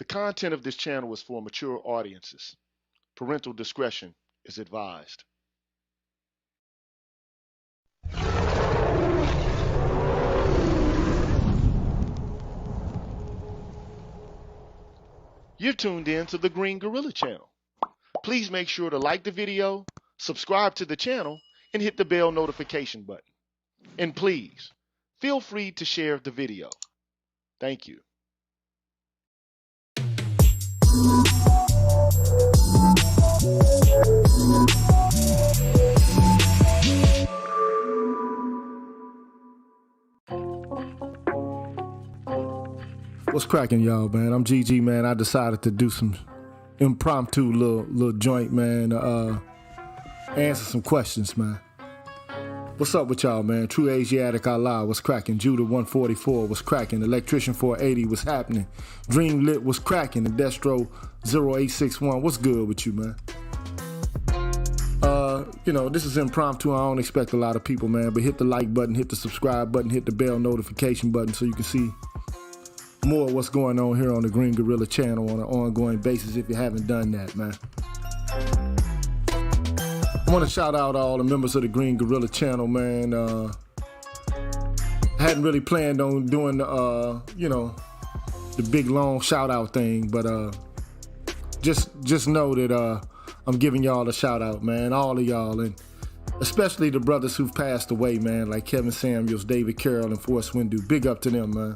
The content of this channel is for mature audiences. Parental discretion is advised. You're tuned in to the Green Gorilla channel. Please make sure to like the video, subscribe to the channel, and hit the bell notification button. And please, feel free to share the video. Thank you. What's cracking, y'all, man? I'm GG, man. I decided to do some impromptu little joint, man. Answer some questions, man. What's up with y'all, man? True Asiatic Allah, what's cracking? Judah 144, what's cracking? Electrician 480, what's happening? Dream Lit, what's cracking? And Destro 0861, what's good with you, man? This is impromptu. I don't expect a lot of people, man, but hit the like button, hit the subscribe button, hit the bell notification button so you can see more of what's going on here on the Green Gorilla channel on an ongoing basis if you haven't done that, man. I want to shout out all the members of the Green Gorilla channel, man. I hadn't really planned on doing the big long shout out thing, but just know that I'm giving y'all a shout out, man, all of y'all, and especially the brothers who've passed away, man, like Kevin Samuels, David Carroll, and Forrest Windu. Big up to them, man.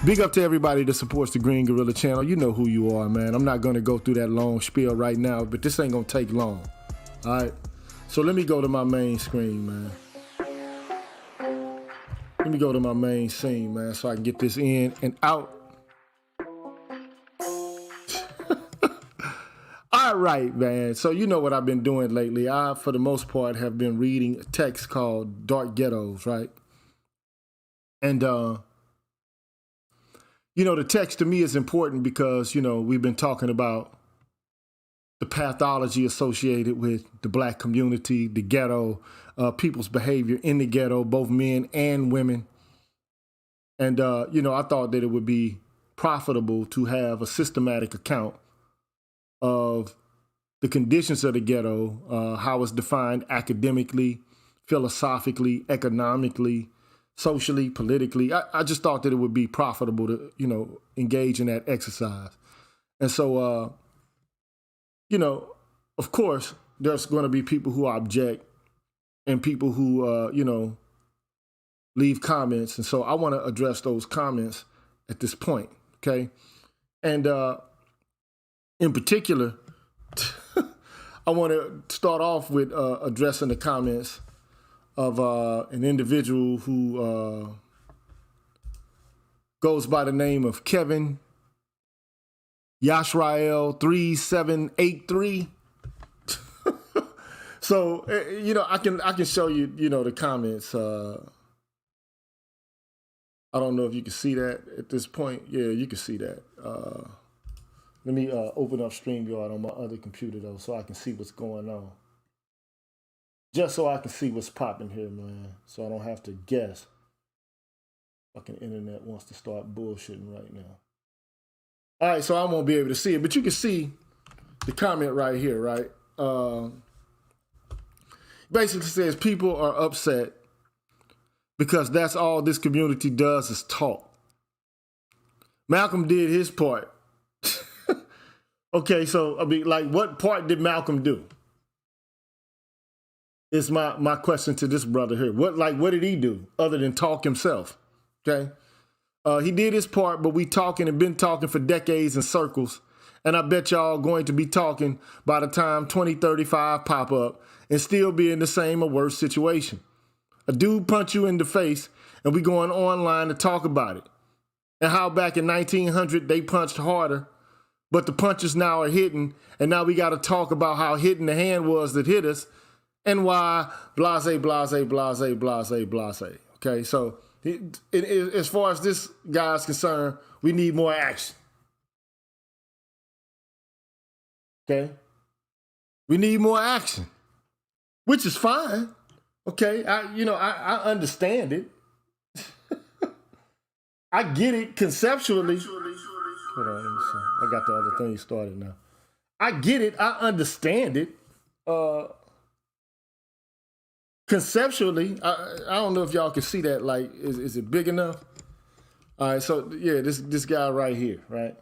Big up to everybody that supports the Green Gorilla channel. You know who you are, man. I'm not going to go through that long spiel right now, but this ain't going to take long. All right? So let me go to my main screen, man. Let me go to my main scene, man, so I can get this in and out. All right, man. So you know what I've been doing lately. I, for the most part, have been reading a text called Dark Ghettos, right? And, the text to me is important because, we've been talking about the pathology associated with the black community, the ghetto, people's behavior in the ghetto, both men and women. And, I thought that it would be profitable to have a systematic account of the conditions of the ghetto, how it's defined academically, philosophically, economically, socially, politically. I just thought that it would be profitable to, engage in that exercise. And so, of course, there's going to be people who object and people who, leave comments. And so I want to address those comments at this point, okay? And in particular, I want to start off with addressing the comments of an individual who goes by the name of Kevin Yashrael 3783. So I can show you the comments. I don't know if you can see that at this point. Yeah, you can see that. Let me open up StreamYard on my other computer though, so I can see what's going on. Just so I can see what's popping here, man. So I don't have to guess. Fucking internet wants to start bullshitting right now. All right, so I won't be able to see it, but you can see the comment right here, right? Basically says people are upset because that's all this community does is talk. Malcolm did his part. Okay, so what part did Malcolm do? Is my question to this brother here. What did he do other than talk himself? Okay. He did his part, but we talking and been talking for decades in circles. And I bet y'all going to be talking by the time 2035 pop up and still be in the same or worse situation. A dude punch you in the face and we going online to talk about it. And how back in 1900 they punched harder, but the punches now are hitting. And now we got to talk about how hitting the hand was that hit us. And why blase, blase, blase, blase, blase. Okay, so as far as this guy's concerned, we need more action. Okay? We need more action, which is fine. Okay, I understand it. I get it conceptually. Hold on, let me see. I got the other thing started now. I get it. I understand it. Conceptually, I don't know if y'all can see that. Like, is it big enough? All right, so yeah, this guy right here, right?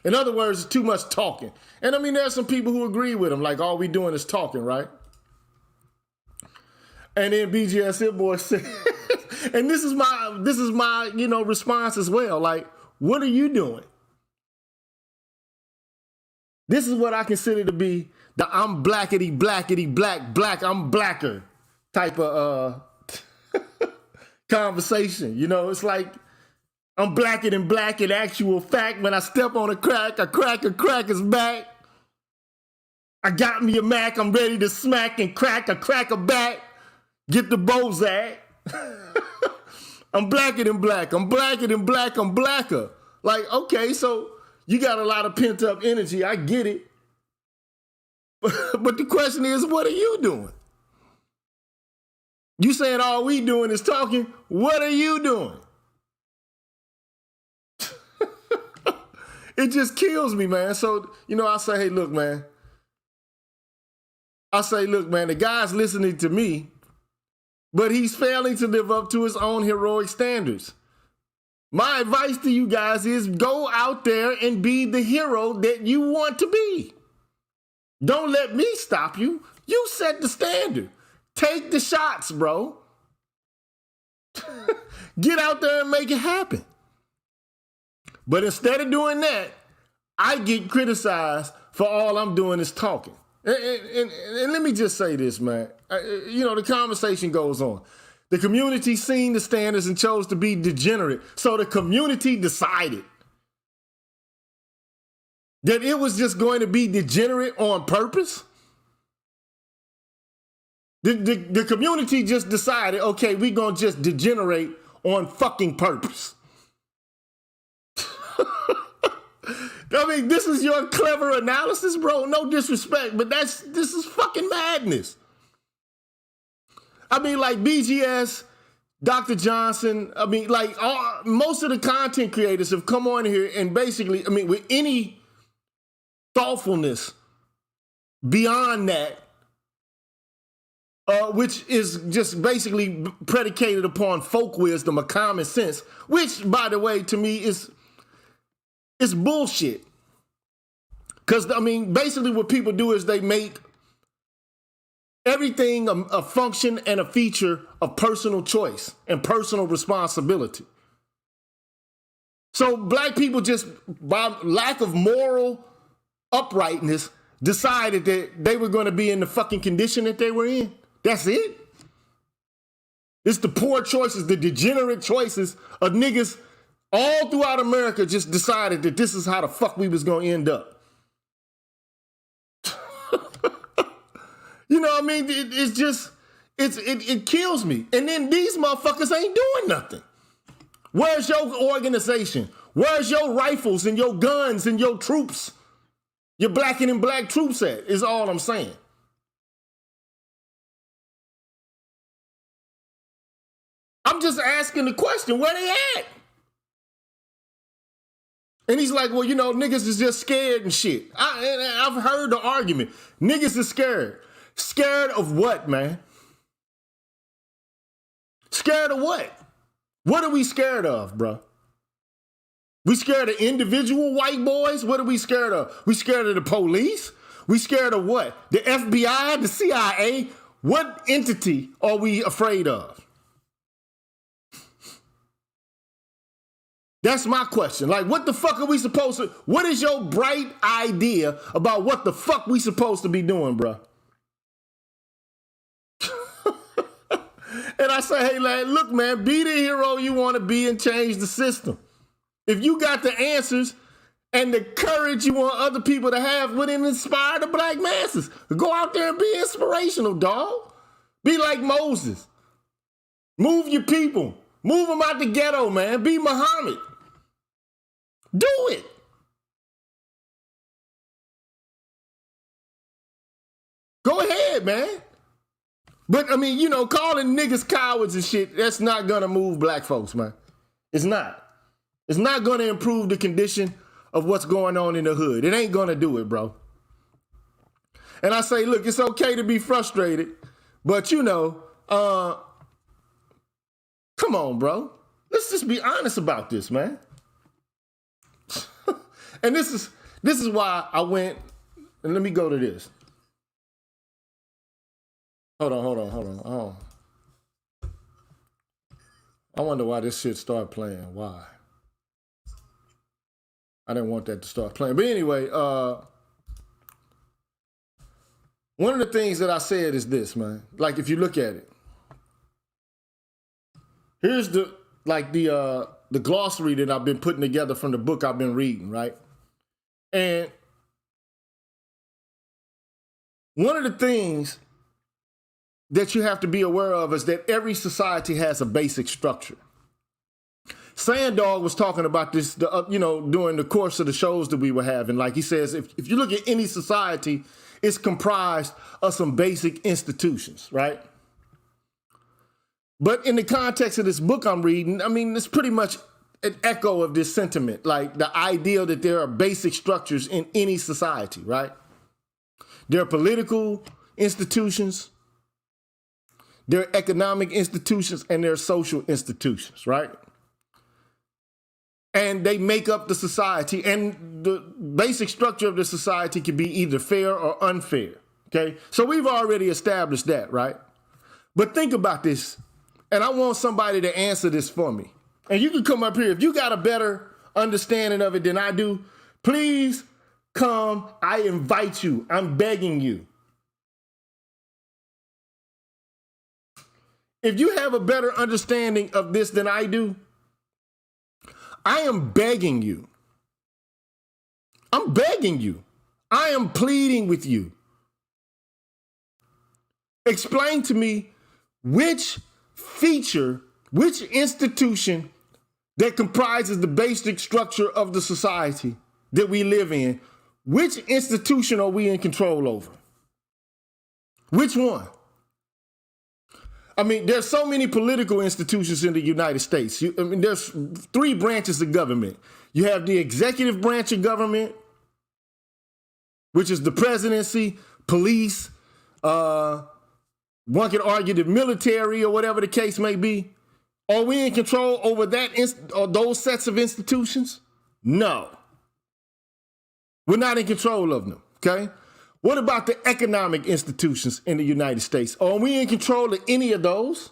In other words, it's too much talking. And I mean, there's some people who agree with him, like all we doing is talking, right? And then BGS Hit Boy said, and this is my response as well. Like, what are you doing? This is what I consider to be the I'm blackety black, I'm blacker type of conversation. You know, it's like I'm blacker than black in actual fact. When I step on a crack is back. I got me a Mac, I'm ready to smack and crack a back. Get the Bozak. I'm blacker than black, I'm blacker than black, I'm blacker. Like, okay, so you got a lot of pent up energy, I get it. But the question is, what are you doing? You saying all we doing is talking, what are you doing? It just kills me, man. So, I say, hey, look, man. The guy's listening to me, but he's failing to live up to his own heroic standards. My advice to you guys is go out there and be the hero that you want to be. Don't let me stop you. You set the standard. Take the shots, bro. Get out there and make it happen. But instead of doing that, I get criticized for all I'm doing is talking. And let me just say this, man. The conversation goes on. The community seen the standards and chose to be degenerate. So the community decided that it was just going to be degenerate on purpose. The community just decided, okay, we're going to just degenerate on fucking purpose. I mean, this is your clever analysis, bro. No disrespect, but this is fucking madness. I mean, like BGS, Dr. Johnson, I mean, like most of the content creators have come on here and basically, I mean, with any thoughtfulness beyond that, which is just basically predicated upon folk wisdom or common sense, which, by the way, to me is bullshit. Because, I mean, basically what people do is they make everything a function and a feature of personal choice and personal responsibility. So black people just, by lack of moral uprightness, decided that they were going to be in the fucking condition that they were in. That's it. It's the poor choices, the degenerate choices of niggas all throughout America just decided that this is how the fuck we was going to end up. You know what I mean? It's just, it kills me. And then these motherfuckers ain't doing nothing. Where's your organization? Where's your rifles and your guns and your troops? Your black and black troops at, is all I'm saying. I'm just asking the question, where they at? And he's like, well, niggas is just scared and shit. I've heard the argument. Niggas is scared. Scared of what, man? Scared of what? What are we scared of, bro? We scared of individual white boys? What are we scared of? We scared of the police? We scared of what? The FBI, the CIA? What entity are we afraid of? That's my question. Like, what the fuck are we supposed to, what is your bright idea about what the fuck we supposed to be doing, bro? And I say, hey, like, look, man, be the hero you want to be and change the system. If you got the answers and the courage you want other people to have, would it inspire the black masses? Go out there and be inspirational, dog. Be like Moses. Move your people. Move them out the ghetto, man. Be Muhammad. Do it. Go ahead, man. But I mean, calling niggas cowards and shit, that's not gonna move black folks, man. It's not. It's not gonna improve the condition of what's going on in the hood. It ain't gonna do it, bro. And I say, look, it's okay to be frustrated, but come on, bro. Let's just be honest about this, man. And this is why I went, and let me go to this. Hold on. Oh. I wonder why this shit started playing. Why? I didn't want that to start playing. But anyway, one of the things that I said is this, man. Like, if you look at it, here's the glossary that I've been putting together from the book I've been reading, right? And one of the things that you have to be aware of is that every society has a basic structure. Sandog was talking about this, during the course of the shows that we were having. Like he says, if you look at any society, it's comprised of some basic institutions, right? But in the context of this book I'm reading, I mean, it's pretty much an echo of this sentiment, like the idea that there are basic structures in any society, right? There are political institutions, there are economic institutions, and there are social institutions, right? And they make up the society, and the basic structure of the society can be either fair or unfair, okay? So we've already established that, right? But think about this, and I want somebody to answer this for me. And you can come up here. If you got a better understanding of it than I do, please come. I invite you. I'm begging you. If you have a better understanding of this than I do, I am begging you. I'm begging you. I am pleading with you. Explain to me which feature, which institution that comprises the basic structure of the society that we live in, which institution are we in control over? Which one? I mean, there's so many political institutions in the United States. There's 3 branches of government. You have the executive branch of government, which is the presidency, police, one could argue the military or whatever the case may be. Are we in control over or those sets of institutions? No. We're not in control of them, okay? What about the economic institutions in the United States? Are we in control of any of those?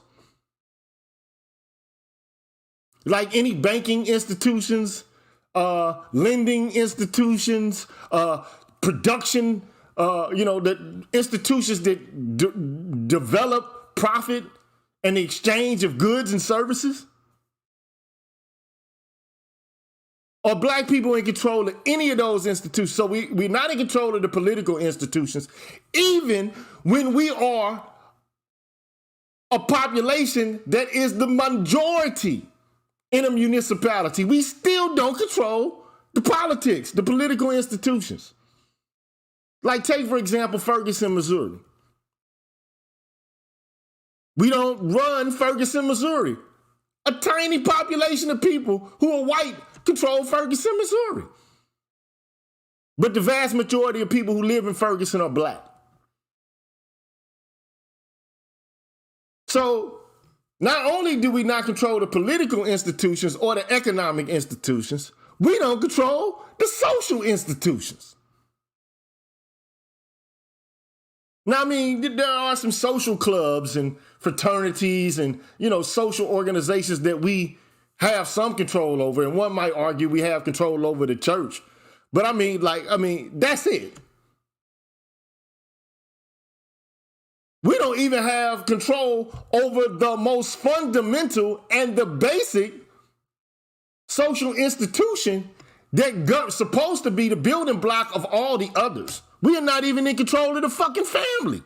Like any banking institutions, lending institutions, production, the institutions that develop profit and the exchange of goods and services? Are black people in control of any of those institutions? So we're not in control of the political institutions, even when we are a population that is the majority in a municipality. We still don't control the politics, the political institutions. Like take, for example, Ferguson, Missouri. We don't run Ferguson, Missouri. A tiny population of people who are white control Ferguson, Missouri. But the vast majority of people who live in Ferguson are black. So not only do we not control the political institutions or the economic institutions, we don't control the social institutions. Now, I mean, there are some social clubs and fraternities and, social organizations that we have some control over. And one might argue we have control over the church. But I mean, that's it. We don't even have control over the most fundamental and the basic social institution that's supposed to be the building block of all the others. We are not even in control of the fucking family.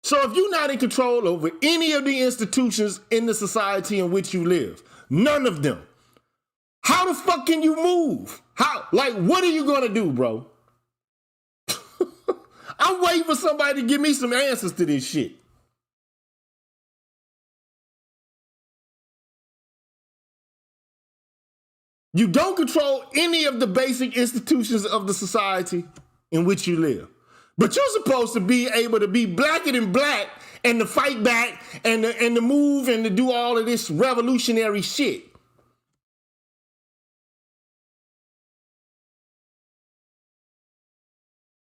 So if you're not in control over any of the institutions in the society in which you live, none of them, how the fuck can you move? What are you gonna do, bro? I I'm waiting for somebody to give me some answers to this shit. You don't control any of the basic institutions of the society in which you live. But you're supposed to be able to be blacker than black and to fight back and to move and to do all of this revolutionary shit.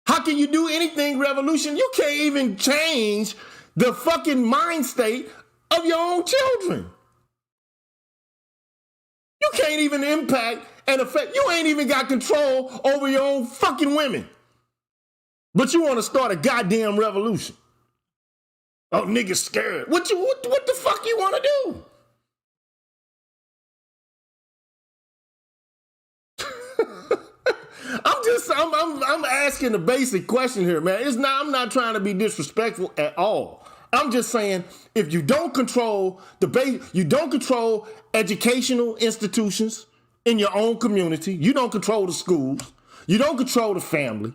How can you do anything revolution? You can't even change the fucking mind state of your own children. You can't even impact and affect. You ain't even got control over your own fucking women. But you want to start a goddamn revolution. Oh, niggas scared. What the fuck you want to do? I'm asking the basic question here, man. I'm not trying to be disrespectful at all. I'm just saying, if you don't control you don't control educational institutions in your own community, you don't control the schools, you don't control the family,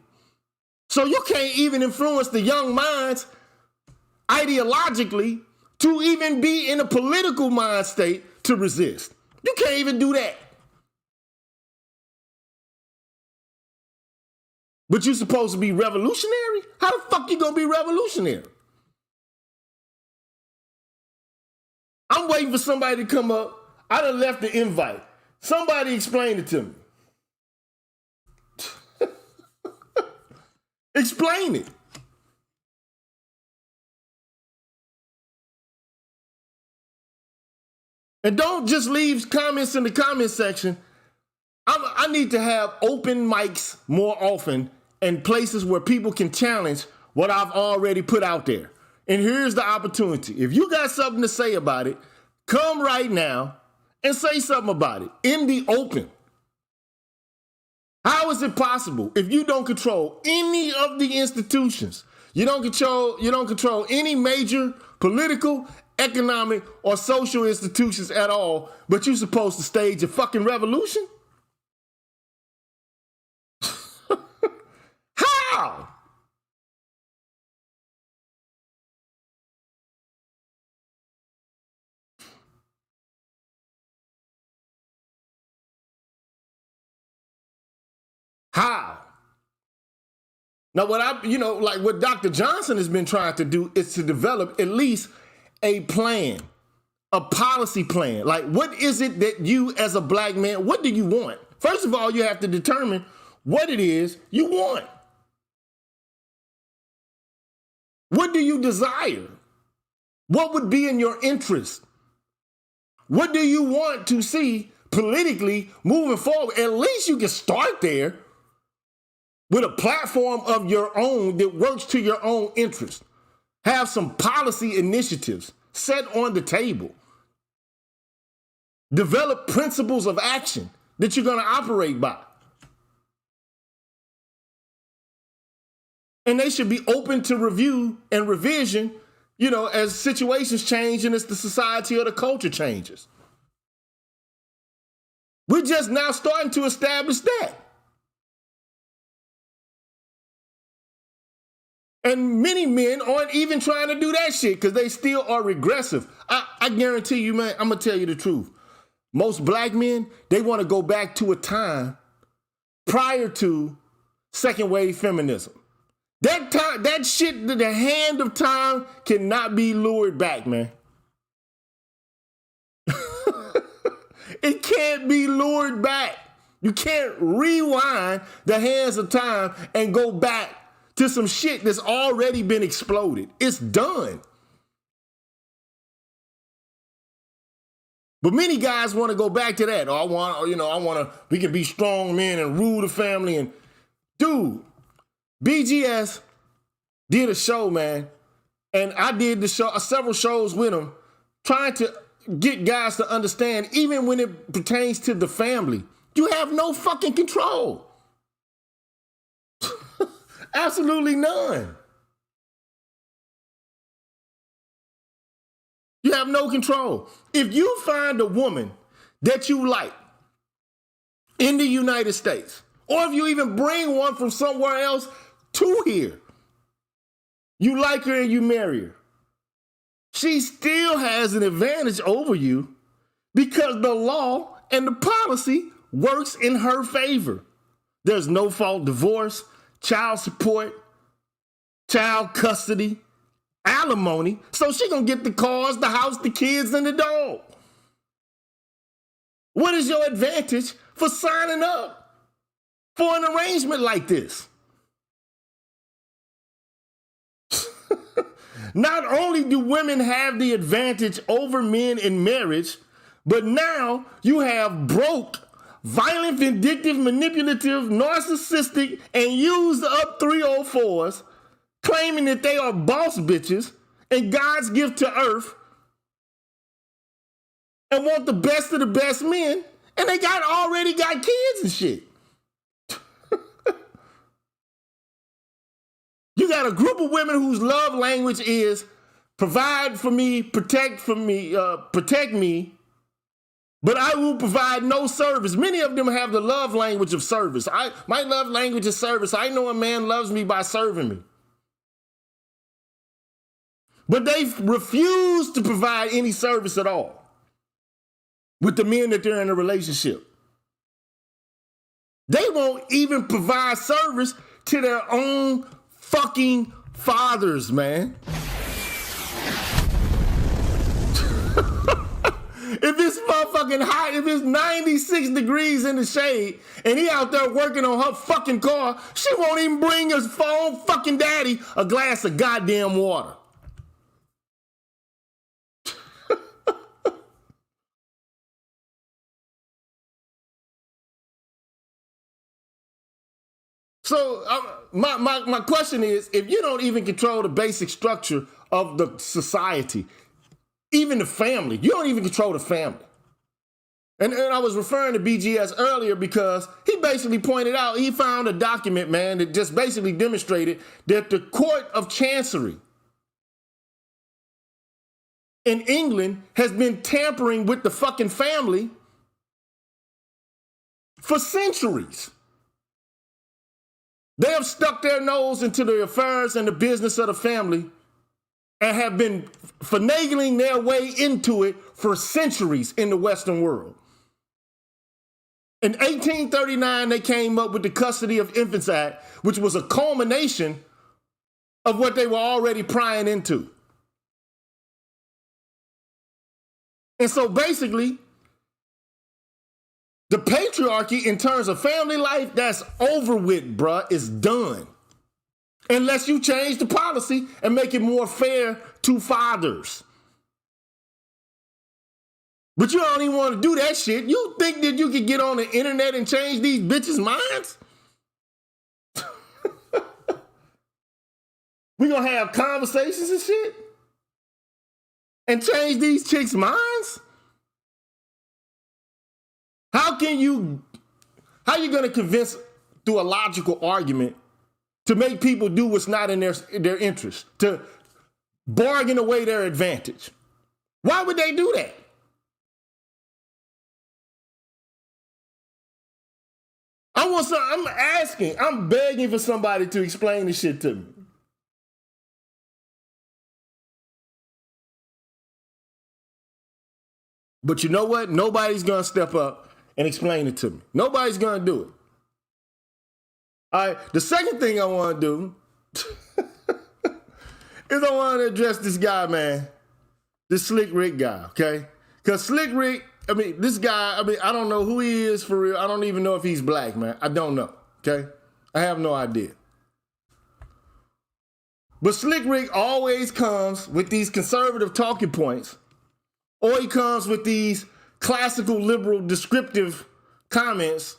so you can't even influence the young minds ideologically to even be in a political mind state to resist. You can't even do that. But you're supposed to be revolutionary? How the fuck you gonna be revolutionary? I'm waiting for somebody to come up. I done left the invite. Somebody explain it to me. Explain it. And don't just leave comments in the comment section. I need to have open mics more often and places where people can challenge what I've already put out there. And here's the opportunity. If you got something to say about it, come right now and say something about it in the open. How is it possible if you don't control any of the institutions? You don't control any major political, economic, or social institutions at all, but you're supposed to stage a fucking revolution? How? How? Now, what Dr. Johnson has been trying to do is to develop at least a plan, a policy plan. Like, what is it that you as a black man, what do you want? First of all, you have to determine what it is you want. What do you desire? What would be in your interest? What do you want to see politically moving forward? At least you can start there with a platform of your own that works to your own interest. Have some policy initiatives set on the table. Develop principles of action that you're going to operate by. And they should be open to review and revision, as situations change and as the society or the culture changes. We're just now starting to establish that. And many men aren't even trying to do that shit because they still are regressive. I guarantee you, man, I'm going to tell you the truth. Most black men, they want to go back to a time prior to second wave feminism. That shit, the hand of time cannot be lured back, man. It can't be lured back. You can't rewind the hands of time and go back to some shit that's already been exploded. It's done. But many guys want to go back to that. We can be strong men and rule the family. And dude, BGS did a show, man. And I did several shows with him, trying to get guys to understand, even when it pertains to the family, you have no fucking control. Absolutely none. You have no control. If you find a woman that you like in the United States, or if you even bring one from somewhere else to here, You like her and you marry her. She still has an advantage over you because the law and the policy works in her favor. There's no fault divorce, child support, child custody, alimony. So she gonna get the cars, the house, the kids, and the dog. What is your advantage for signing up for an arrangement like this? Not only do women have the advantage over men in marriage, but now you have broke, violent, vindictive, manipulative, narcissistic, and used up 304s claiming that they are boss bitches and God's gift to earth and want the best of the best men, and they already got kids and shit. You got a group of women whose love language is provide for me, protect me, but I will provide no service. Many of them have the love language of service. My love language is service. I know a man loves me by serving me. But they refuse to provide any service at all with the men that they're in a relationship. They won't even provide service to their own fucking fathers, man. If it's motherfucking hot, if it's 96 degrees in the shade and he out there working on her fucking car, she won't even bring his phone fucking daddy a glass of goddamn water. So my question is, if you don't even control the basic structure of the society, even the family, you don't even control the family. And I was referring to BGS earlier because he basically pointed out, he found a document, man, that just basically demonstrated that the Court of Chancery in England has been tampering with the fucking family for centuries. They have stuck their nose into the affairs and the business of the family and have been finagling their way into it for centuries in the Western world. In 1839, they came up with the Custody of Infants Act, which was a culmination of what they were already prying into. And so basically, the patriarchy in terms of family life, that's over with, bruh. It's done. Unless you change the policy and make it more fair to fathers. But you don't even want to do that shit. You think that you could get on the internet and change these bitches' minds? We gonna have conversations and shit? And change these chicks' minds? How you gonna convince through a logical argument to make people do what's not in their interest, to bargain away their advantage? Why would they do that? I'm begging for somebody to explain this shit to me. But you know what? Nobody's gonna step up and explain it to me. Nobody's gonna do it. All right, the second thing I wanna do is I wanna address this guy, man. This Slick Rick guy, okay? Because Slick Rick, this guy, I don't know who he is for real. I don't even know if he's black, man. I don't know, okay? I have no idea. But Slick Rick always comes with these conservative talking points, or he comes with these classical liberal descriptive comments,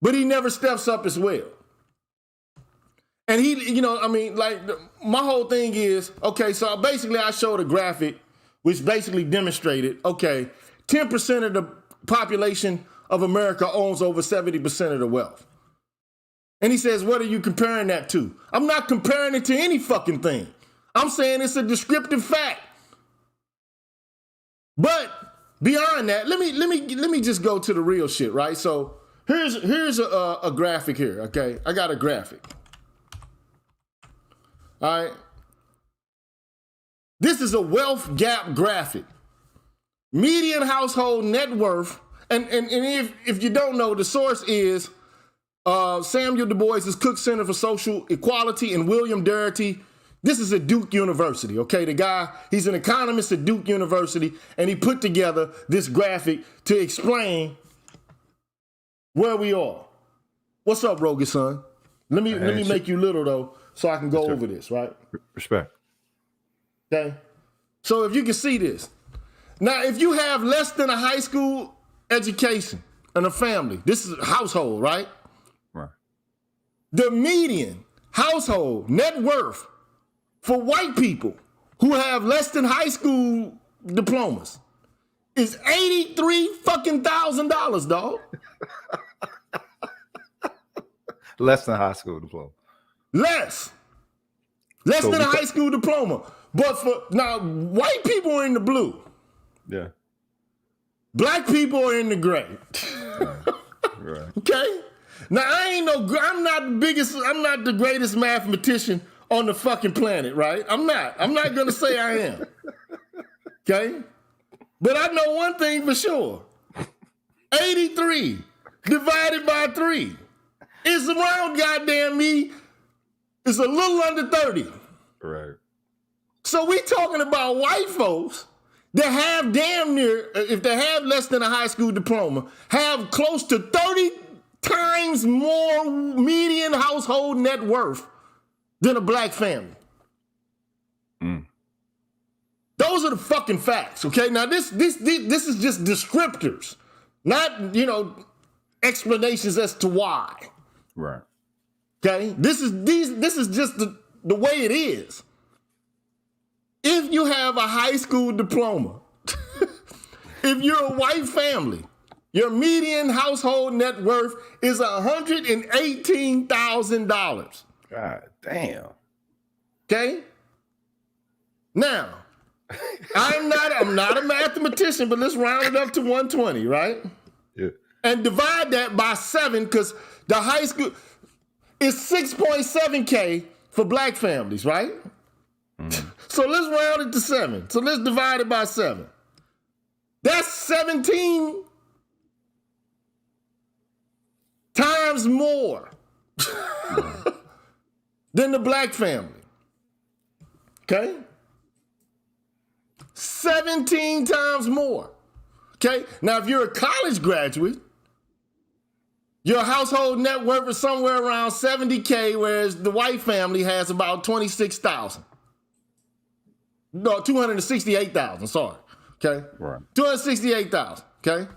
but he never steps up as well. And my whole thing is, okay, so basically I showed a graphic which basically demonstrated, okay, 10% of the population of America owns over 70% of the wealth. And he says, what are you comparing that to? I'm not comparing it to any fucking thing. I'm saying it's a descriptive fact. But beyond that, let me just go to the real shit, right? So here's a graphic here, okay? I got a graphic. All right. This is a wealth gap graphic. Median household net worth, and if you don't know, the source is Samuel Du Bois' Cook Center for Social Equality and William Darity. This is at Duke University, okay? The guy, he's an economist at Duke University, and he put together this graphic to explain where we are. What's up, Rogan son? Let me make you little, though, so I can go over this, right? Respect. Okay? So if you can see this. Now, if you have less than a high school education and a family, this is a household, right? Right. The median household net worth for white people who have less than high school diplomas is $83,000, dog. Less than high school diploma. Less than a high school diploma. But for now, white people are in the blue. Yeah. Black people are in the gray. Right. Okay? Now I'm not the greatest mathematician on the fucking planet, right? I'm not gonna say I am. Okay? But I know one thing for sure. 83 divided by 3 is around goddamn me. It's a little under 30. Right. So we talking about white folks that have damn near, if they have less than a high school diploma, have close to 30 times more median household net worth than a black family. Those are the fucking facts, okay? Now this is just descriptors, not, explanations as to why. Right. Okay? This is just the way it is. If you have a high school diploma, if you're a white family, your median household net worth is $118,000. God damn. Okay? Now, I'm not a mathematician, but let's round it up to 120, right? Yeah. And divide that by 7, because the high school is 6.7K for black families, right? So let's round it to 7. So let's divide it by 7. That's 17 times more than the black family. Okay? 17 times more. Okay? Now, if you're a college graduate, your household net worth is somewhere around 70K, whereas the white family has about 26,000. No, 268,000, sorry. Okay? Right. 268,000, okay?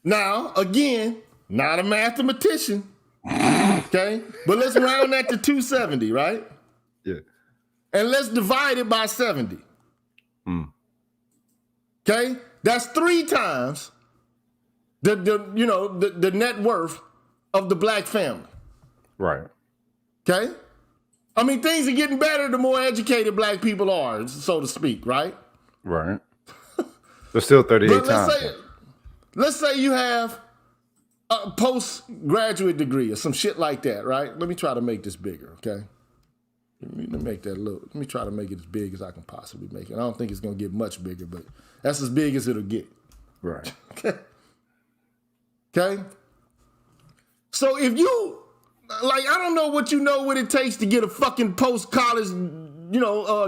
Now, again, not a mathematician, okay? But let's round that to 270, right? Yeah. And let's divide it by 70. Okay? That's 3 times the net worth of the black family. Right. Okay? I mean, things are getting better the more educated black people are, so to speak, right? Right. There's still 38 But times. let's say you have a postgraduate degree or some shit like that, right? Let me try to make this bigger, okay? Let me make that let me try to make it as big as I can possibly make it. I don't think it's gonna get much bigger, but that's as big as it'll get. Right. Okay. Okay. So if you I don't know what it takes to get a fucking post-college,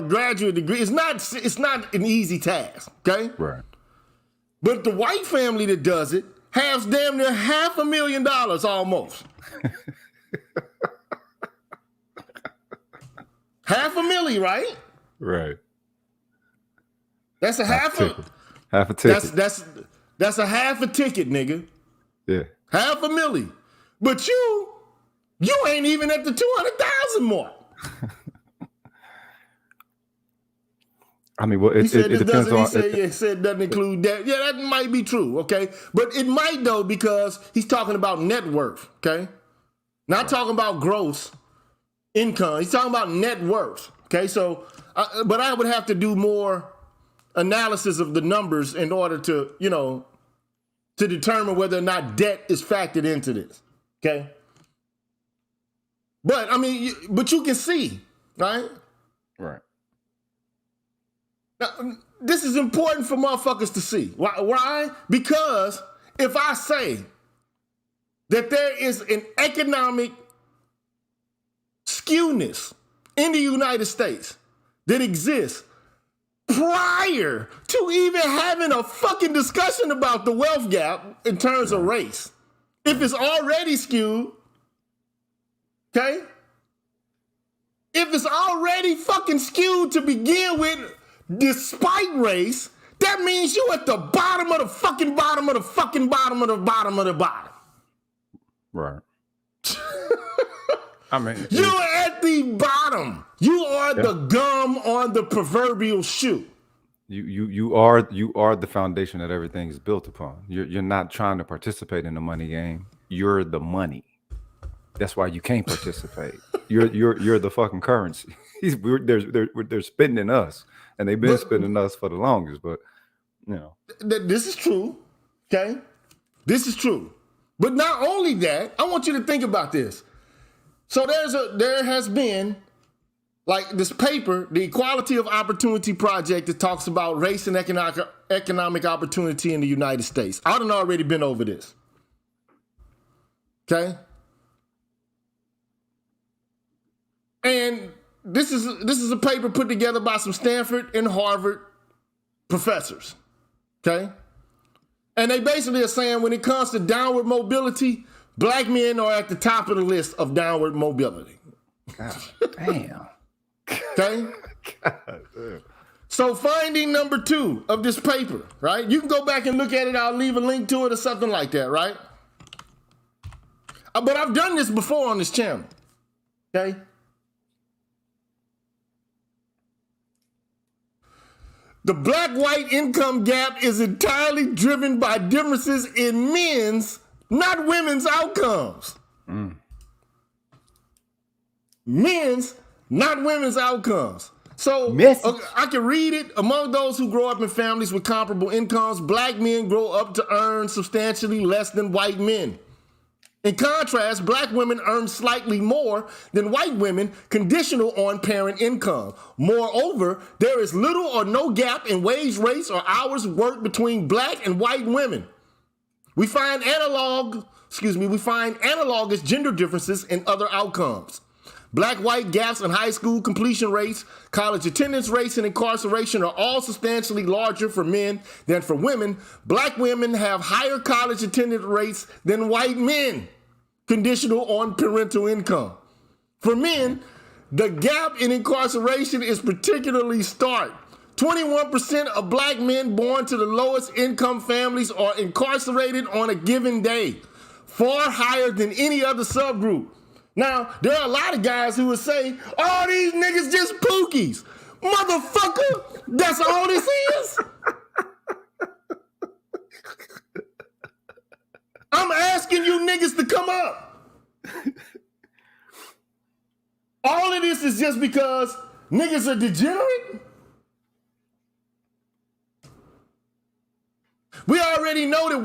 graduate degree. It's not an easy task, okay? Right. But the white family that does it has damn near $500,000 almost. $500,000, right? Right. That's a half a ticket. That's a half a ticket, nigga. Yeah. $500,000. But you ain't even at the 200,000 mark. I mean, well, it depends on. He said it doesn't include that. Yeah, that might be true, okay? But it might, though, because he's talking about net worth, okay? Not talking about gross income. He's talking about net worth, okay? So, but I would have to do more analysis of the numbers in order to, to determine whether or not debt is factored into this, okay? But, I mean, but you can see, right? Right. Now, this is important for motherfuckers to see. Why? Because if I say that there is an economic skewness in the United States that exists prior to even having a fucking discussion about the wealth gap in terms of race, if it's already skewed, okay? If it's already fucking skewed to begin with, despite race, that means you at the bottom of the fucking bottom of the fucking bottom of the bottom of the bottom. Right. I mean, you're at the bottom. You are the gum on the proverbial shoe. You are the foundation that everything is built upon. You're not trying to participate in the money game. You're the money. That's why you can't participate. You're the fucking currency. They're spending us, and they've been spending us for the longest. But you know, this is true. Okay, this is true. But not only that, I want you to think about this. So there has been, like, this paper, the Equality of Opportunity Project, that talks about race and economic opportunity in the United States. I done already been over this. Okay? And this is a paper put together by some Stanford and Harvard professors. Okay? And they basically are saying when it comes to downward mobility, black men are at the top of the list of downward mobility. God damn. Okay? God damn. So finding number 2 of this paper, right? You can go back and look at it. I'll leave a link to it or something like that, right? But I've done this before on this channel. Okay? The black-white income gap is entirely driven by differences in men's, not women's, outcomes. Men's, not women's outcomes. So I can read it. Among those who grow up in families with comparable incomes, black men grow up to earn substantially less than white men. In contrast, black women earn slightly more than white women, conditional on parent income. Moreover, there is little or no gap in wage rates or hours worked between black and white women. We find analogous gender differences in other outcomes. Black-white gaps in high school completion rates, college attendance rates, and incarceration are all substantially larger for men than for women. Black women have higher college attendance rates than white men, conditional on parental income. For men, the gap in incarceration is particularly stark. 21% of black men born to the lowest income families are incarcerated on a given day, far higher than any other subgroup. Now, there are a lot of guys who would say, oh, these niggas just pookies. Motherfucker, that's all this is? I'm asking you niggas to come up. All of this is just because niggas are degenerate? We already know that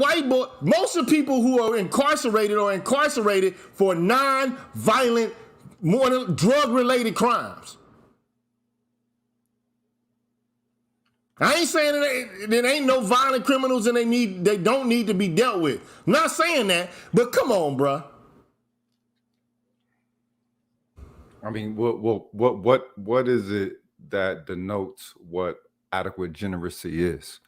most of the people who are incarcerated for non-violent, more drug-related crimes. I ain't saying there ain't no violent criminals and they don't need to be dealt with. I'm not saying that, but come on, bruh. I mean, what is it that denotes what adequate generacy is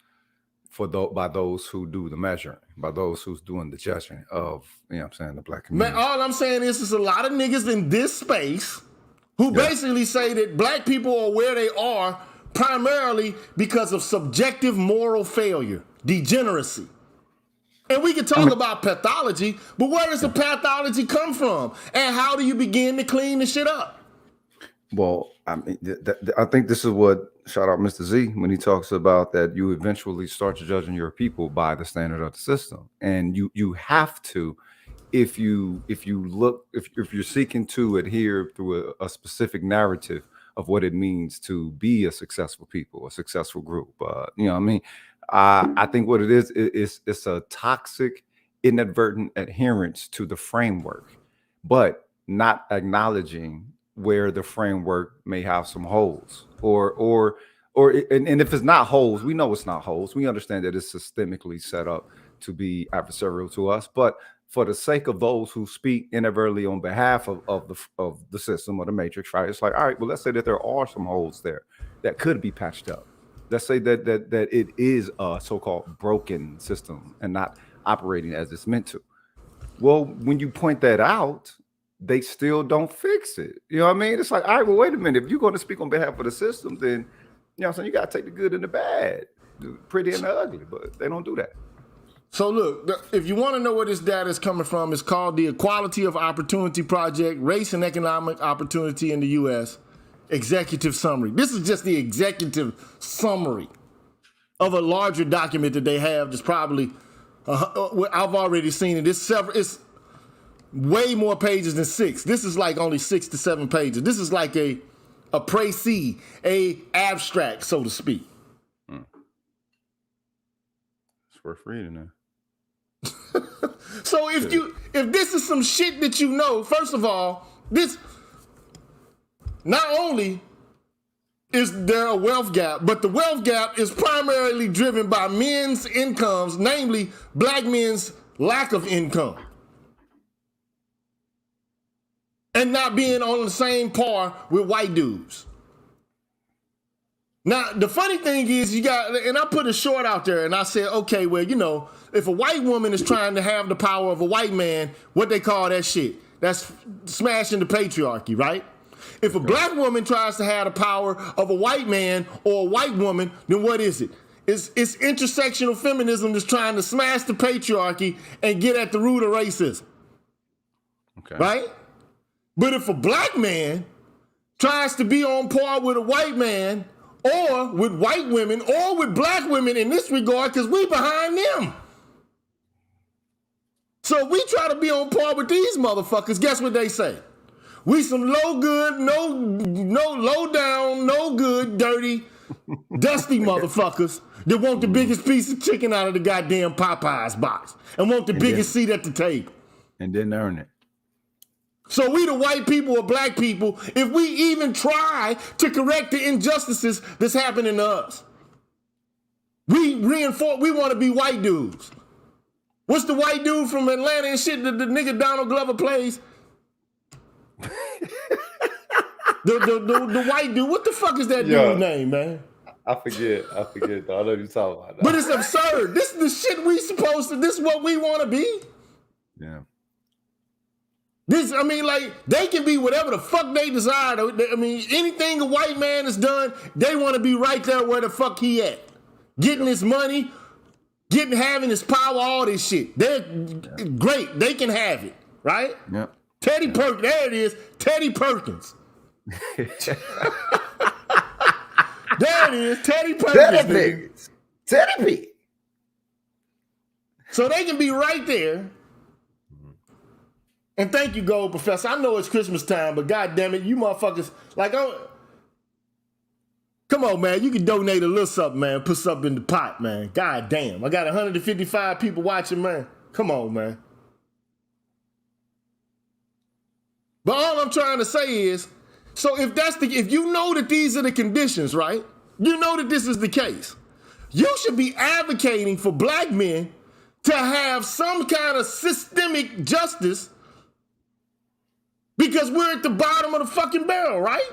by those who do the measuring, by those who's doing the judging of, you know what I'm saying, the black community? Man, all I'm saying is there's a lot of niggas in this space who basically say that black people are where they are primarily because of subjective moral failure, degeneracy. And we can talk about pathology, but where does the pathology come from? And how do you begin to clean the shit up? Well, I mean, I think this is what, shout out Mr. Z, when he talks about that you eventually start judging your people by the standard of the system. And you have to, if you're seeking to adhere through a specific narrative of what it means to be a successful people, a successful group. You know what I mean? I think what it is it's a toxic, inadvertent adherence to the framework, but not acknowledging where the framework may have some holes, and if it's not holes, we know it's not holes. We understand that it's systemically set up to be adversarial to us, but for the sake of those who speak inadvertently on behalf of the system or the matrix, right? It's like, all right, well, let's say that there are some holes there that could be patched up. Let's say that it is a so-called broken system and not operating as it's meant to. Well, when you point that out, they still don't fix it. You know what I mean? It's like, all right, well, wait a minute. If you're going to speak on behalf of the system, then, you know what I'm saying, you got to take the good and the bad, the pretty and the ugly, but they don't do that. So look, if you want to know where this data is coming from, it's called the Equality of Opportunity Project, Race and Economic Opportunity in the U.S. Executive Summary. This is just the executive summary of a larger document that they have that's probably, I've already seen it. It's way more pages than 6. This is like only 6 to 7 pages. This is like a précis, a abstract, so to speak. It's worth reading now. So if this is some shit that you know, first of all, this not only is there a wealth gap, but the wealth gap is primarily driven by men's incomes, namely black men's lack of income. And not being on the same par with white dudes. Now, the funny thing is and I put a short out there and I said, okay, well, you know, if a white woman is trying to have the power of a white man, what they call that shit? That's smashing the patriarchy, right? If a black woman tries to have the power of a white man or a white woman, then what is it? It's intersectional feminism that's trying to smash the patriarchy and get at the root of racism. Okay. Right? But if a black man tries to be on par with a white man or with white women or with black women in this regard, because we behind them. So if we try to be on par with these motherfuckers, guess what they say? We some low good, no low down, no good, dirty, dusty motherfuckers that want the biggest piece of chicken out of the goddamn Popeyes box and want the biggest seat at the table. And didn't earn it. So we the white people or black people, if we even try to correct the injustices that's happening to us, we want to be white dudes. What's the white dude from Atlanta and shit that the nigga Donald Glover plays? the white dude. What the fuck is that dude's name, man? I forget. Though. I know you're talking about that. But it's absurd. This is the shit we supposed to. This is what we want to be. Yeah. This, I mean, like, they can be whatever the fuck they desire. I mean, anything a white man has done, they want to be right there where the fuck he at. Getting his money, having his power, all this shit. They're great. They can have it, right? Yeah. Teddy Perkins, there it is. Teddy Perkins. There it is. Teddy Perkins. Teddy P. So they can be right there. And thank you, Gold Professor. I know it's Christmas time, but God damn it, you motherfuckers, like, come on, man. You can donate a little something, man. Put something in the pot, man. God damn. I got 155 people watching, man. Come on, man. But all I'm trying to say is, so if you know that these are the conditions, right? You know that this is the case. You should be advocating for black men to have some kind of systemic justice because we're at the bottom of the fucking barrel, right?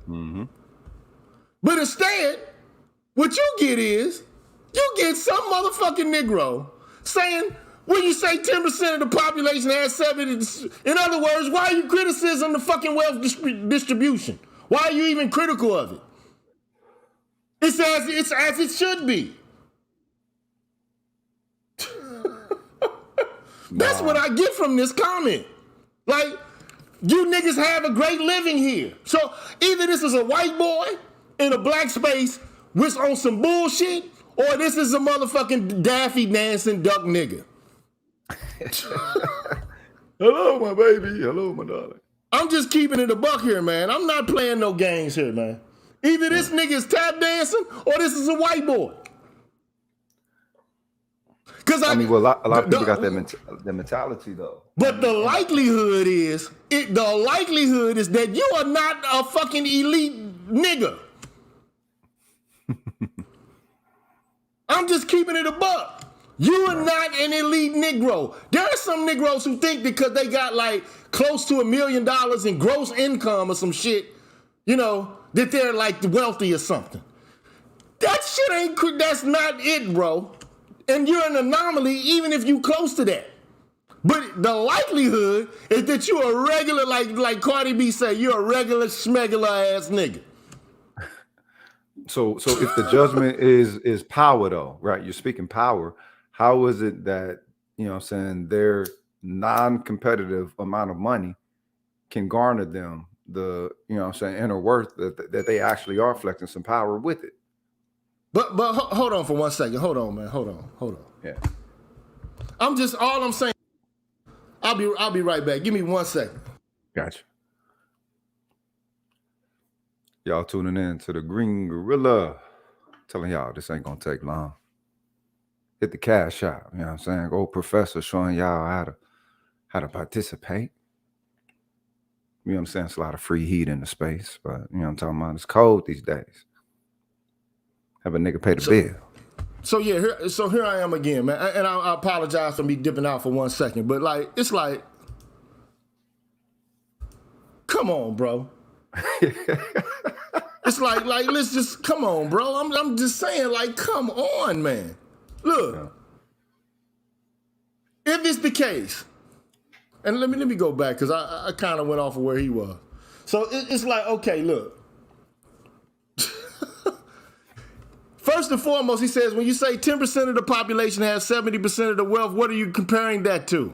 Mm-hmm. But instead, what you get is, you get some motherfucking Negro saying, when you say 10% of the population has 70, in other words, why are you criticizing the fucking wealth distribution? Why are you even critical of it? It's as it should be. That's what I get from this comment. Like, you niggas have a great living here. So either this is a white boy in a black space with on some bullshit, or this is a motherfucking Daffy dancing duck nigga. Hello, my baby. Hello, my darling. I'm just keeping it a buck here, man. I'm not playing no games here, man. Either this nigga is tap dancing or this is a white boy. Because I mean, well, a lot of people got that mentality though. But the likelihood is that you are not a fucking elite nigga. I'm just keeping it a buck. You are not an elite Negro. There are some Negroes who think because they got like close to $1 million in gross income or some shit, you know, that they're like wealthy or something. That shit that's not it, bro. And you're an anomaly even if you close to that. But the likelihood is that you're a regular, like Cardi B say, you're a regular schmegular ass nigga. So if the judgment is power though, right? You're speaking power. How is it that, you know what I'm saying, their non-competitive amount of money can garner them the, you know what I'm saying, inner worth that they actually are flexing some power with it? But hold on for 1 second. Hold on, man. Hold on. Yeah. All I'm saying, I'll be right back. Give me 1 second. Gotcha. Y'all tuning in to the Green Gorilla. Telling y'all this ain't gonna take long. Hit the cash app, you know what I'm saying? Old professor showing y'all how to participate. You know what I'm saying? It's a lot of free heat in the space, but you know what I'm talking about? It's cold these days. Have a nigga pay the bill. So here I am again, man. And I apologize for me dipping out for 1 second, but like it's like, come on, bro. It's like let's just come on, bro. I'm just saying, like, come on, man. Look, if it's the case, and let me go back because I kind of went off of where he was. So it's like, okay, look. First and foremost, he says, when you say 10% of the population has 70% of the wealth, what are you comparing that to?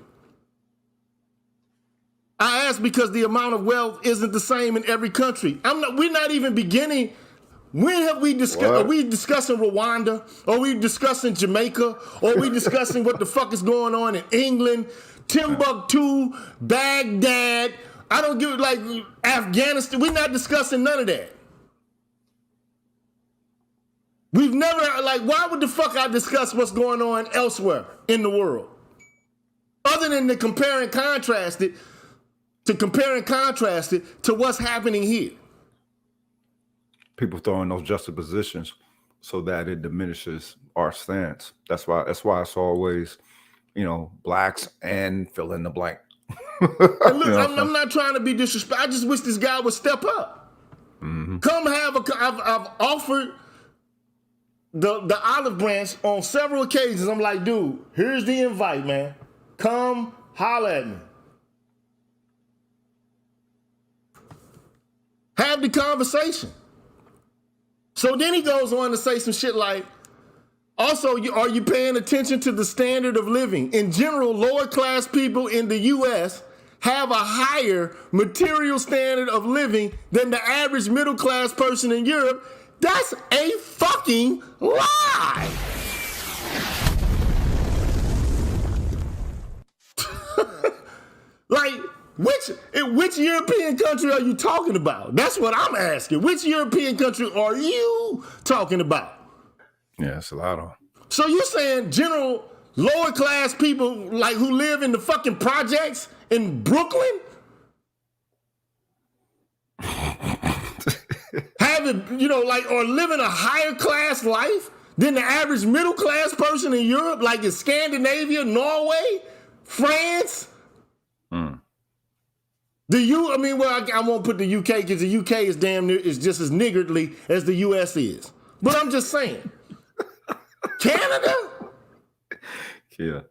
I ask because the amount of wealth isn't the same in every country. We're not even beginning. When have we discussed? Are we discussing Rwanda? Are we discussing Jamaica? Or are we discussing what the fuck is going on in England, Timbuktu, Baghdad? I don't give like Afghanistan. We're not discussing none of that. We've never, like, why would the fuck I discuss what's going on elsewhere in the world? Other than to compare and contrast it to what's happening here. People throwing those juxtapositions so that it diminishes our stance. That's why it's always, you know, blacks and fill in the blank. And look, I'm not trying to be disrespectful. I just wish this guy would step up. Mm-hmm. I've offered the olive branch on several occasions. I'm like, dude, here's the invite, man. Come holler at me. Have the conversation. So then he goes on to say some shit like, also, are you paying attention to the standard of living? In general, lower class people in the U.S. have a higher material standard of living than the average middle class person in Europe. That's a fucking lie. Like, which European country are you talking about? That's what I'm asking. Which European country are you talking about? Yeah, it's a lot of. So you're saying general lower class people like who live in the fucking projects in Brooklyn having, you know, like, or living a higher class life than the average middle class person in Europe, like in Scandinavia, Norway, France? I won't put the UK because the UK is damn near is just as niggardly as the US is. But I'm just saying. Canada? Yeah.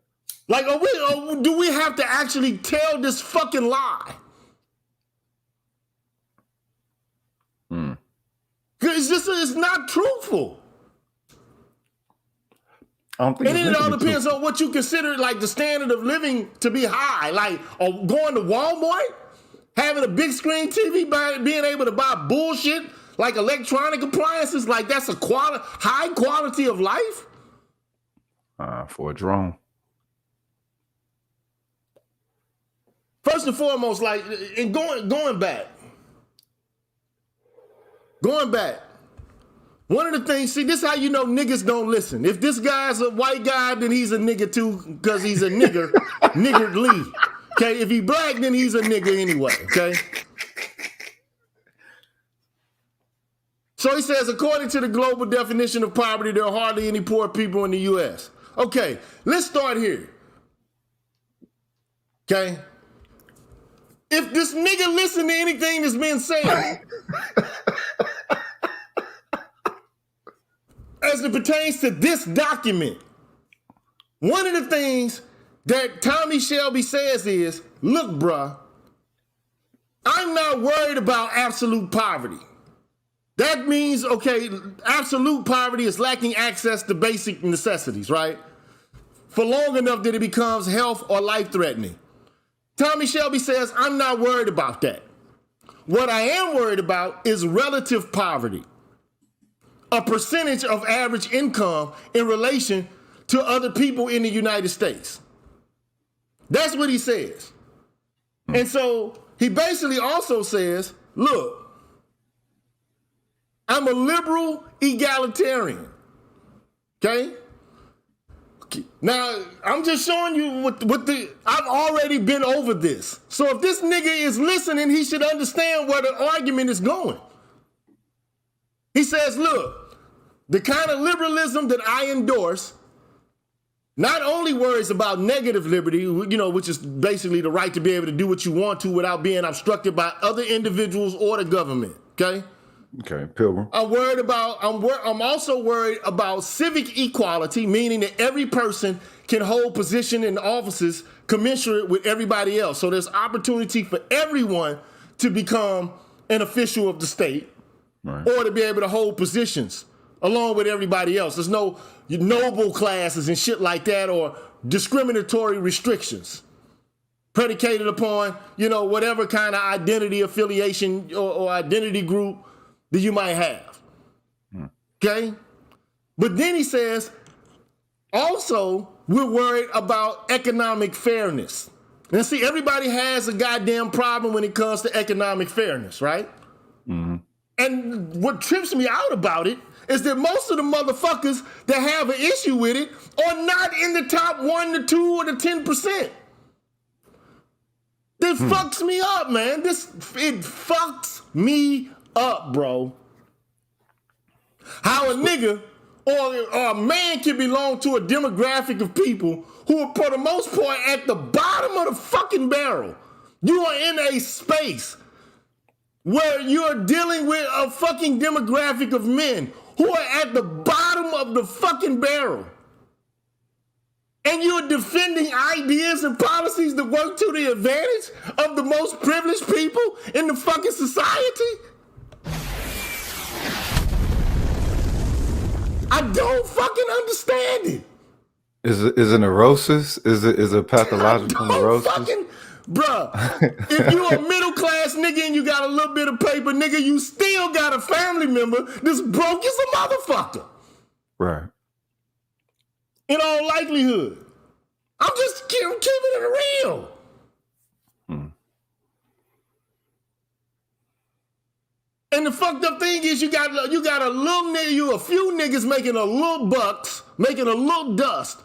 Like, do we have to actually tell this fucking lie? It's not truthful. I don't think and then it all depends on what you consider like the standard of living to be high. Like going to Walmart, having a big screen TV, being able to buy bullshit like electronic appliances, like that's a high quality of life. For a drone. First and foremost, like, and going back One of the things, see, this is how you know niggas don't listen. If this guy's a white guy, then he's a nigga too, because he's a nigger, niggardly. Okay, if he black, then he's a nigga anyway, okay? So he says, according to the global definition of poverty, there are hardly any poor people in the U.S. Okay, let's start here. Okay? If this nigga listen to anything that's been said, as it pertains to this document, one of the things that Tommy Shelby says is, look, bruh, I'm not worried about absolute poverty. That means, okay, absolute poverty is lacking access to basic necessities, right? For long enough that it becomes health or life-threatening. Tommy Shelby says, I'm not worried about that. What I am worried about is relative poverty, a percentage of average income in relation to other people in the United States. That's what he says. And so he basically also says, look, I'm a liberal egalitarian, okay? Now, I'm just showing you I've already been over this. So if this nigga is listening, he should understand where the argument is going. He says, look, the kind of liberalism that I endorse not only worries about negative liberty, you know, which is basically the right to be able to do what you want to without being obstructed by other individuals or the government, okay? Okay, Pilgrim. I'm also worried about civic equality, meaning that every person can hold position in offices commensurate with everybody else. So there's opportunity for everyone to become an official of the state, right, or to be able to hold positions along with everybody else. There's no noble classes and shit like that or discriminatory restrictions predicated upon, you know, whatever kind of identity affiliation or identity group that you might have, okay? But then he says, also, we're worried about economic fairness. And see, everybody has a goddamn problem when it comes to economic fairness, right? Mm-hmm. And what trips me out about it is that most of the motherfuckers that have an issue with it are not in the top 1 to 2 or the 10%. This fucks me up, man. It fucks me up, bro. How a nigga or a man can belong to a demographic of people who are, for the most part, at the bottom of the fucking barrel. You are in a space where you're dealing with a fucking demographic of men who are at the bottom of the fucking barrel. And you're defending ideas and policies that work to the advantage of the most privileged people in the fucking society? I don't fucking understand it. Is it neurosis? Is it pathological neurosis? Bruh, if you a middle class nigga and you got a little bit of paper, nigga, you still got a family member that's broke as a motherfucker. Right. In all likelihood. I'm just keeping it real. And the fucked up thing is you got a little nigga, a few niggas making a little bucks, making a little dust.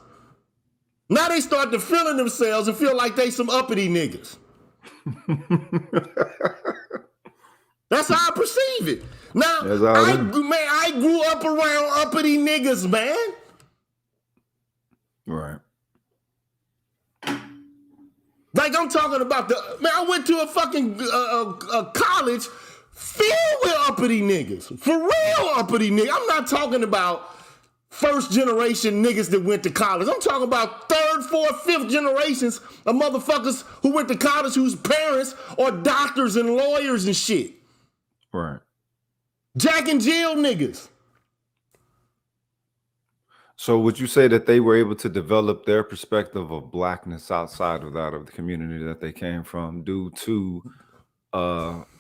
Now they start to feeling themselves and feel like they some uppity niggas. That's how I perceive it. Now, I grew up around uppity niggas, man. Right. Like I'm talking about I went to a fucking a college filled with uppity niggas. For real uppity niggas. I'm not talking about first generation niggas that went to college. I'm talking about third, fourth, fifth generations of motherfuckers who went to college whose parents are doctors and lawyers and shit. Right. Jack and Jill niggas. So would you say that they were able to develop their perspective of blackness outside of that of the community that they came from due to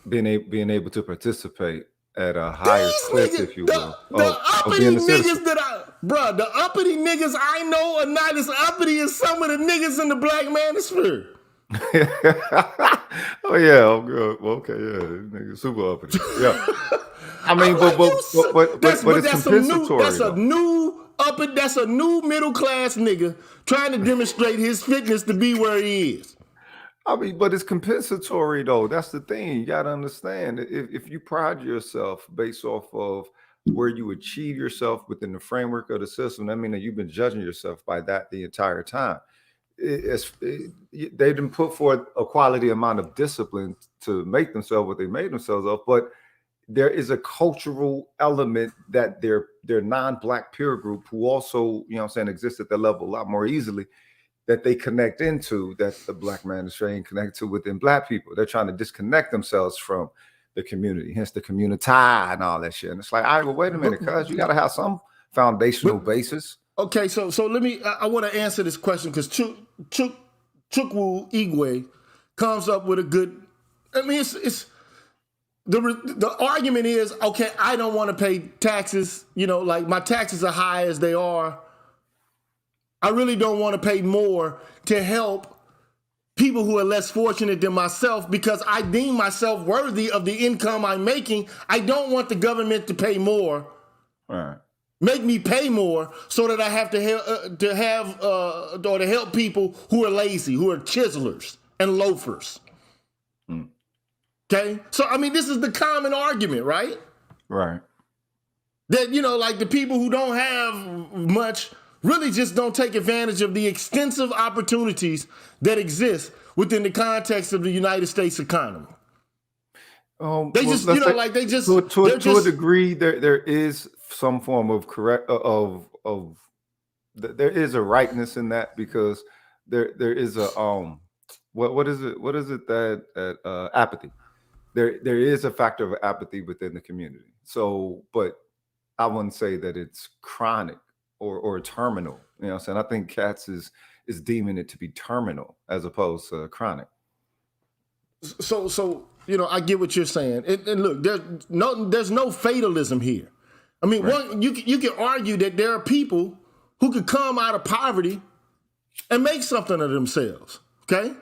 being able to participate at a higher clip, if you will? The uppity niggas the uppity niggas I know are not as uppity as some of the niggas in the black manosphere. Oh yeah, oh good. Well, okay, yeah, this nigga super uppity. Yeah, I mean, I'm like, but it's that's some new, compensatory though. that's a new middle class nigga trying to demonstrate his fitness to be where he is. I mean, but it's compensatory though. That's the thing. You got to understand. If you pride yourself based off of where you achieve yourself within the framework of the system, that means that you've been judging yourself by that the entire time. They didn't put forth a quality amount of discipline to make themselves what they made themselves of, but there is a cultural element that their non-black peer group, who also, you know what I'm saying, exists at that level a lot more easily, that they connect into, that the black man is trying to connect to within black people. They're trying to disconnect themselves from the community, hence the community and all that shit. And it's like, all right, well, wait a minute, cuz you got to have some foundational basis. Okay, so let me, I want to answer this question because Chukwu Igwe comes up with a good, I mean, it's the argument is, okay, I don't want to pay taxes, you know, like my taxes are high as they are. I really don't want to pay more to help people who are less fortunate than myself because I deem myself worthy of the income I'm making. I don't want the government to pay more. All right. Make me pay more so that I have to help people who are lazy, who are chiselers and loafers. Okay? So, I mean, this is the common argument, right? Right. That, you know, like the people who don't have much really just don't take advantage of the extensive opportunities that exist within the context of the United States economy. They just, you know, like they just to a degree, there is some form of there is a rightness in that, because there is a what is it that apathy. There is a factor of apathy within the community. So, but I wouldn't say that it's chronic or terminal. You know what I'm saying? I think Katz is deeming it to be terminal as opposed to chronic. So you know, I get what you're saying. And look, there's no fatalism here. I mean, right. You can argue that there are people who could come out of poverty and make something of themselves. Okay,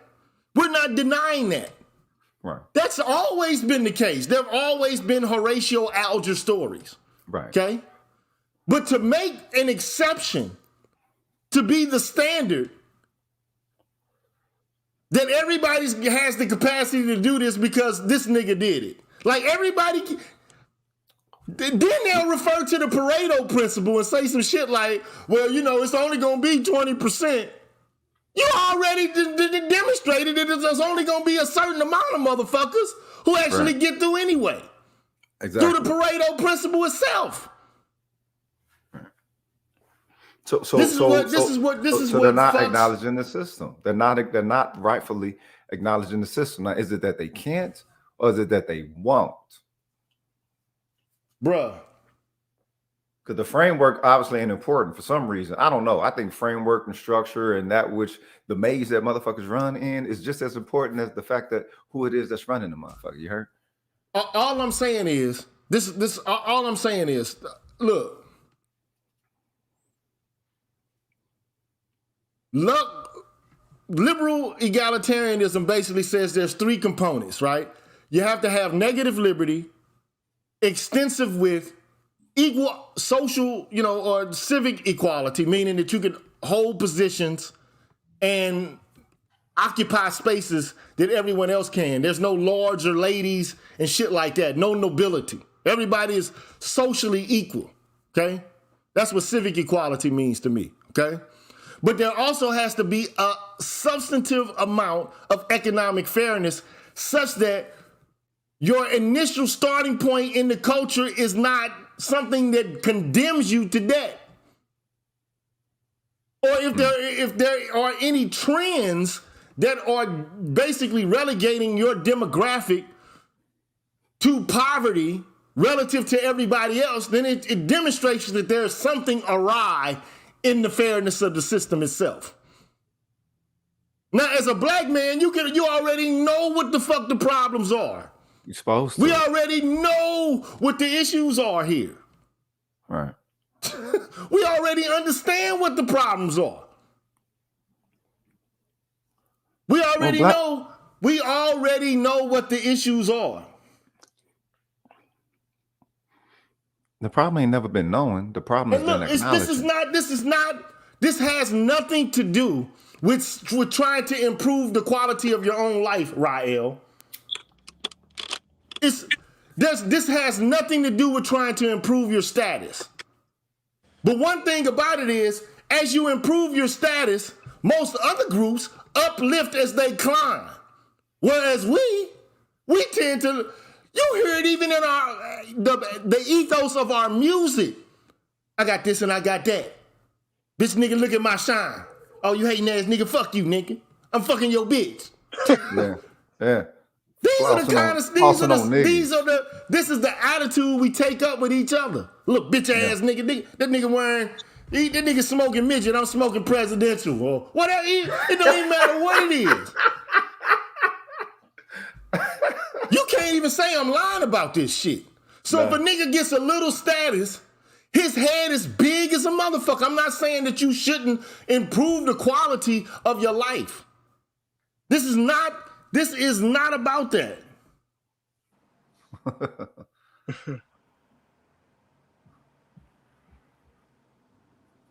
we're not denying that. Right. That's always been the case. There have always been Horatio Alger stories. Right. Okay, but to make an exception to be the standard, that everybody has the capacity to do this because this nigga did it. Like everybody, then they'll refer to the Pareto principle and say some shit like, well, you know, it's only going to be 20%. You already demonstrated that there's only going to be a certain amount of motherfuckers who actually get through anyway. Exactly. Through the Pareto principle itself. So they're not acknowledging the system. They're not rightfully acknowledging the system. Now, is it that they can't, or is it that they won't? Bruh. Because the framework obviously ain't important for some reason. I don't know. I think framework and structure and that which the maze that motherfuckers run in is just as important as the fact that who it is that's running the motherfucker. You heard? All I'm saying is all I'm saying is, look. Liberal egalitarianism basically says there's three components, right? You have to have negative liberty, extensive width, equal social, you know, or civic equality, meaning that you can hold positions and occupy spaces that everyone else can. There's no lords or ladies and shit like that. No nobility. Everybody is socially equal, okay? That's what civic equality means to me, okay? But there also has to be a substantive amount of economic fairness such that your initial starting point in the culture is not something that condemns you to debt. Or if there are any trends that are basically relegating your demographic to poverty relative to everybody else, then it demonstrates that there's something awry in the fairness of the system itself. Now, as a black man, you already know what the fuck the problems are. You're supposed to. We already know what the issues are here. Right. We already understand what the problems are. We already know We already know what the issues are. The problem ain't never been known. The problem has been acknowledged. This has nothing to do with trying to improve the quality of your own life, Rael. This has nothing to do with trying to improve your status. But one thing about it is, as you improve your status, most other groups uplift as they climb. Whereas we tend to, you hear it even in the ethos of our music. I got this and I got that. Bitch nigga, look at my shine. Oh, you hating ass nigga, fuck you, nigga. I'm fucking your bitch. Yeah. This is the attitude we take up with each other. Look, bitch ass nigga, that nigga wearing, that nigga smoking midget, I'm smoking presidential, or whatever. It don't even matter what it is. You can't even say I'm lying about this shit. So if a nigga gets a little status, his head is big as a motherfucker. I'm not saying that you shouldn't improve the quality of your life. This is not about that.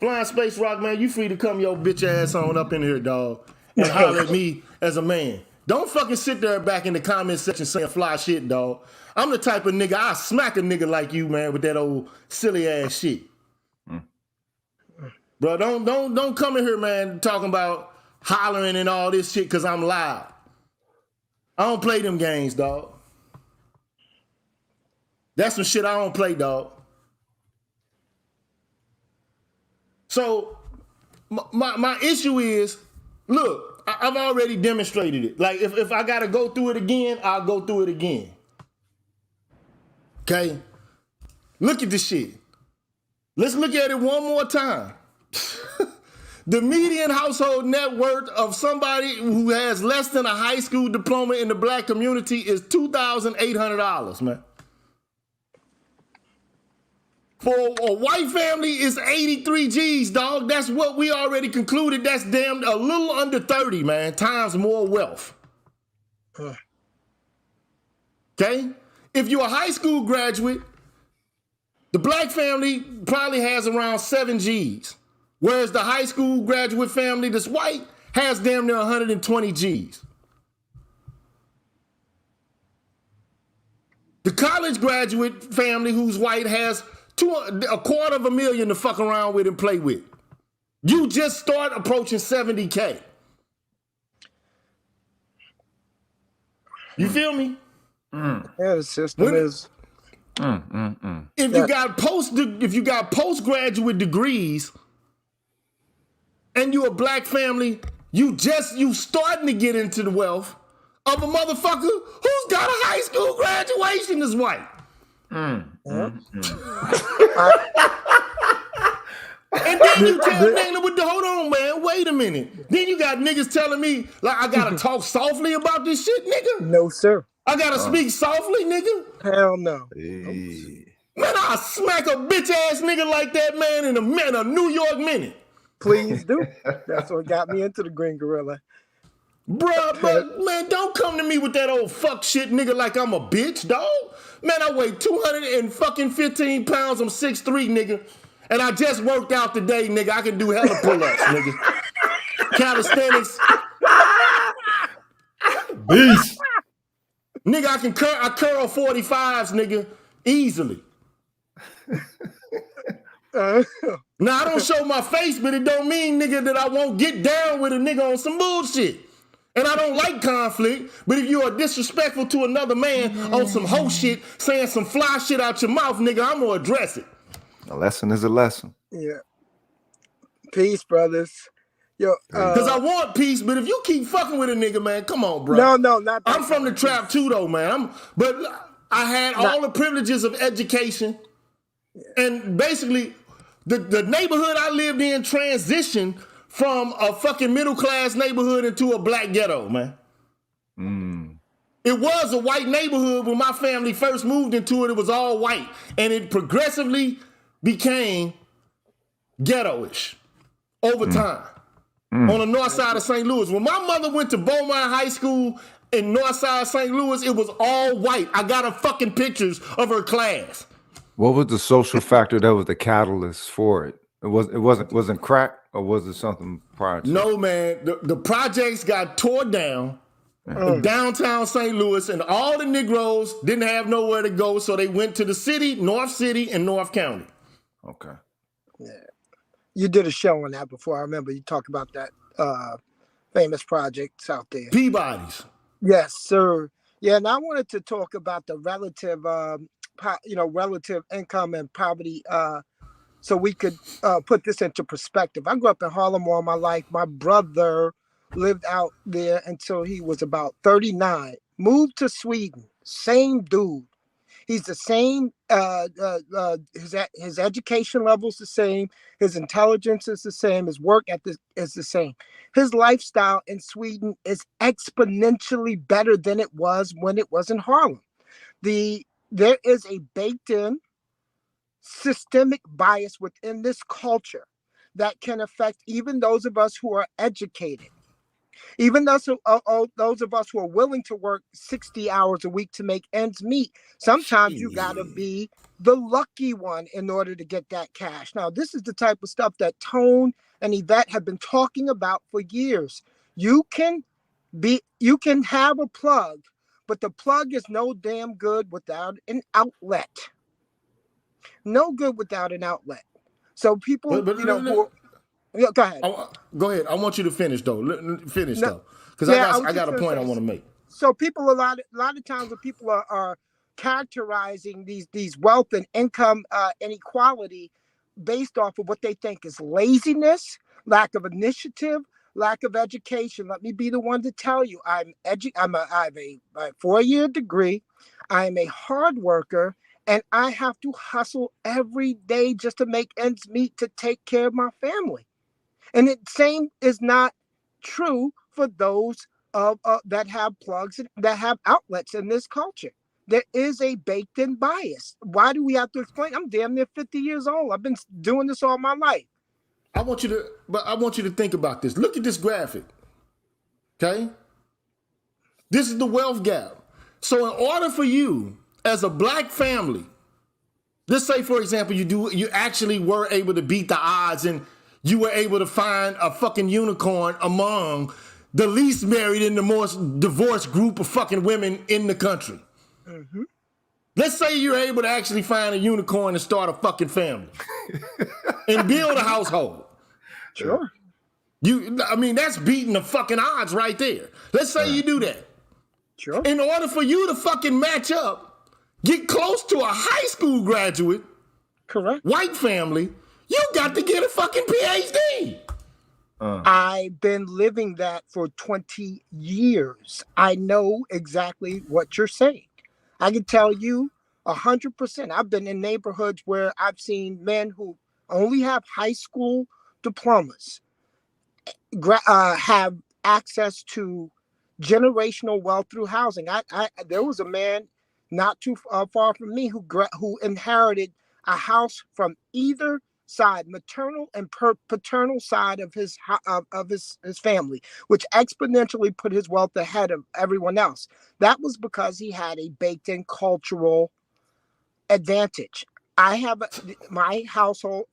Flying Space Rock, man, you free to come your bitch ass on up in here, dog, and holler at me as a man. Don't fucking sit there back in the comment section saying fly shit, dog. I'm the type of nigga, I'll smack a nigga like you, man, with that old silly ass shit. Bro, don't come in here, man, talking about hollering and all this shit because I'm loud. I don't play them games, dog. That's some shit I don't play, dog. So my issue is, look, I've already demonstrated it. Like, if I got to go through it again, I'll go through it again. Okay? Look at this shit. Let's look at it one more time. The median household net worth of somebody who has less than a high school diploma in the black community is $2,800, man. For a white family, it's 83 G's, dog. That's what we already concluded. That's damn a little under 30, man, times more wealth. Okay? If you're a high school graduate, the black family probably has around 7 G's, whereas the high school graduate family that's white has damn near 120 G's. The college graduate family who's white has $250,000 to fuck around with and play with. You just start approaching 70K. You feel me? Yeah, the system is. If you got postgraduate degrees and you a black family, you starting to get into the wealth of a motherfucker who's got a high school graduation is white. And then you tell niggas, hold on, man, wait a minute. Then you got niggas telling me, like, I gotta talk softly about this shit, nigga? No, sir. I gotta speak softly, nigga? Hell no. Hey. Man, I'll smack a bitch ass nigga like that, man, in a New York minute. Please do. That's what got me into the Green Gorilla. Bruh, but man, don't come to me with that old fuck shit nigga like I'm a bitch, dog. Man, I weigh 215 pounds, I'm 6'3", nigga. And I just worked out today, nigga. I can do hella pull-ups, nigga. Calisthenics. Beast. Nigga, I curl 45s, nigga, easily. Now, I don't show my face, but it don't mean, nigga, that I won't get down with a nigga on some bullshit. And I don't like conflict, but if you are disrespectful to another man on some hoe shit, saying some fly shit out your mouth, nigga, I'm gonna address it. A lesson is a lesson. Yeah. Peace, brothers. Yo, because I want peace, but if you keep fucking with a nigga, man, come on, bro. No, not that. I'm from the trap too, though, man. But I had all the privileges of education, and basically, the neighborhood I lived in transitioned from a fucking middle-class neighborhood into a black ghetto, man. It was a white neighborhood when my family first moved into it. It was all white, and it progressively became ghetto-ish over time on the north side of St. Louis. When my mother went to Beaumont High School, In Northside St. Louis, it was all white. I got her fucking pictures of her class. What was the social factor that was the catalyst for it? Wasn't crack, or was it something prior to? No, man. The projects got tore down in downtown St. Louis, and all the Negroes didn't have nowhere to go, so they went to the city, North City, and North County. Okay. Yeah. You did a show on that before. I remember you talked about that famous projects out there. Peabody's. Yes, sir. Yeah, and I wanted to talk about the relative, relative income and poverty, so we could put this into perspective. I grew up in Harlem all my life. My brother lived out there until he was about 39. Moved to Sweden. Same dude. He's the same. His education level is the same. His intelligence is the same. His work ethic is the same. His lifestyle in Sweden is exponentially better than it was when it was in Harlem. There is a baked-in systemic bias within this culture that can affect even those of us who are educated. Even those of us who are willing to work 60 hours a week to make ends meet, sometimes you got to be the lucky one in order to get that cash. Now, this is the type of stuff that Tone and Yvette have been talking about for years. You can have a plug, but the plug is no damn good without an outlet. No good without an outlet. So people, yeah, go ahead. Go ahead. I want you to finish though. Because I got a point I want to make. So people, a lot of times when people are characterizing these wealth and income inequality based off of what they think is laziness, lack of initiative, lack of education. Let me be the one to tell you, I have a 4-year degree. I am a hard worker, and I have to hustle every day just to make ends meet to take care of my family. And the same is not true for those that have plugs, that have outlets in this culture. There is a baked-in bias. Why do we have to explain? I'm damn near 50 years old. I've been doing this all my life. I want you to think about this. Look at this graphic. Okay? This is the wealth gap. So in order for you, as a black family, let's say, for example, you actually were able to beat the odds and you were able to find a fucking unicorn among the least married and the most divorced group of fucking women in the country. Mm-hmm. Let's say you're able to actually find a unicorn and start a fucking family and build a household. Sure. That's beating the fucking odds right there. Let's say you do that. Sure. In order for you to fucking match up, get close to a high school graduate, correct, white family, you got to get a fucking PhD. I've been living that for 20 years. I know exactly what you're saying. I can tell you 100%. I've been in neighborhoods where I've seen men who only have high school diplomas have access to generational wealth through housing. There was a man not too far from me who inherited a house from either side, maternal and paternal side of his family, which exponentially put his wealth ahead of everyone else. That was because he had a baked-in cultural advantage. My household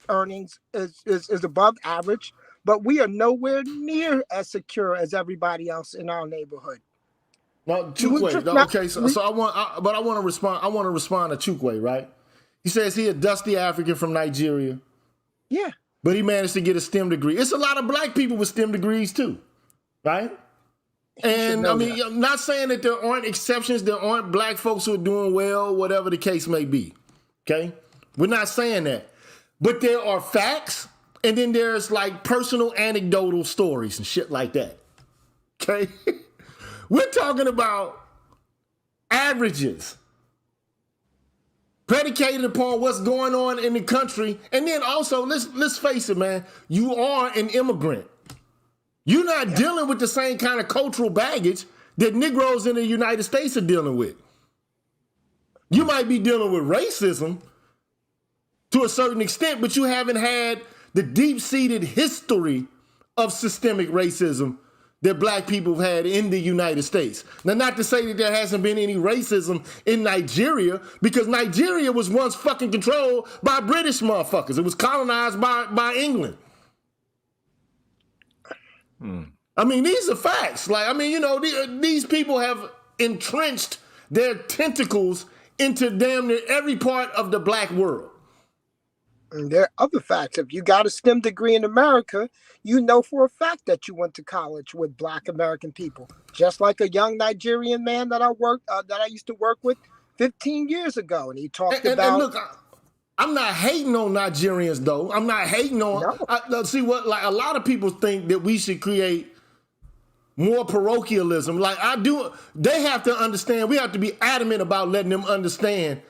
earnings is above average, but we are nowhere near as secure as everybody else in our neighborhood. Now, Chukwe, I want to respond. I want to respond to Chukwe, right? He says he a dusty African from Nigeria. Yeah. But he managed to get a STEM degree. It's a lot of black people with STEM degrees too, right? And I'm not saying that there aren't exceptions. There aren't black folks who are doing well, whatever the case may be. Okay? We're not saying that. But there are facts, and then there's like personal anecdotal stories and shit like that. Okay? We're talking about averages predicated upon what's going on in the country. And then also, let's face it, man, you are an immigrant. You're not dealing with the same kind of cultural baggage that Negroes in the United States are dealing with. You might be dealing with racism to a certain extent, but you haven't had the deep-seated history of systemic racism that black people have had in the United States. Now, not to say that there hasn't been any racism in Nigeria, because Nigeria was once fucking controlled by British motherfuckers. It was colonized by England. I mean, these are facts. Like, I mean, you know, these people have entrenched their tentacles into damn near every part of the black world. And there are other facts. If you got a STEM degree in America, you know for a fact that you went to college with Black American people. Just like a young Nigerian man that I used to work with 15 years ago, and he talked about. And look, I'm not hating on Nigerians though. I'm not hating on. No. See what? Like a lot of people think that we should create more parochialism. Like I do. They have to understand. We have to be adamant about letting them understand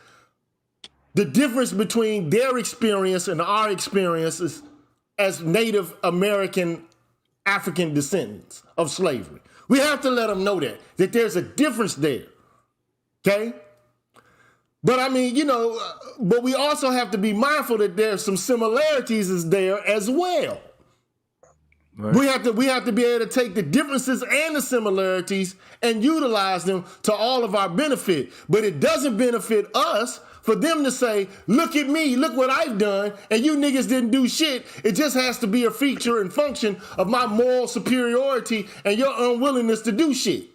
the difference between their experience and our experiences as Native American African descendants of slavery. We have to let them know that there's a difference there, okay? But I mean, you know, but we also have to be mindful that there's some similarities is there as well. Right. We have to be able to take the differences and the similarities and utilize them to all of our benefit. But it doesn't benefit us for them to say, look at me, look what I've done, and you niggas didn't do shit. It just has to be a feature and function of my moral superiority and your unwillingness to do shit.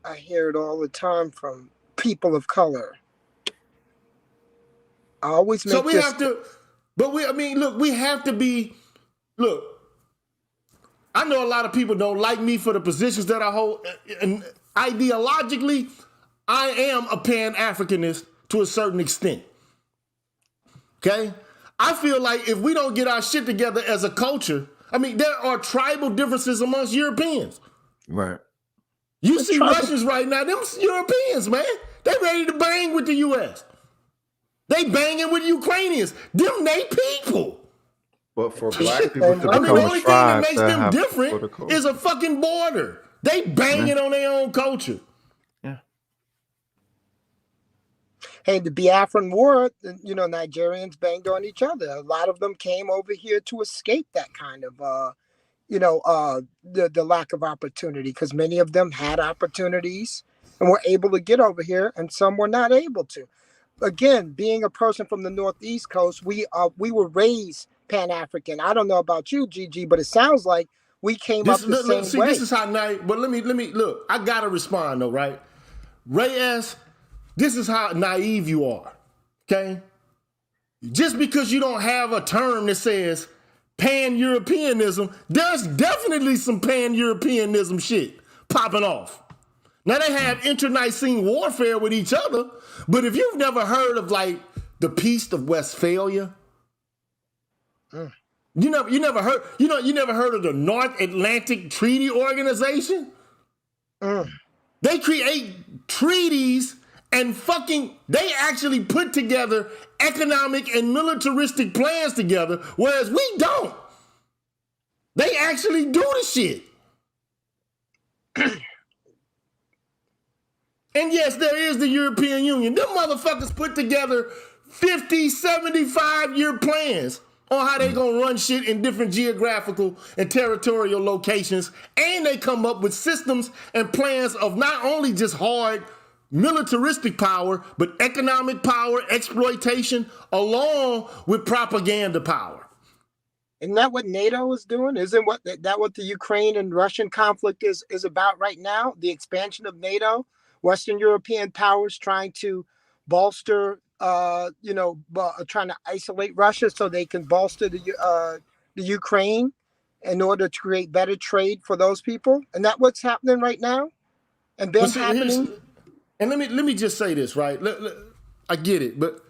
I hear it all the time from people of color. I always make so we have to, but we, I mean, look, we have to be, look, I know a lot of people don't like me for the positions that I hold, and ideologically, I am a Pan-Africanist to a certain extent, okay? I feel like if we don't get our shit together as a culture, I mean, there are tribal differences amongst Europeans. Right. You see Russians right now, them Europeans, man, they ready to bang with the U.S. They banging with Ukrainians. Them they people. But for black people to become the only thing that makes them different is a fucking border. They banging on their own culture. Hey, the Biafran War, you know, Nigerians banged on each other. A lot of them came over here to escape that kind of, the lack of opportunity, because many of them had opportunities and were able to get over here, and some were not able to. Again, being a person from the Northeast Coast, we were raised Pan-African. I don't know about you, Gigi, but it sounds like we came up the same way. This is how naive. But let me look. I gotta respond though, right? Reyes, this is how naive you are. Okay, just because you don't have a term that says Pan-Europeanism, there's definitely some Pan-Europeanism shit popping off. Now they have internecine warfare with each other, but if you've never heard of like the Peace of Westphalia, you never heard of the North Atlantic Treaty Organization? They create treaties and they actually put together economic and militaristic plans together, whereas we don't. They actually do the shit. And yes, there is the European Union. Them motherfuckers put together 50, 75-year plans on how they gonna run shit in different geographical and territorial locations. And they come up with systems and plans of not only just hard militaristic power, but economic power, exploitation, along with propaganda power. Isn't that what NATO is doing? Isn't that what the Ukraine and Russian conflict is about right now? The expansion of NATO, Western European powers trying to bolster, trying to isolate Russia so they can bolster the Ukraine in order to create better trade for those people. And that what's happening right now? And been happening. And let me just say this, right? I get it, but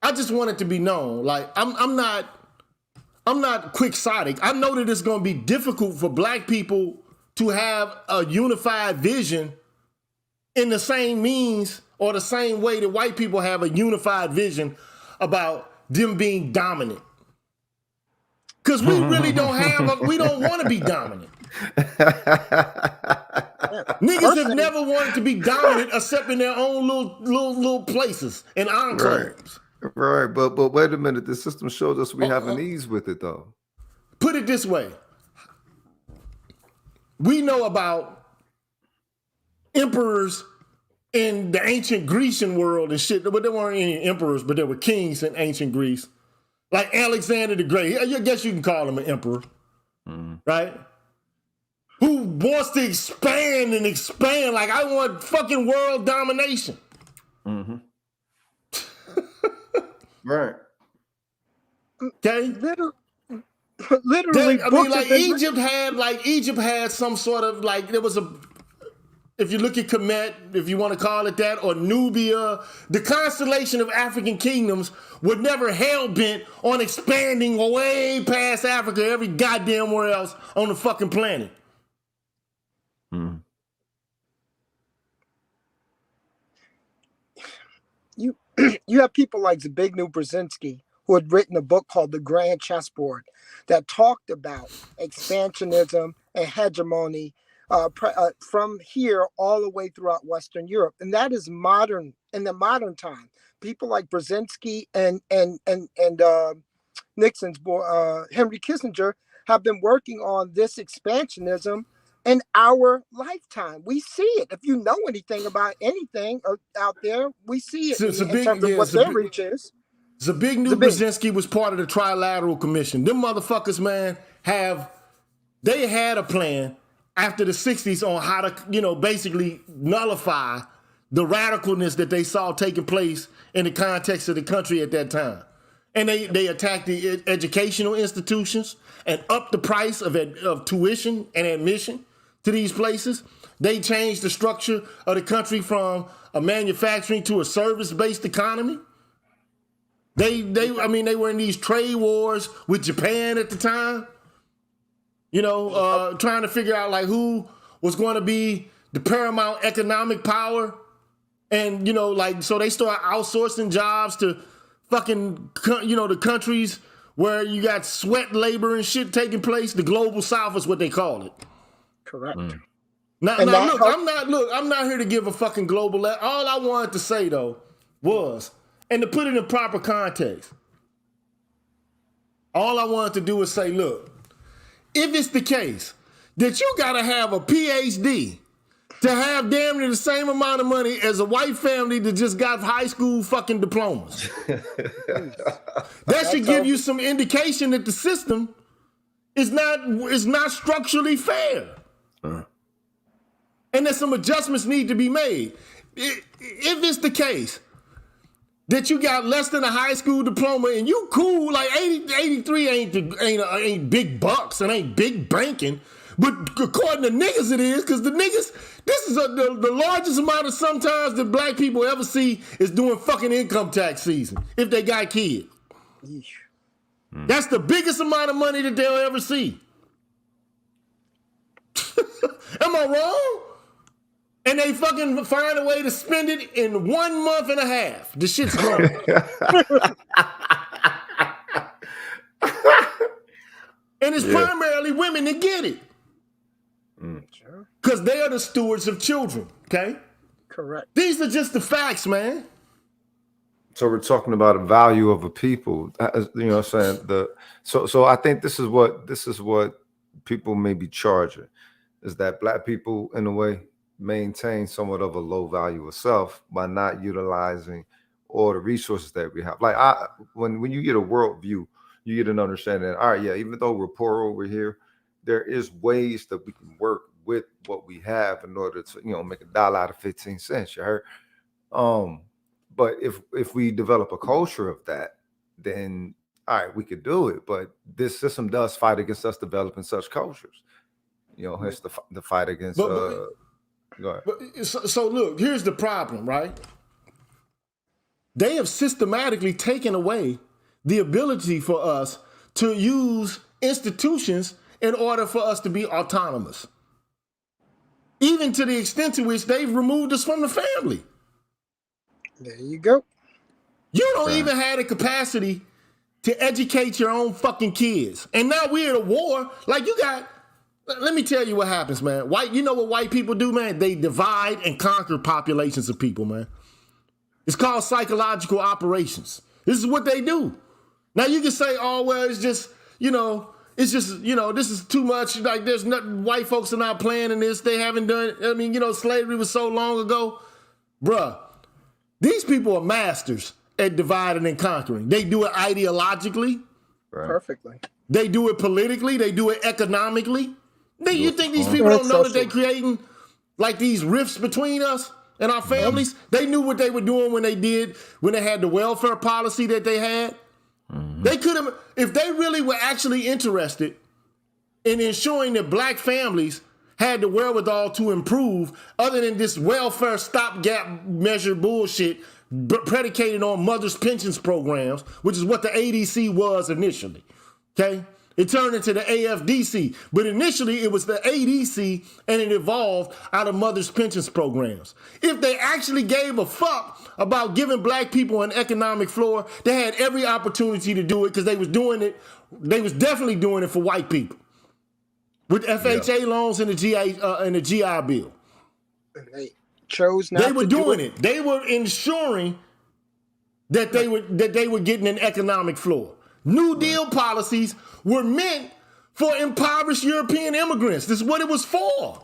I just want it to be known. Like I'm not quixotic. I know that it's going to be difficult for black people to have a unified vision in the same means or the same way that white people have a unified vision about them being dominant. Because we really we don't want to be dominant. Niggas have never wanted to be dominant except in their own little places and enclaves. Right, but wait a minute. The system shows us we have an ease with it, though. Put it this way. we know about emperors in the ancient Grecian world and shit, but there weren't any emperors, but there were kings in ancient Greece. Like Alexander the Great. I guess you can call him an emperor, right? Who wants to expand and expand. Like, I want fucking world domination. Mm-hmm. Right. Okay? Literally, I mean, like Egypt had some sort of, like, there was a, if you look at Kemet, if you want to call it that, or Nubia, the constellation of African kingdoms were never hell-bent on expanding way past Africa, every goddamn where else on the fucking planet. You have people like Zbigniew Brzezinski, who had written a book called The Grand Chessboard that talked about expansionism and hegemony from here all the way throughout Western Europe. And that is modern, in the modern time. People like Brzezinski and Nixon's boy, Henry Kissinger, have been working on this expansionism in our lifetime. We see it. If you know anything about anything out there, we see it in terms of what their reach is. Zbigniew Brzezinski was part of the Trilateral Commission. Them motherfuckers, man, they had a plan after the 60s on how to, basically nullify the radicalness that they saw taking place in the context of the country at that time. And they attacked the educational institutions and upped the price of tuition and admission to these places. They changed the structure of the country from a manufacturing to a service-based economy. They were in these trade wars with Japan at the time, trying to figure out like who was going to be the paramount economic power. And, so they start outsourcing jobs to fucking, the countries where you got sweat labor and shit taking place. The global south is what they call it. Correct. Now, I'm not here to give a fucking global. All I wanted to say though was, and to put it in proper context, all I wanted to do is say, look, if it's the case that you gotta have a PhD to have damn near the same amount of money as a white family that just got high school fucking diplomas, that should give you some indication that the system is not structurally fair. And that some adjustments need to be made. If it's the case that you got less than a high school diploma and you cool, like 83 ain't big bucks and ain't big banking, but according to niggas it is, because the niggas, this is the largest amount of sometimes that black people ever see is doing fucking income tax season, if they got kids. That's the biggest amount of money that they'll ever see. Am I wrong? And they fucking find a way to spend it in 1 month and a half. The shit's gone. And it's primarily women that get it. Because they are the stewards of children, okay? Correct. These are just the facts, man. So we're talking about the value of a people. You know what I'm saying? So I think this is what people may be charging, is that black people, in a way, maintain somewhat of a low value of self by not utilizing all the resources that we have. Like when you get a world view, you get an understanding that, all right, yeah, even though we're poor over here, there is ways that we can work with what we have in order to, make $1 out of 15 cents. You heard? But if we develop a culture of that, then all right, we could do it. But this system does fight against us developing such cultures. Hence the fight against. Go ahead. So look, here's the problem, right? They have systematically taken away the ability for us to use institutions in order for us to be autonomous. Even to the extent to which they've removed us from the family. There you go. You don't even have the capacity to educate your own fucking kids. And now we're at a war. Like let me tell you what happens, man. You know what white people do, man? They divide and conquer populations of people, man. It's called psychological operations. This is what they do. Now you can say, oh, well, it's just, it's just, you know, this is too much. Like, there's nothing, white folks are not playing in this. They haven't done, I mean, you know, slavery was so long ago. Bruh, these people are masters at dividing and conquering. They do it ideologically. Right. Perfectly. They do it politically. They do it economically. You think these people don't know that they're creating like these rifts between us and our families? They knew what they were doing when they had the welfare policy that they had. They could have, if they really were actually interested in ensuring that black families had the wherewithal to improve, other than this welfare stopgap measure bullshit predicated on mothers' pensions programs, which is what the ADC was initially. Okay? It turned into the AFDC, but initially it was the ADC, and it evolved out of mothers' pensions programs. If they actually gave a fuck about giving black people an economic floor, they had every opportunity to do it, because they was doing it. They was definitely doing it for white people with FHA loans and the GI Bill. And they chose not. They were doing it. They were ensuring that they were getting an economic floor. New Deal policies were meant for impoverished European immigrants. This is what it was for,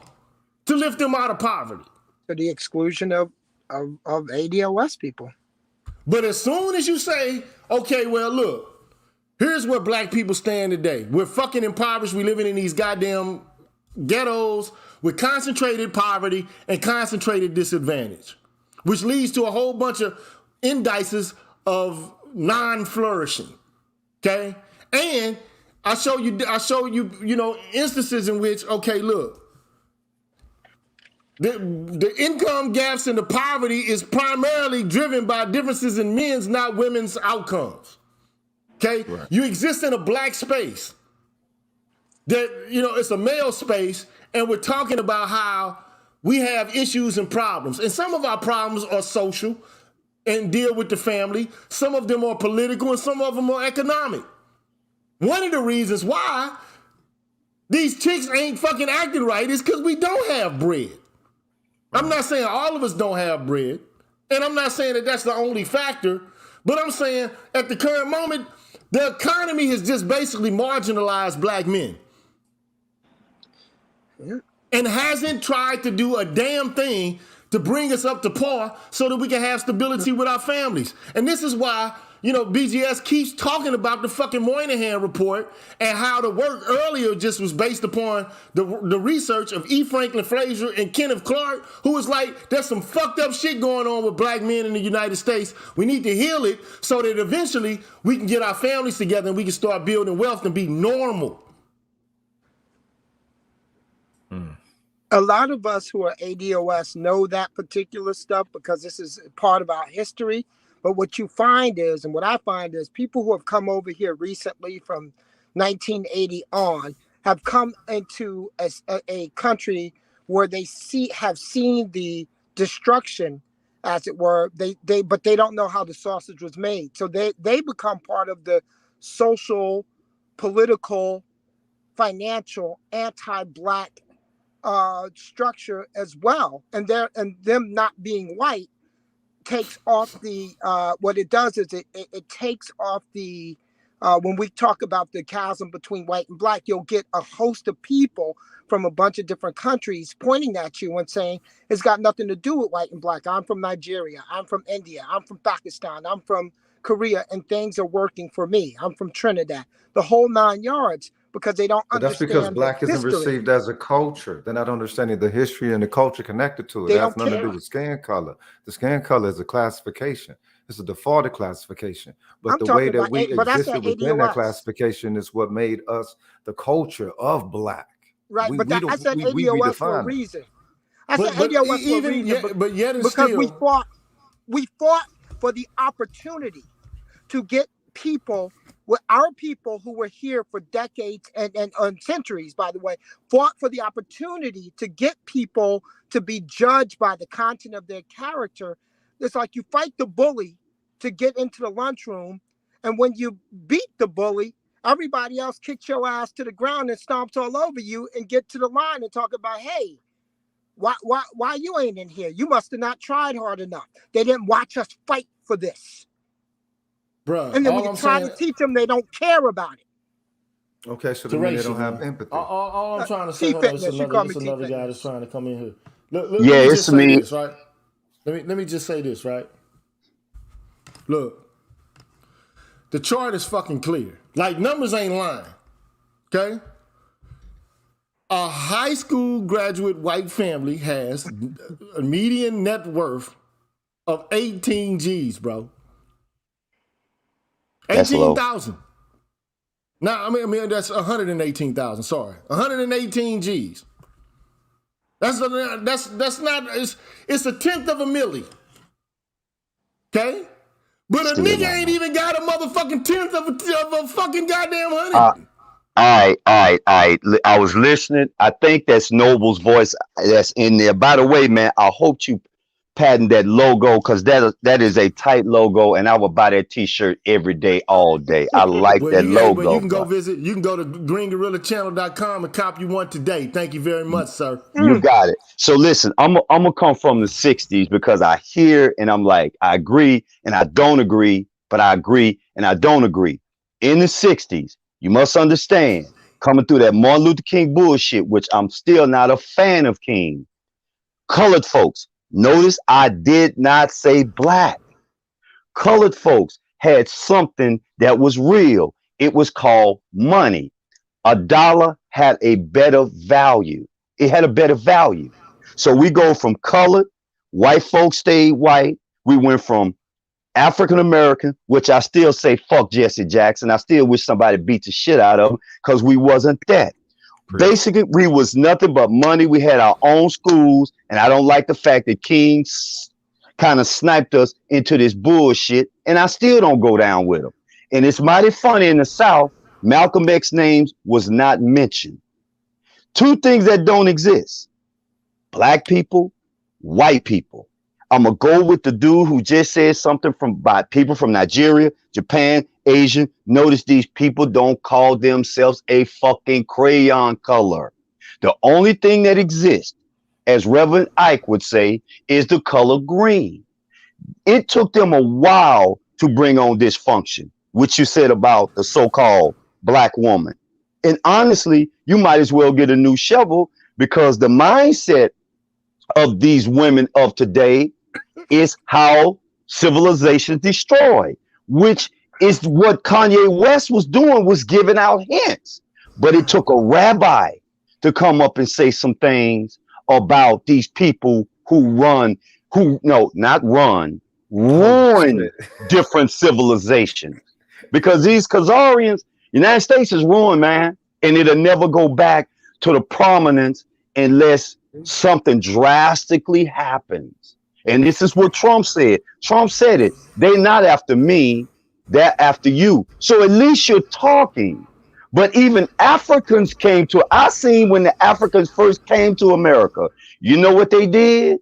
to lift them out of poverty. To the exclusion of ADOS people. But as soon as you say, okay, well, look, here's where black people stand today. We're fucking impoverished. We're living in these goddamn ghettos with concentrated poverty and concentrated disadvantage, which leads to a whole bunch of indices of non-flourishing. Okay, and I show you, you know, instances in which, okay, look, the income gaps and the poverty is primarily driven by differences in men's, not women's outcomes. Okay, right. You exist in a black space that, you know, it's a male space, and we're talking about how we have issues and problems, and some of our problems are social and deal with the family. Some of them are political and some of them are economic. One of the reasons why these chicks ain't fucking acting right is because we don't have bread. I'm not saying all of us don't have bread, and I'm not saying that that's the only factor, but I'm saying at the current moment, the economy has just basically marginalized black men. And hasn't tried to do a damn thing to bring us up to par so that we can have stability with our families. And this is why, you know, BGS keeps talking about the fucking Moynihan report and how the work earlier just was based upon the research of E. Franklin Frazier and Kenneth Clark, who was like, there's some fucked up shit going on with black men in the United States. We need to heal it so that eventually we can get our families together and we can start building wealth and be normal. A lot of us who are ADOS know that particular stuff because this is part of our history. But what you find is, and what I find is, people who have come over here recently from 1980 on have come into a country where they have seen the destruction, as it were. But they don't know how the sausage was made. So they become part of the social, political, financial, anti-black structure as well, and them not being white takes off the what it does is it takes off the when we talk about the chasm between white and black, you'll get a host of people from a bunch of different countries pointing at you and saying it's got nothing to do with white and black. I'm from Nigeria, I'm from India, I'm from Pakistan, I'm from Korea, and things are working for me. I'm from Trinidad, the whole 9 yards. Because they don't understand. That's because black isn't received as a culture. They're not understanding the history and the culture connected to it. It has nothing to do with skin color. The skin color is a classification. It's a defaulted classification. But the way that we existed within that classification is what made us the culture of black. Right, but I said ADOS for a reason. I said ADOS for a reason. But yet because still, we fought for the opportunity to get people. With our people who were here for decades and centuries, by the way, fought for the opportunity to get people to be judged by the content of their character. It's like you fight the bully to get into the lunchroom, and when you beat the bully, everybody else kicks your ass to the ground and stomps all over you and get to the line and talk about, hey, why you ain't in here? You must have not tried hard enough. They didn't watch us fight for this. Bruh, and then when you try to teach them, they don't care about it. Okay, so the men they Teresa, don't have man. empathy. All I'm trying to say, T hold on, this Fitness. You call me is T another guy that's Fitness. trying to come in here. Let Yeah, me it's just say me. this, right? Let me just say this, right? Look, the chart is fucking clear. Like, numbers ain't lying. Okay? A high school graduate white family has a median net worth of 18 G's, bro. That's low. 18,000. Now, I mean that's 118,000. Sorry, 118 G's. That's not. It's a tenth of a milli. Okay, but a Still nigga not ain't low. even got a motherfucking tenth of a fucking goddamn Uh, hundred. all right. I was listening. I think that's Noble's voice that's in there. By the way, man, I hope you patent that logo because that is a tight logo, and I would buy that T-shirt every day, all day. I like Well, that you logo, can go bro. visit. You can go to greengorillachannel.com and cop you one today. Thank you very much, sir. You got it. So listen, I'm gonna come from the '60s because I hear and I'm like, I agree and I don't agree, but I agree and I don't agree. In the '60s, you must understand, coming through that Martin Luther King bullshit, which I'm still not a fan of King. Colored folks, notice I did not say black. Colored folks had something that was real. It was called money. A dollar had a better value. It had a better value. So we go from colored, white folks stayed white. We went from African American, which I still say fuck Jesse Jackson. I still wish somebody beat the shit out of him because we wasn't that. Preach. Basically, we was nothing but money. We had our own schools, and I don't like the fact that King kind of sniped us into this bullshit, and I still don't go down with him. And it's mighty funny in the South, Malcolm X's name was not mentioned. Two things that don't exist: black people, white people. I'm gonna go with the dude who just said something by people from Nigeria, Japan, Asia. Notice these people don't call themselves a fucking crayon color. The only thing that exists, as Reverend Ike would say, is the color green. It took them a while to bring on this function, which you said about the so-called black woman. And honestly, you might as well get a new shovel because the mindset of these women of today is how civilization destroyed, which is what Kanye West was doing, was giving out hints. But it took a rabbi to come up and say some things about these people who run, who no, not run, Holy ruin shit. different civilizations. Because these Khazarians, United States is ruined, man, and it'll never go back to the prominence unless something drastically happens. And this is what Trump said. Trump said it. They're not after me, they're after you. So at least you're talking. But even Africans came to, I seen when the Africans first came to America, you know what they did?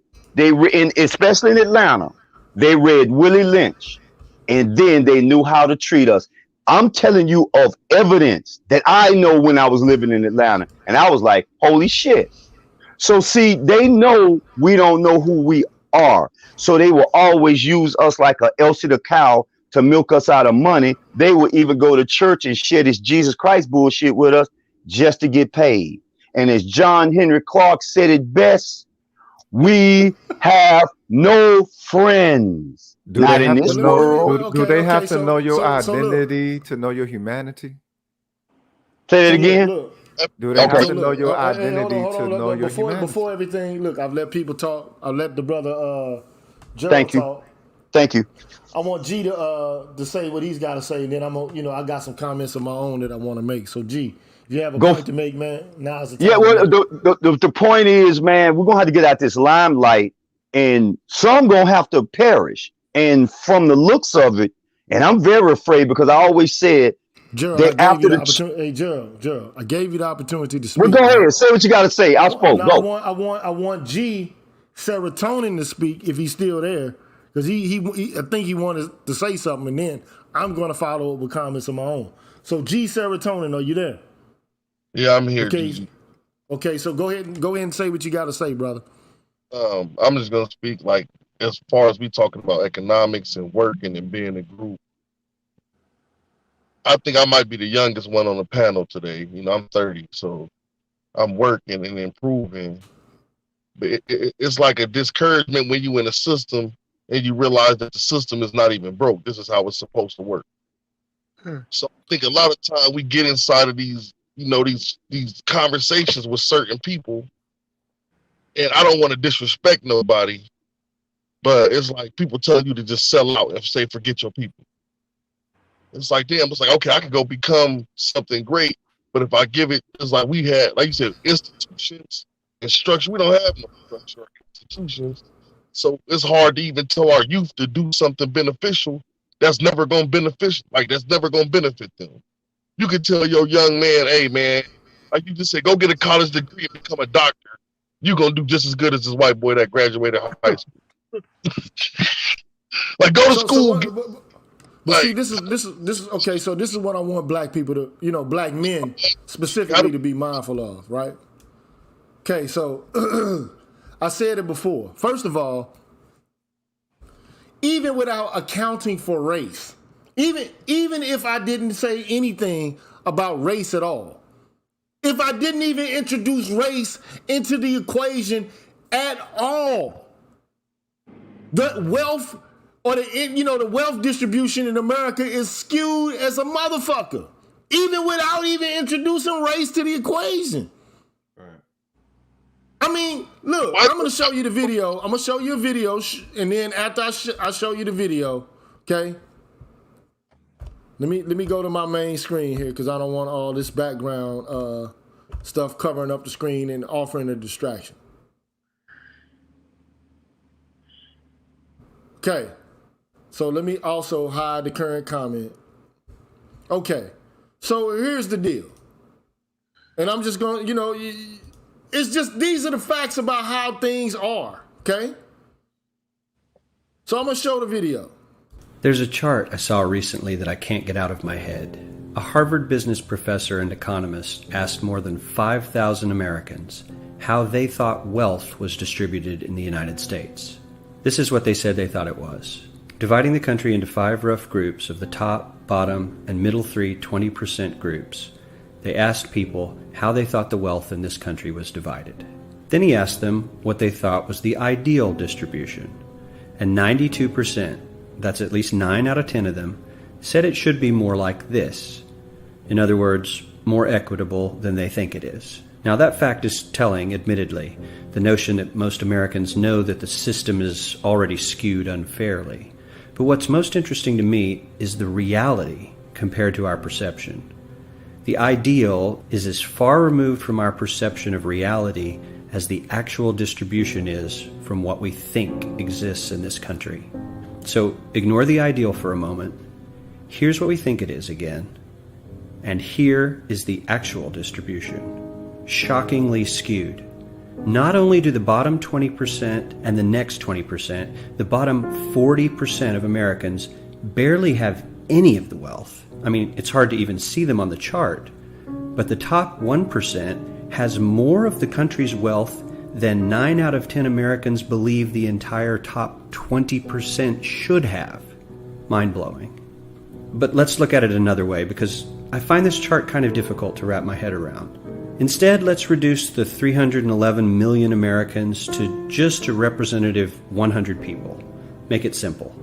Especially in Atlanta, they read Willie Lynch and then they knew how to treat us. I'm telling you of evidence that I know when I was living in Atlanta. And I was like, holy shit. So see, they know we don't know who we are. So they will always use us like a Elsie the cow to milk us out of money. They will even go to church and share this Jesus Christ bullshit with us just to get paid. And as John Henry Clark said it best, we have no friends. Do Not they in have to this know? world. Do they have to know your So look, identity to know your humanity? Say it so look, again. look. Do they have So to know look, your hey, hold identity on. to know Look, your before humanity? everything, look, I've let people talk. I've let the brother Gerald Thank you. talk. Thank you. I want G to say what he's got to say, and then I'm gonna, I got some comments of my own that I want to make. So G, if you have a Go. point to make, man, now's the Yeah, time to well, make it. the point is, man, we're gonna have to get out this limelight, and some gonna have to perish. And from the looks of it, and I'm very afraid because I always said Gerald, I that gave you after the the, opportunity. Hey, Gerald, I gave you the opportunity to well, speak, go man. ahead, say what you got to say. I spoke. Now Go. I want G Serotonin to speak if he's still there, because I think he wanted to say something, and then I'm gonna follow up with comments of my own. So G Serotonin, are you there? Yeah, I'm here, Okay, Gigi. okay. So go ahead and say what you got to say, brother. I'm just gonna speak like as far as we talking about economics and working and being a group. I think I might be the youngest one on the panel today. You know, I'm 30, so I'm working and improving. But it's like a discouragement when you in a system and you realize that the system is not even broke. This is how it's supposed to work. So I think a lot of time we get inside of these, you know, these conversations with certain people, and I don't want to disrespect nobody, but it's like people telling you to just sell out and say forget your people. It's like, damn, it's like, okay, I can go become something great, but if I give it, it's like we had, like you said, institutions and structure. We don't have no structure or institutions. So it's hard to even tell our youth to do something beneficial that's never going to that's never going to benefit them. You can tell your young man, hey, man, like you just said, go get a college degree and become a doctor. You're going to do just as good as this white boy that graduated high school. Like, go to school. But see, this is okay. So this is what I want black people to, you know, black men specifically to be mindful of, right? Okay, so I said it before. First of all, even without accounting for race, even if I didn't say anything about race at all, if I didn't even introduce race into the equation at all, the wealth or the wealth distribution in America is skewed as a motherfucker, even without even introducing race to the equation. Right. I mean, look, I'm going to show you the video. I'm going to show you a video, and then after I show you the video, okay? Let me go to my main screen here because I don't want all this background stuff covering up the screen and offering a distraction. Okay. So let me also hide the current comment. Okay, so here's the deal. And I'm just going, it's just, these are the facts about how things are, okay? So I'm going to show the video. There's a chart I saw recently that I can't get out of my head. A Harvard business professor and economist asked more than 5,000 Americans how they thought wealth was distributed in the United States. This is what they said they thought it was. Dividing the country into 5 rough groups of the top, bottom, and middle 20% groups, they asked people how they thought the wealth in this country was divided. Then he asked them what they thought was the ideal distribution. And 92%, that's at least 9 out of 10 of them, said it should be more like this. In other words, more equitable than they think it is. Now that fact is telling, admittedly, the notion that most Americans know that the system is already skewed unfairly. But what's most interesting to me is the reality compared to our perception. The ideal is as far removed from our perception of reality as the actual distribution is from what we think exists in this country. So ignore the ideal for a moment. Here's what we think it is again. And here is the actual distribution. Shockingly skewed. Not only do the bottom 20% and the next 20%, the bottom 40% of Americans barely have any of the wealth. I mean, it's hard to even see them on the chart. But the top 1% has more of the country's wealth than 9 out of 10 Americans believe the entire top 20% should have. Mind-blowing. But let's look at it another way, because I find this chart kind of difficult to wrap my head around. Instead, let's reduce the 311 million Americans to just a representative 100 people. Make it simple.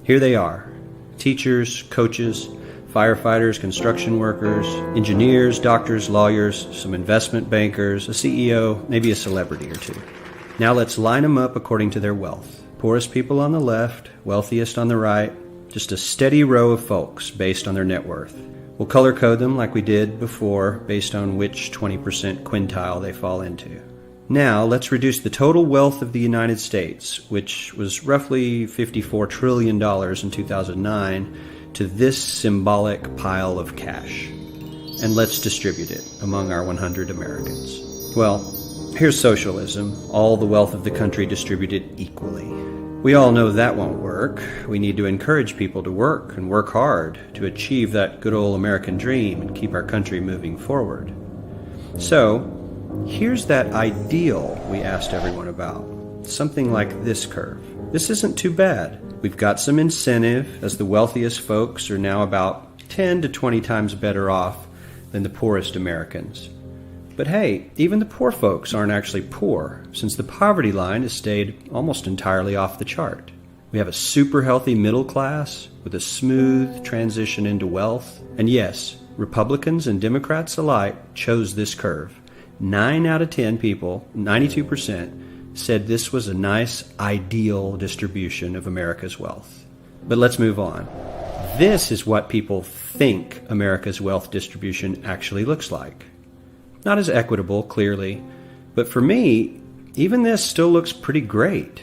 Here they are: teachers, coaches, firefighters, construction workers, engineers, doctors, lawyers, some investment bankers, a CEO, maybe a celebrity or two. Now let's line them up according to their wealth. Poorest people on the left, wealthiest on the right, just a steady row of folks based on their net worth. We'll color code them like we did before based on which 20% quintile they fall into. Now let's reduce the total wealth of the United States, which was roughly $54 trillion in 2009, to this symbolic pile of cash. And let's distribute it among our 100 Americans. Well, here's socialism, all the wealth of the country distributed equally. We all know that won't work. We need to encourage people to work and work hard to achieve that good old American dream and keep our country moving forward. So, here's that ideal we asked everyone about. Something like this curve. This isn't too bad. We've got some incentive, as the wealthiest folks are now about 10 to 20 times better off than the poorest Americans. But hey, even the poor folks aren't actually poor, since the poverty line has stayed almost entirely off the chart. We have a super healthy middle class with a smooth transition into wealth. And yes, Republicans and Democrats alike chose this curve. 9 out of 10 people, 92%, said this was a nice, ideal distribution of America's wealth. But let's move on. This is what people think America's wealth distribution actually looks like. Not as equitable, clearly, but for me, even this still looks pretty great.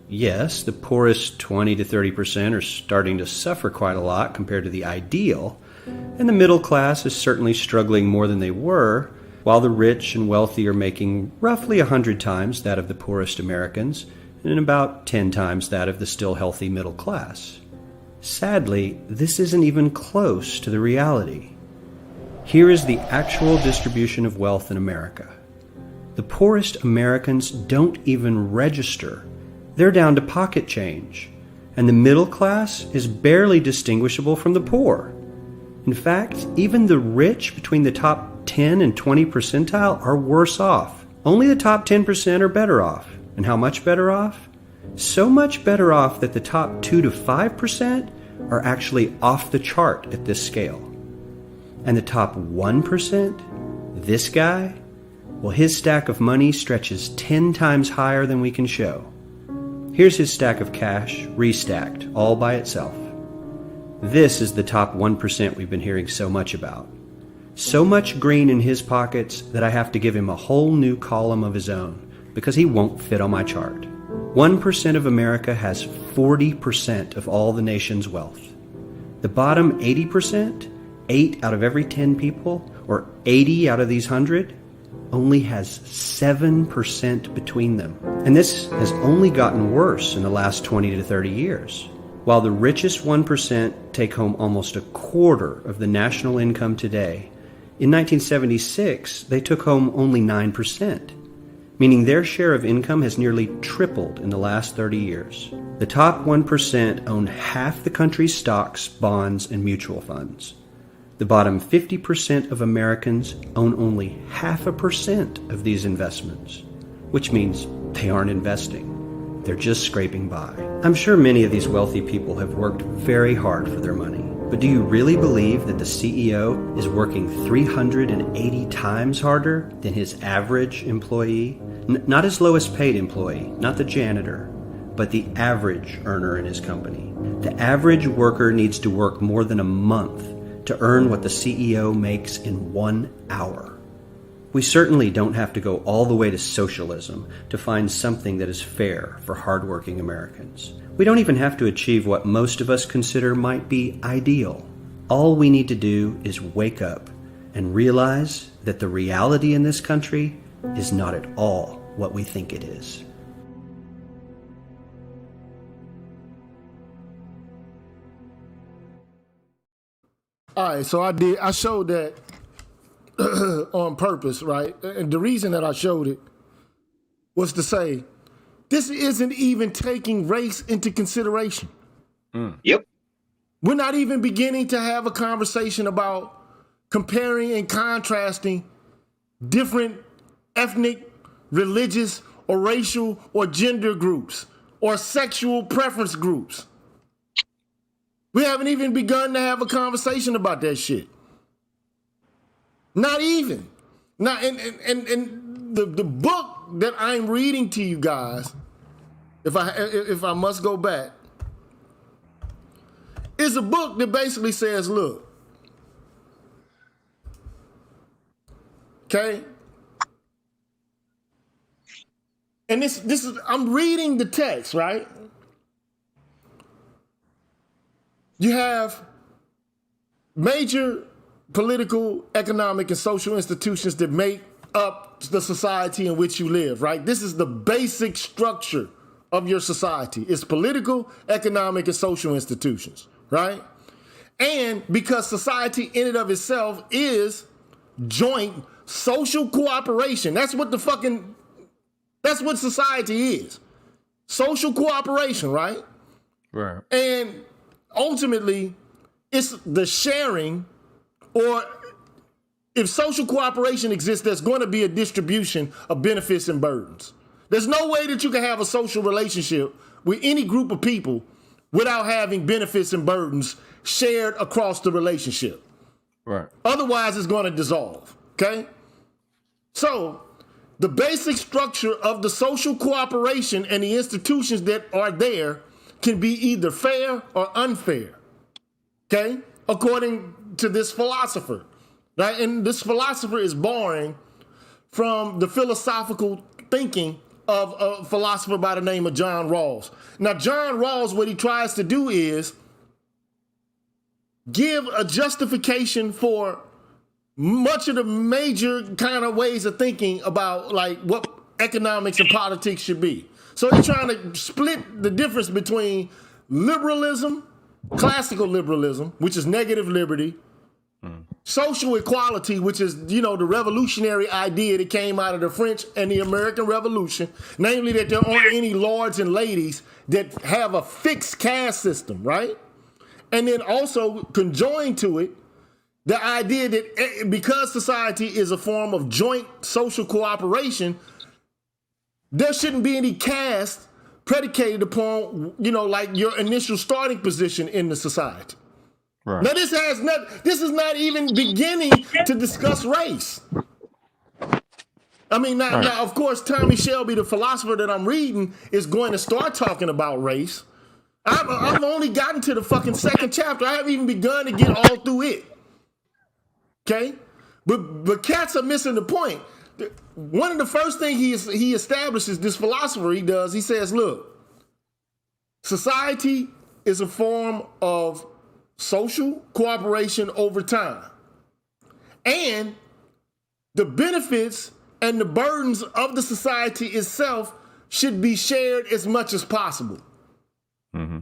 Yes, the poorest 20 to 30% are starting to suffer quite a lot compared to the ideal, and the middle class is certainly struggling more than they were, while the rich and wealthy are making roughly 100 times that of the poorest Americans, and about 10 times that of the still healthy middle class. Sadly, this isn't even close to the reality. Here is the actual distribution of wealth in America. The poorest Americans don't even register. They're down to pocket change, and the middle class is barely distinguishable from the poor. In fact, even the rich between the top 10 and 20 percentile are worse off. Only the top 10% are better off. And how much better off? So much better off that the top 2 to 5% are actually off the chart at this scale. And the top 1%, this guy, well, his stack of money stretches 10 times higher than we can show. Here's his stack of cash, restacked, all by itself. This is the top 1% we've been hearing so much about. So much green in his pockets that I have to give him a whole new column of his own, because he won't fit on my chart. 1% of America has 40% of all the nation's wealth. The bottom 80%, 8 out of every 10 people, or 80 out of these 100, only has 7% between them. And this has only gotten worse in the last 20 to 30 years. While the richest 1% take home almost a quarter of the national income today, in 1976, they took home only 9%, meaning their share of income has nearly tripled in the last 30 years. The top 1% own half the country's stocks, bonds, and mutual funds. The bottom 50% of Americans own only 0.5% of these investments, which means they aren't investing. They're just scraping by. I'm sure many of these wealthy people have worked very hard for their money. But do you really believe that the CEO is working 380 times harder than his average employee? Not his lowest paid employee, not the janitor, but the average earner in his company. The average worker needs to work more than a month to earn what the CEO makes in 1 hour. We certainly don't have to go all the way to socialism to find something that is fair for hardworking Americans. We don't even have to achieve what most of us consider might be ideal. All we need to do is wake up and realize that the reality in this country is not at all what we think it is. All right, so I showed that on purpose, right? And the reason that I showed it was to say, this isn't even taking race into consideration. Yep. We're not even beginning to have a conversation about comparing and contrasting different ethnic, religious, or racial, or gender groups, or sexual preference groups. We haven't even begun to have a conversation about that shit. Not even. Not, and the book that I'm reading to you guys, if I must go back, is a book that basically says, look, okay? And this is, I'm reading the text, right? You have major political, economic, and social institutions that make up the society in which you live, right? This is the basic structure of your society. It's political, economic, and social institutions, right? And because society in and of itself is joint social cooperation, that's what society is. Social cooperation, right? Right. And ultimately, It's the sharing, or if social cooperation exists, there's going to be a distribution of benefits and burdens. There's no way that you can have a social relationship with any group of people without having benefits and burdens shared across the relationship. Right. Otherwise, it's going to dissolve, okay? So, the basic structure of the social cooperation and the institutions that are there can be either fair or unfair, okay? According to this philosopher, right? And this philosopher is borrowing from the philosophical thinking of a philosopher by the name of John Rawls. Now, John Rawls, what he tries to do is give a justification for much of the major kind of ways of thinking about like what economics and politics should be. So he's trying to split the difference between liberalism, classical liberalism, which is negative liberty, social equality, which is, you know, the revolutionary idea that came out of the French and the American Revolution, namely that there aren't any lords and ladies that have a fixed caste system, right? And then also conjoined to it, the idea that because society is a form of joint social cooperation, there shouldn't be any caste predicated upon, you know, like your initial starting position in the society. Right. Now this is not even beginning to discuss race. I mean, now of course, Tommy Shelby, the philosopher that I'm reading, is going to start talking about race. I've only gotten to the fucking second chapter. I haven't even begun to get all through it. Okay? But cats are missing the point. One of the first things he establishes, this philosopher he does, he says, look, society is a form of social cooperation over time. And the benefits and the burdens of the society itself should be shared as much as possible. Mm-hmm.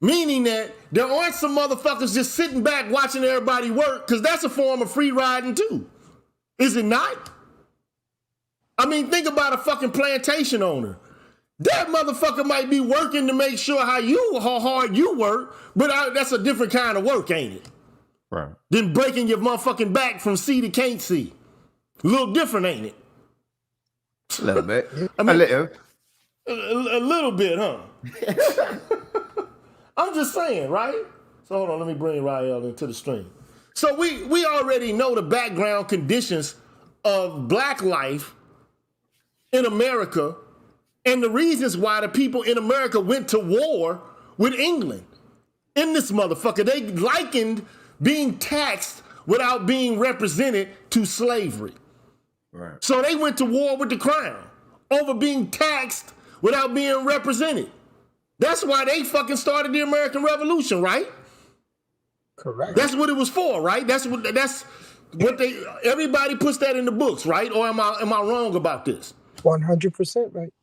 Meaning that there aren't some motherfuckers just sitting back watching everybody work, because that's a form of free riding too. Is it not? I mean, think about a fucking plantation owner. That motherfucker might be working to make sure how hard you work, but that's a different kind of work, ain't it? Right. Than breaking your motherfucking back from sea to can't see. A little different, ain't it? A little bit. I mean, a little bit, huh? I'm just saying, right? So hold on, let me bring Rael into the stream. So we already know the background conditions of black life in America and the reasons why the people in America went to war with England. In this motherfucker, they likened being taxed without being represented to slavery. Right. So they went to war with the crown over being taxed without being represented. That's why they fucking started the American Revolution, right? Correct. That's what it was for, right? That's what they. Everybody puts that in the books, right? Or am I wrong about this? 100% right.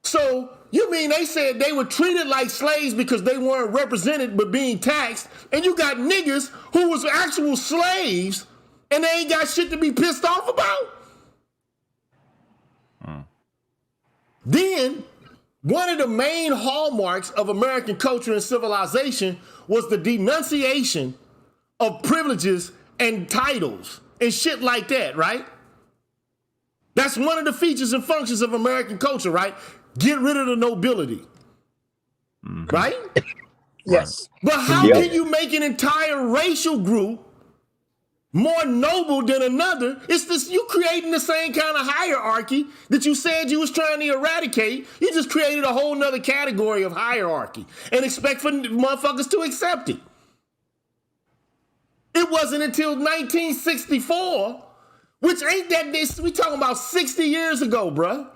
So you mean they said they were treated like slaves because they weren't represented but being taxed, and you got niggas who was actual slaves and they ain't got shit to be pissed off about? Then one of the main hallmarks of American culture and civilization was the denunciation of privileges and titles and shit like that, right? That's one of the features and functions of American culture, right? Get rid of the nobility, right? Yes. But how can you make an entire racial group more noble than another? It's this, you creating the same kind of hierarchy that you said you was trying to eradicate. You just created a whole nother category of hierarchy and expect for motherfuckers to accept it. It wasn't until 1964, which ain't that this, we talking about 60 years ago, bruh,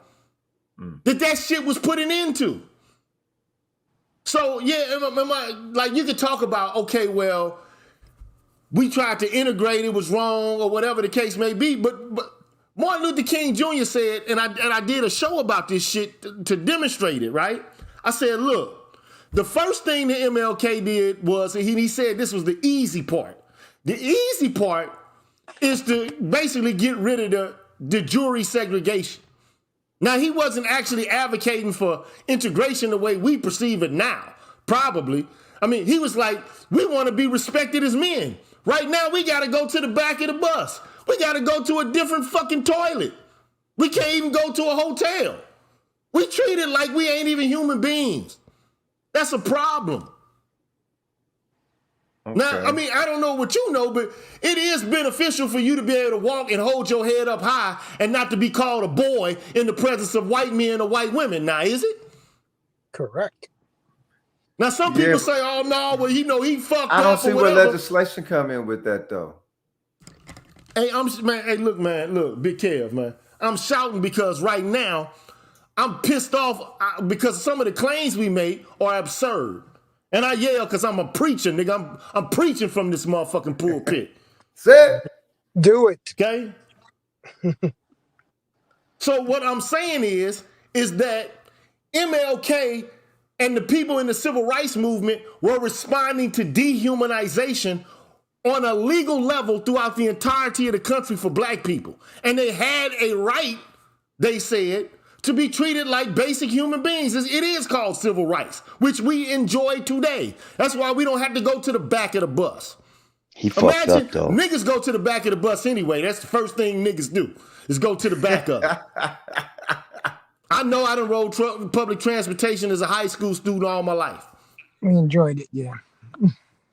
that shit was put an end to. So yeah, like you could talk about, okay, well, we tried to integrate, it was wrong, or whatever the case may be. But Martin Luther King Jr. said, and I did a show about this shit to demonstrate it, right? I said, look, the first thing that MLK did was, he said this was the easy part. The easy part is to basically get rid of the jury segregation. Now, he wasn't actually advocating for integration the way we perceive it now, probably. I mean, he was like, we want to be respected as men. Right now, we got to go to the back of the bus. We got to go to a different fucking toilet. We can't even go to a hotel. We treat it like we ain't even human beings. That's a problem. Okay. Now, I mean, I don't know what you know, but it is beneficial for you to be able to walk and hold your head up high and not to be called a boy in the presence of white men or white women. Now, is it? Correct. Now, some people say, oh, no, well, he fucked up. I don't see where legislation come in with that, though. Hey, look, Big Kev, man. I'm shouting because right now, I'm pissed off because some of the claims we make are absurd. And I yell because I'm a preacher, nigga. I'm preaching from this motherfucking pulpit. Say it. Do it. Okay? So what I'm saying is that MLK and the people in the civil rights movement were responding to dehumanization on a legal level throughout the entirety of the country for black people. And they had a right, they said, to be treated like basic human beings. It is called civil rights, which we enjoy today. That's why we don't have to go to the back of the bus. He fucked up, though. Niggas go to the back of the bus anyway. That's the first thing niggas do, is go to the back of it. I know I done rode public transportation as a high school student all my life. We enjoyed it, yeah.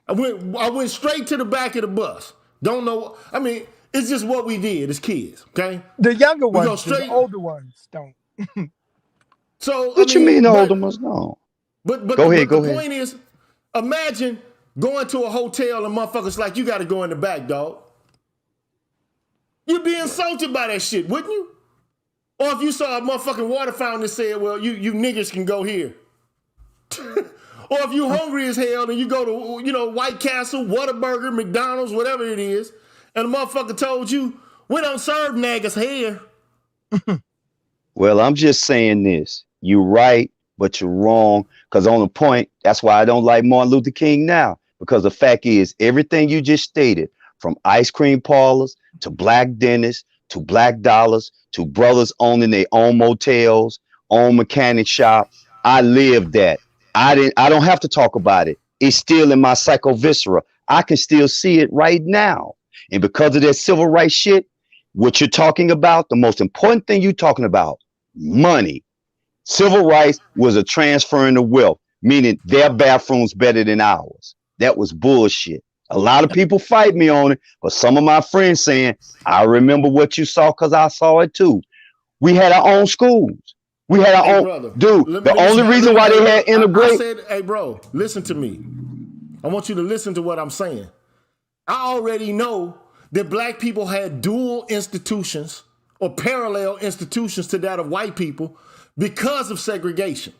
I went straight to the back of the bus. Don't know. I mean, it's just what we did as kids, okay? The younger ones, the older ones don't. So what you mean the older ones don't? But go ahead. The point is, imagine going to a hotel and motherfuckers like, you got to go in the back, dog. You'd be insulted by that shit, wouldn't you? Or if you saw a motherfucking water fountain that said, well, you niggas can go here. Or if you hungry as hell and you go to, White Castle, Whataburger, McDonald's, whatever it is, and the motherfucker told you, we don't serve niggas here. Well, I'm just saying this. You're right, but you're wrong. Because on the point, that's why I don't like Martin Luther King now. Because the fact is, everything you just stated, from ice cream parlors to black dentists to black dollars to brothers owning their own motels, own mechanic shop, I lived that. I don't have to talk about it. It's still in my psychoviscera. I can still see it right now. And because of that civil rights shit, what you're talking about, the most important thing you're talking about, money. Civil rights was a transferring of wealth, meaning their bathroom's better than ours. That was bullshit. A lot of people fight me on it, but some of my friends saying, I remember what you saw because I saw it too. We had our own schools. We had our own, brother, dude. The only reason why they had integrate. I said, hey, bro, listen to me. I want you to listen to what I'm saying. I already know that black people had dual institutions or parallel institutions to that of white people because of segregation.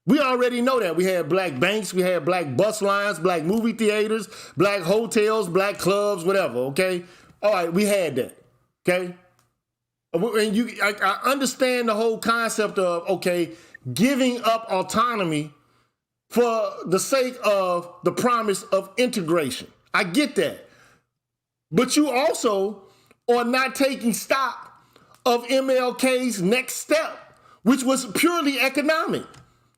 We already know that. We had black banks, we had black bus lines, black movie theaters, black hotels, black clubs, whatever, okay? All right, we had that, okay? And I understand the whole concept of, okay, giving up autonomy for the sake of the promise of integration. I get that. But you also are not taking stock of MLK's next step, which was purely economic.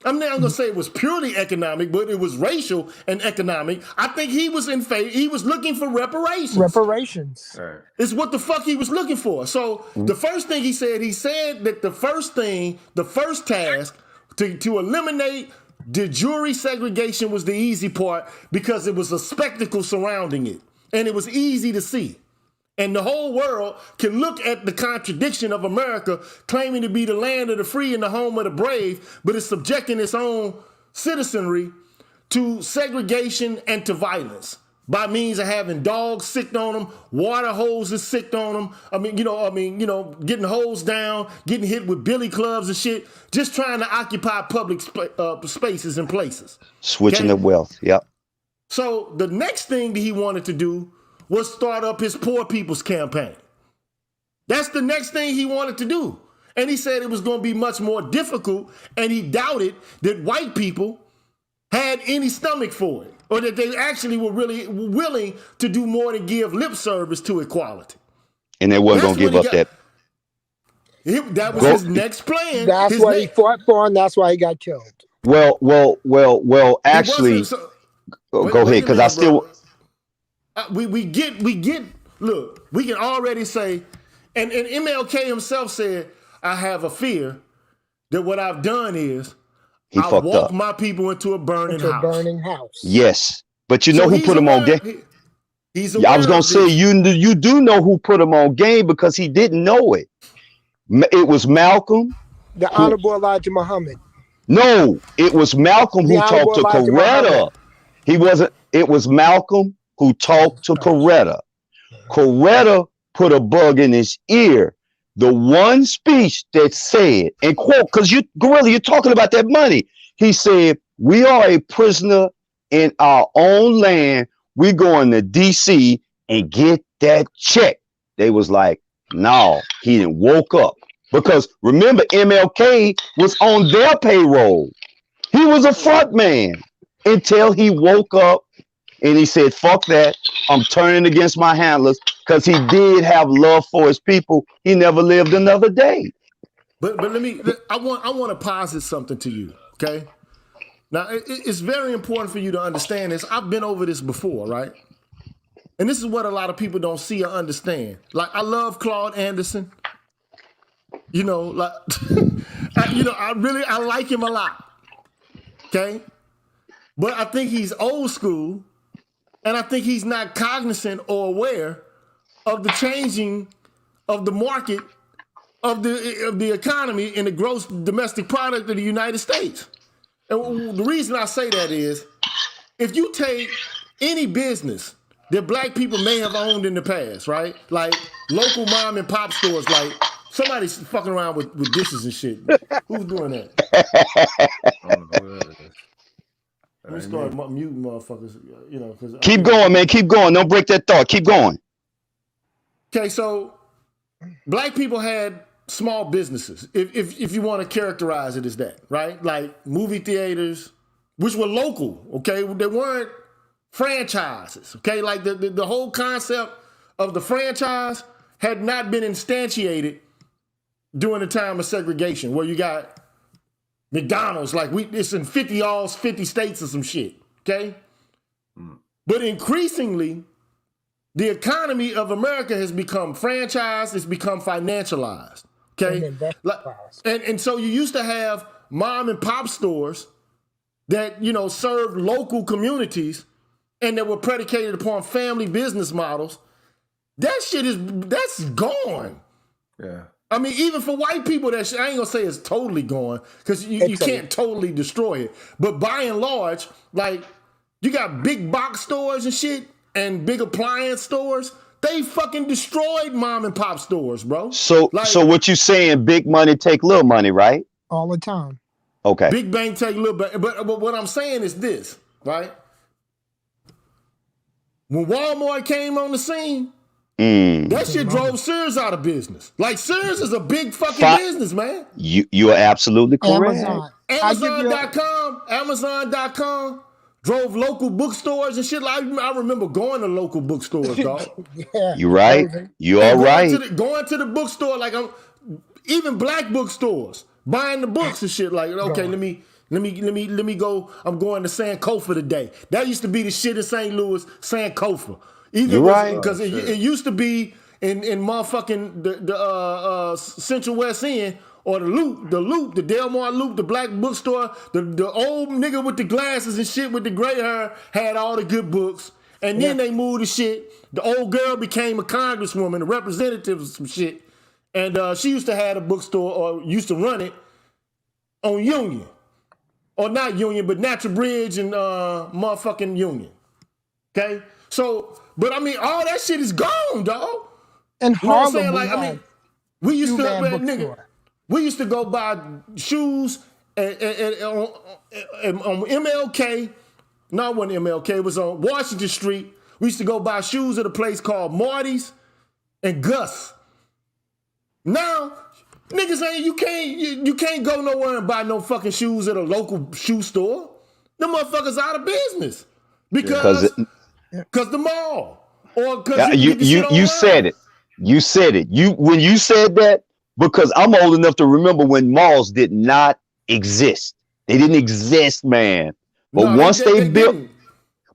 I'm not going to say it was purely economic, but it was racial and economic. I think he was in favor. He was looking for reparations. Reparations. Right. It's what the fuck he was looking for. So the first thing he said that the first task to eliminate de jure segregation was the easy part because it was a spectacle surrounding it. And it was easy to see. And the whole world can look at the contradiction of America claiming to be the land of the free and the home of the brave, but it's subjecting its own citizenry to segregation and to violence by means of having dogs sicked on them, water hoses sicked on them. Getting hosed down, getting hit with billy clubs and shit, just trying to occupy public spaces and places. Switching the wealth. Yep. So the next thing that he wanted to do was start up his poor people's campaign. That's the next thing he wanted to do. And he said it was going to be much more difficult, and he doubted that white people had any stomach for it, or that they actually were really willing to do more than give lip service to equality. And they weren't going to give up that. That was his next plan. That's what he fought for, and that's why he got killed. Well, actually, Go ahead, because I still. We get. Look, we can already say, and MLK himself said, "I have a fear that what I've done is I walk my people into a burning house." Yes, but you know who put him on game? He's aware. I was gonna say you do know who put him on game because he didn't know it. It was Malcolm, the Honorable Elijah Muhammad. No, it was Malcolm who talked to Coretta. He wasn't. It was Malcolm who talked to Coretta. Coretta put a bug in his ear. The one speech that said, and quote, because Gorilla, you're talking about that money. He said, "We are a prisoner in our own land. We're going to DC and get that check." They was like, "No," he didn't woke up. Because remember, MLK was on their payroll. He was a front man until he woke up and he said, "Fuck that. I'm turning against my handlers," because he did have love for his people. He never lived another day. But I want to posit something to you, okay? Now, it's very important for you to understand this. I've been over this before, right? And this is what a lot of people don't see or understand. Like, I love Claude Anderson. You know, like, I like him a lot. Okay? But I think he's old school, and I think he's not cognizant or aware of the changing of the market of the economy and the gross domestic product of the United States. And the reason I say that is, if you take any business that black people may have owned in the past, right? Like local mom and pop stores, like somebody's fucking around with dishes and shit. Who's doing that? I don't know who that is. Let me start muting motherfuckers, you know. Keep going, man. Keep going. Don't break that thought. Keep going. Okay, so black people had small businesses, if you want to characterize it as that, right? Like movie theaters, which were local, okay? They weren't franchises, okay? Like the whole concept of the franchise had not been instantiated during the time of segregation, where you got McDonald's, like it's in 50 states or some shit, okay? But increasingly, the economy of America has become franchised, it's become financialized, okay? And so you used to have mom and pop stores that, you know, served local communities and that were predicated upon family business models. That's gone. Yeah. I mean, even for white people, I ain't gonna say it's totally gone, because you can't totally destroy it. But by and large, like, you got big box stores and shit and big appliance stores. They fucking destroyed mom and pop stores, bro. So what you saying, big money take little money, right? All the time. Okay. Big bank take little bit. But what I'm saying is this, right? When Walmart came on the scene, that shit drove Sears out of business. Like, Sears is a big fucking business, man. You are absolutely correct. Amazon.com drove local bookstores and shit. Like, I remember going to local bookstores, dog. Yeah, you're right. You are right. Going to the bookstore, like, even black bookstores, buying the books and shit. Like, okay, let me go. I'm going to Sankofa today. That used to be the shit in St. Louis, Sankofa. You're right, because it used to be in motherfucking the Central West End, or the Loop, the Delmar Loop, the black bookstore. The old nigga with the glasses and shit with the gray hair had all the good books, and then they moved the shit. The old girl became a congresswoman, a representative of some shit, and she used to have a bookstore, or used to run it on Union, or not Union, but Natural Bridge and motherfucking Union. Okay, so. But I mean, all that shit is gone, dog. And Harlem, you know what I'm saying? Like, I mean, we used to go buy shoes on MLK. No, it wasn't MLK. It was on Washington Street. We used to go buy shoes at a place called Marty's and Gus. Now, niggas ain't, you can't go nowhere and buy no fucking shoes at a local shoe store. Them motherfuckers out of business because the mall, or because you said it. You said it. When you said that, because I'm old enough to remember when malls did not exist. They didn't exist, man. But once they built,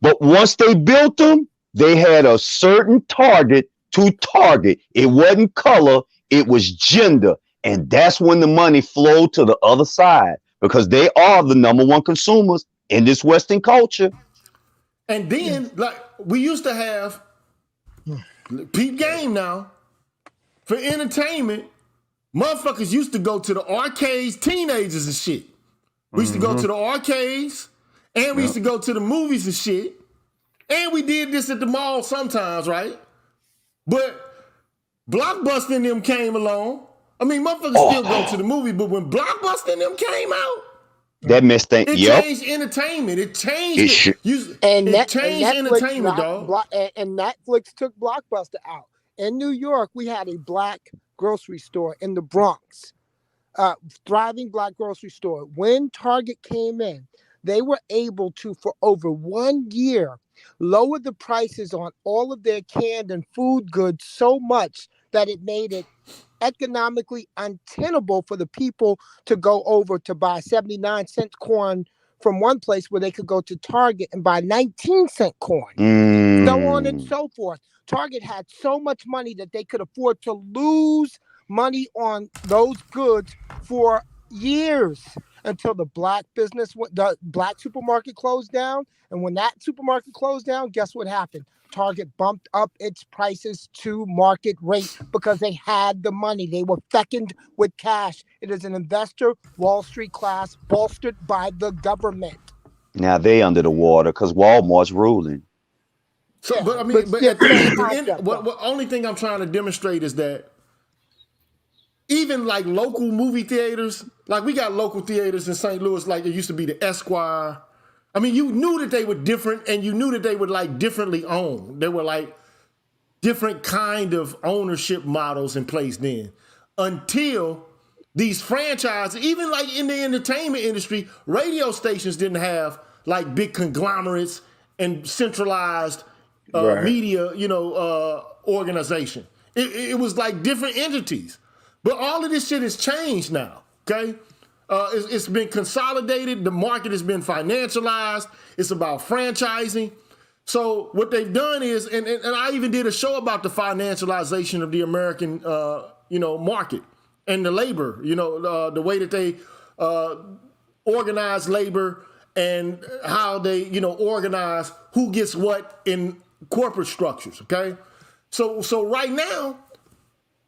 But once they built them, they had a certain target to target. It wasn't color, it was gender. And that's when the money flowed to the other side because they are the number one consumers in this Western culture. And then, like, we used to have peep game now for entertainment. Motherfuckers used to go to the arcades, teenagers and shit. We used to go to the arcades, and we used to go to the movies and shit. And we did this at the mall sometimes, right? But Blockbuster and them came along. I mean, motherfuckers still go to the movie, but when Blockbuster and them came out, that messed things. It changed entertainment. It changed it changed entertainment, dog. And Netflix took Blockbuster out. In New York, we had a black grocery store in the Bronx, thriving black grocery store. When Target came in, they were able to, for over 1 year, lower the prices on all of their canned and food goods so much that it made it economically untenable for the people to go over to buy 79-cent corn from one place where they could go to Target and buy 19-cent corn. So on and so forth. Target had so much money that they could afford to lose money on those goods for years until the black supermarket closed down. And when that supermarket closed down, guess what happened? Target bumped up its prices to market rate because they had the money. They were fecund with cash. It is an investor Wall Street class bolstered by the government. Now they under the water because Walmart's ruling. So, yeah, but I mean, at the end, what only thing I'm trying to demonstrate is that even like local movie theaters, like we got local theaters in St. Louis, like it used to be the Esquire. I mean, you knew that they were different, and you knew that they were like differently owned. They were like different kind of ownership models in place then, until these franchises, even like in the entertainment industry, radio stations didn't have like big conglomerates and centralized media, organization. It was like different entities. But all of this shit has changed now, okay? It's been consolidated. The market has been financialized. It's about franchising. So what they've done is, and I even did a show about the financialization of the American, market and the labor, the way that they organize labor and how they, organize who gets what in corporate structures, okay? So right now,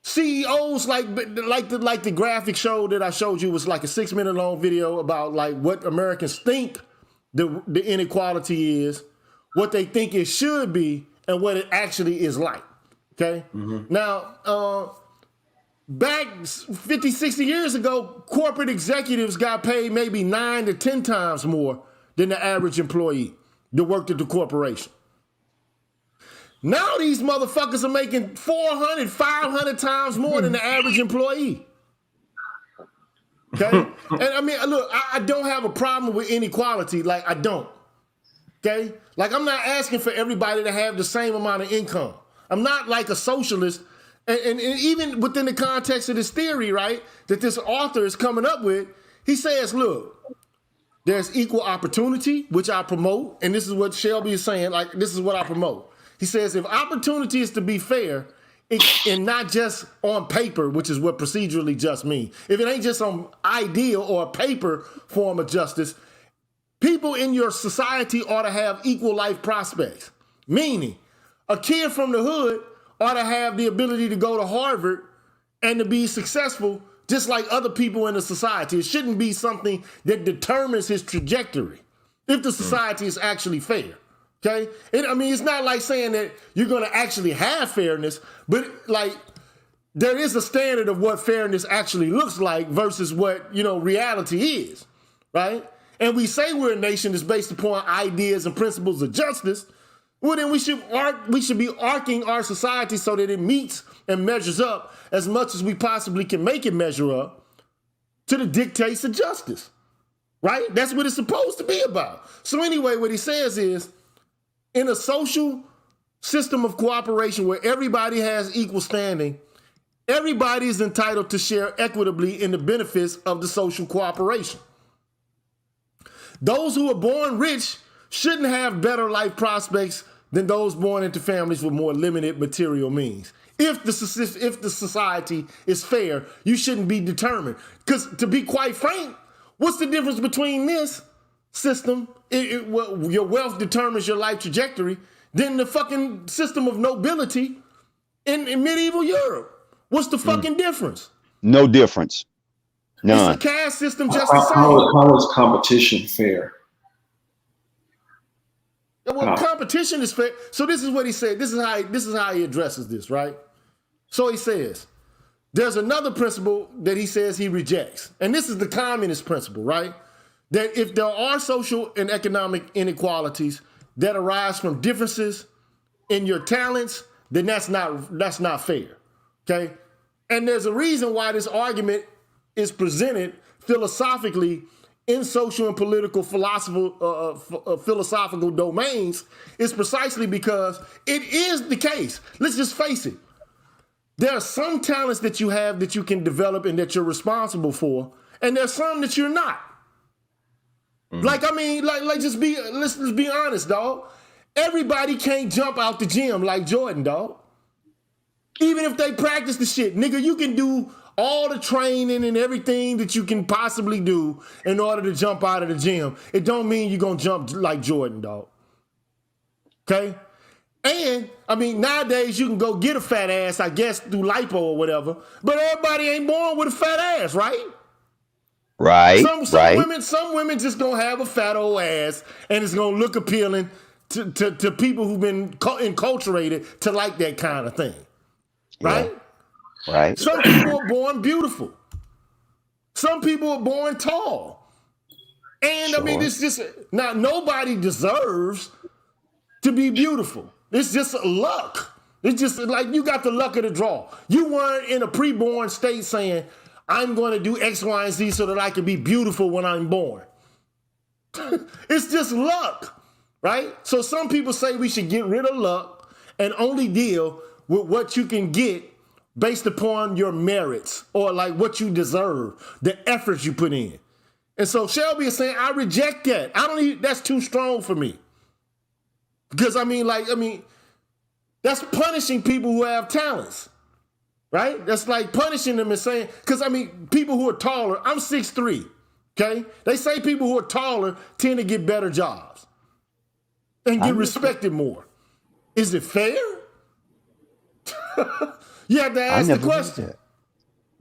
CEOs like the graphic show that I showed you was like a 6-minute long video about like what Americans think the inequality is, what they think it should be, and what it actually is like. Okay. Mm-hmm. Now, back 50, 60 years ago, corporate executives got paid maybe 9 to 10 times more than the average employee that worked at the corporation. Now these motherfuckers are making 400, 500 times more than the average employee. Okay? And I mean, look, I don't have a problem with inequality. Like, I don't. Okay? Like, I'm not asking for everybody to have the same amount of income. I'm not like a socialist. And even within the context of this theory, right, that this author is coming up with, he says, look, there's equal opportunity, which I promote. And this is what Shelby is saying. Like, this is what I promote. He says, if opportunity is to be fair, and not just on paper, which is what procedurally just means, if it ain't just some ideal or a paper form of justice, people in your society ought to have equal life prospects. Meaning, a kid from the hood ought to have the ability to go to Harvard and to be successful just like other people in the society. It shouldn't be something that determines his trajectory if the society is actually fair. Okay? It's not like saying that you're going to actually have fairness, but like there is a standard of what fairness actually looks like versus what, reality is, right? And we say we're a nation that's based upon ideas and principles of justice. Well, then we should be arcing our society so that it meets and measures up as much as we possibly can make it measure up to the dictates of justice, right? That's what it's supposed to be about. So anyway, what he says is, in a social system of cooperation where everybody has equal standing, everybody is entitled to share equitably in the benefits of the social cooperation. Those who are born rich shouldn't have better life prospects than those born into families with more limited material means. If the society is fair, you shouldn't be determined. Because to be quite frank, what's the difference between this system, your wealth determines your life trajectory, than the fucking system of nobility in medieval Europe? What's the fucking difference? No difference. None. It's a caste system just the same. How is competition fair? Well, competition is fair. So this is what he said. This is how he addresses this, right? So he says, there's another principle that he says he rejects. And this is the communist principle, right? That if there are social and economic inequalities that arise from differences in your talents, then that's not fair. Okay? And there's a reason why this argument is presented philosophically in social and political philosophical domains is precisely because it is the case. Let's just face it. There are some talents that you have that you can develop and that you're responsible for, and there's some that you're not. Like, I mean, let's be honest, dog. Everybody can't jump out the gym like Jordan, dog. Even if they practice the shit, nigga, you can do all the training and everything that you can possibly do in order to jump out of the gym. It don't mean you're gonna jump like Jordan, dog. Okay? And, I mean, nowadays you can go get a fat ass, I guess, through lipo or whatever, but everybody ain't born with a fat ass, right? Right. Some women just gonna have a fat old ass and it's gonna look appealing to people who've been enculturated to like that kind of thing. Right? Yeah. Right. Some people are born beautiful. Some people are born tall. And sure. I mean, it's just, now nobody deserves to be beautiful. It's just luck. It's just like you got the luck of the draw. You weren't in a preborn state saying, I'm going to do X, Y, and Z so that I can be beautiful when I'm born. It's just luck, right? So some people say we should get rid of luck and only deal with what you can get based upon your merits or like what you deserve, the efforts you put in. And so Shelby is saying, I reject that. That's too strong for me. Because I mean, that's punishing people who have talents, right? That's like punishing them and saying, because I mean, people who are taller, I'm 6'3", okay? They say people who are taller tend to get better jobs and get respected more. Is it fair? You have to ask the question.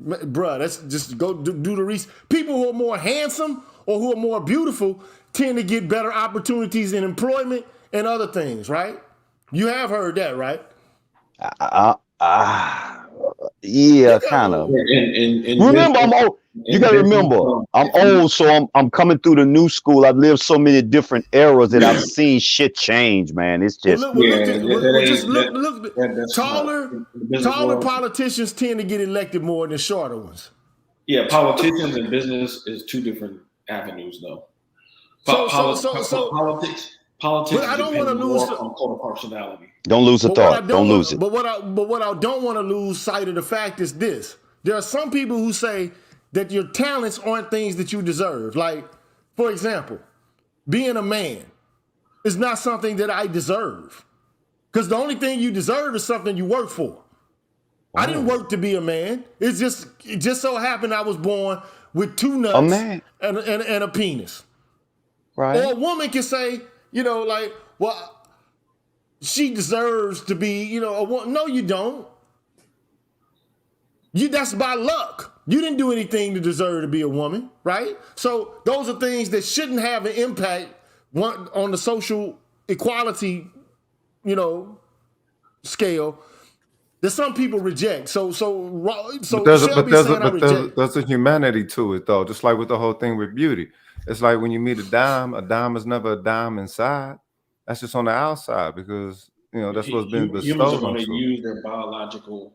Bruh, let's just go do the research. People who are more handsome or who are more beautiful tend to get better opportunities in employment and other things, right? You have heard that, right? Yeah, kind of. Remember, I'm old. You gotta remember, I'm old, so I'm coming through the new school. I've lived so many different eras that I've seen shit change, man. It's just taller politicians tend to get elected more than shorter ones. Yeah, politicians and business is two different avenues, though. Politics. But I don't want to lose on partiality. Don't lose a thought. Don't lose it. But what I don't want to lose sight of the fact is this: there are some people who say that your talents aren't things that you deserve. Like, for example, being a man is not something that I deserve, because the only thing you deserve is something you work for. Wow. I didn't work to be a man. It just so happened I was born with two nuts and a penis. Right. Or a woman can say, well, she deserves to be, a woman. No, you don't. That's by luck. You didn't do anything to deserve to be a woman, right? So those are things that shouldn't have an impact on the social equality, scale that some people reject. So there's a humanity to it, though. Just like with the whole thing with beauty. It's like when you meet a dime is never a dime inside. That's just on the outside because, that's what's been bestowed. Humans are going to use their biological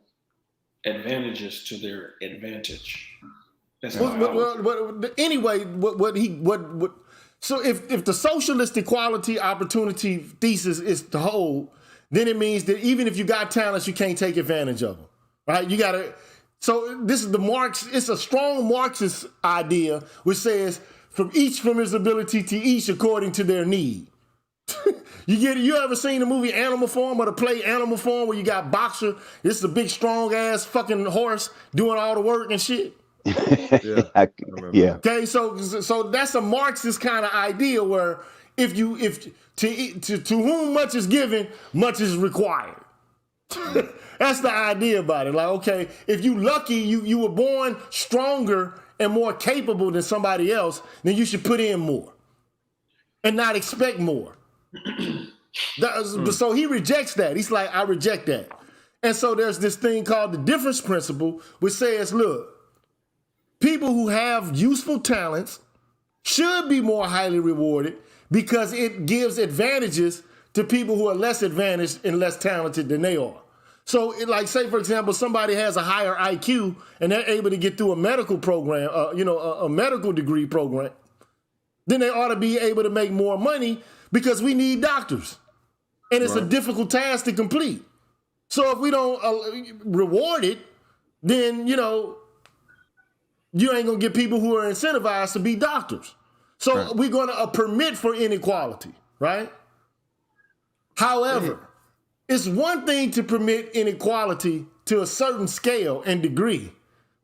advantages to their advantage. That's so if the socialist equality opportunity thesis is to hold, then it means that even if you got talents, you can't take advantage of them, right? You got to. So this is it's a strong Marxist idea which says from each from his ability to each according to their need, You ever seen the movie Animal Farm or the play Animal Farm where you got Boxer? This is a big strong ass fucking horse doing all the work and shit. Yeah. Yeah. Okay, so that's a Marxist kind of idea where if to whom much is given, much is required. That's the idea about it. Like, okay, if you lucky, you were born stronger and more capable than somebody else, then you should put in more and not expect more. So he rejects that. He's like, I reject that. And so there's this thing called the difference principle, which says, look, people who have useful talents should be more highly rewarded because it gives advantages to people who are less advantaged and less talented than they are. So, like, say, for example, somebody has a higher IQ and they're able to get through a medical program, a medical degree program, then they ought to be able to make more money because we need doctors. And it's a difficult task to complete. So if we don't reward it, then, you ain't going to get people who are incentivized to be doctors. So we're going to permit for inequality, right? However, it's one thing to permit inequality to a certain scale and degree,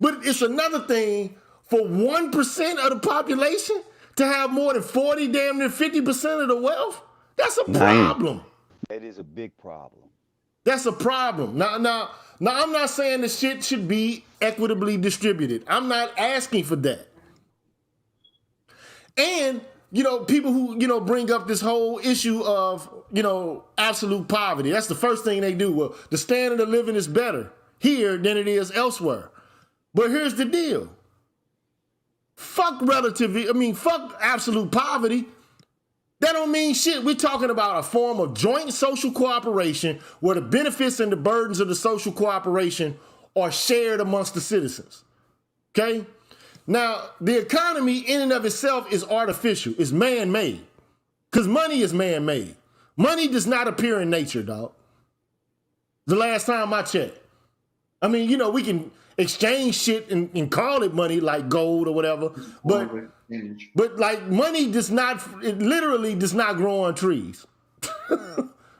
but it's another thing for 1% of the population to have more than 40, damn near 50% of the wealth. That's a problem. That is a big problem. That's a problem. Now, I'm not saying the shit should be equitably distributed. I'm not asking for that. And, people who, bring up this whole issue of, absolute poverty. That's the first thing they do. Well, the standard of living is better here than it is elsewhere. But here's the deal. Fuck absolute poverty. That don't mean shit. We're talking about a form of joint social cooperation where the benefits and the burdens of the social cooperation are shared amongst the citizens. Okay? Now, the economy in and of itself is artificial. It's man-made. Because money is man-made. Money does not appear in nature, dog. The last time I checked. I mean, we can exchange shit and call it money like gold or whatever. But like money literally does not grow on trees.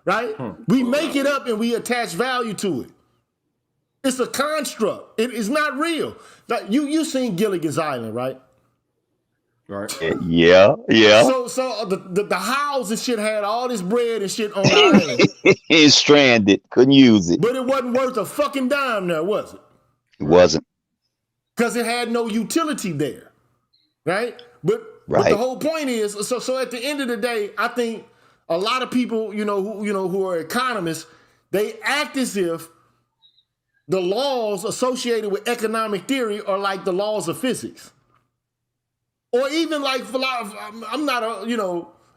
Right? We make it up and we attach value to it. It's a construct. It is not real. Like you seen Gilligan's Island, right? Right. Yeah. So the Howes and shit had all this bread and shit on the island. It's stranded. Couldn't use it. But it wasn't worth a fucking dime there, was it? It wasn't. Because it had no utility there. Right? But the whole point is, so at the end of the day, I think a lot of people, who are economists, they act as if the laws associated with economic theory are like the laws of physics. Or even like, I'm not